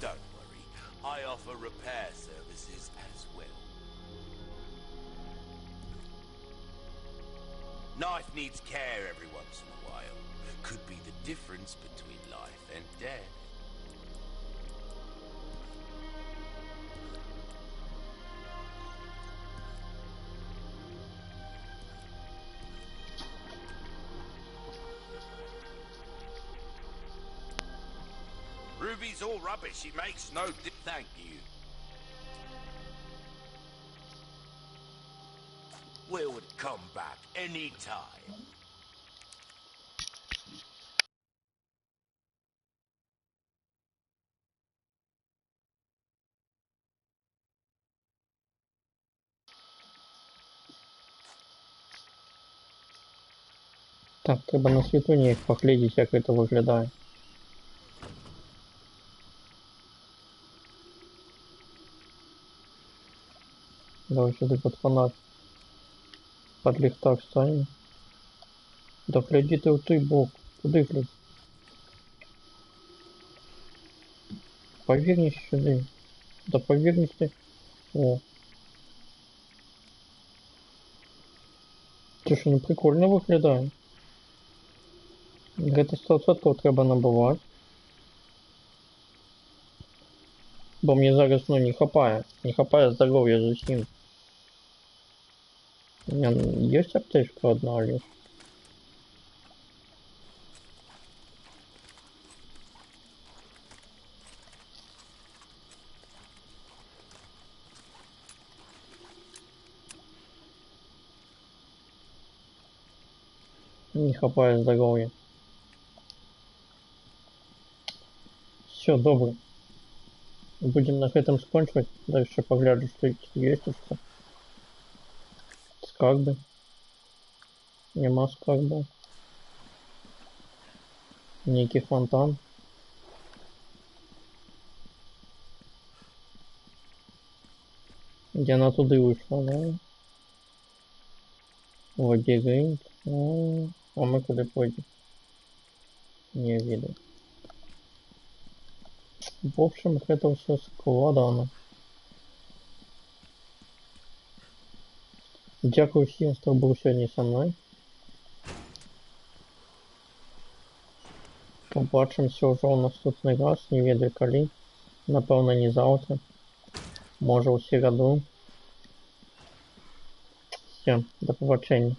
Don't worry. I offer repair services as well. Knife needs care every once in a while. Could be the difference between life and death. Ruby's all rubbish. It makes no thank you. We'll come back anytime. Так, треба на світуні поглядіть, як це виглядає. Давай сюди під фонарь. Під ліхтар станемо. Да глядіте в той бок. Куди глядь? Повернись сюди. Да повернись ти. О. Це що, не прикольно виглядає? Гэта 100% треба набываць. Бо мне зараз, ну, не хапае. Не хапае здоров'я зусім. У меня есть аптечка одна, але... Не хапае здоров'я. Все, добре. Будем на этом скончивать. Дальше погляжу, что есть что. Скарби. Нема скарби. Некий фонтан. Где она туди вийшла, да? Лабиринт. А мы куда пойдем? Не видно. В общем, это все складано. Дякую всім, хто був сьогодні со мною. Побачимося вже у наступний раз, не ведаю коли. Напевно, не завтра. Може у середу. Все, до побачення.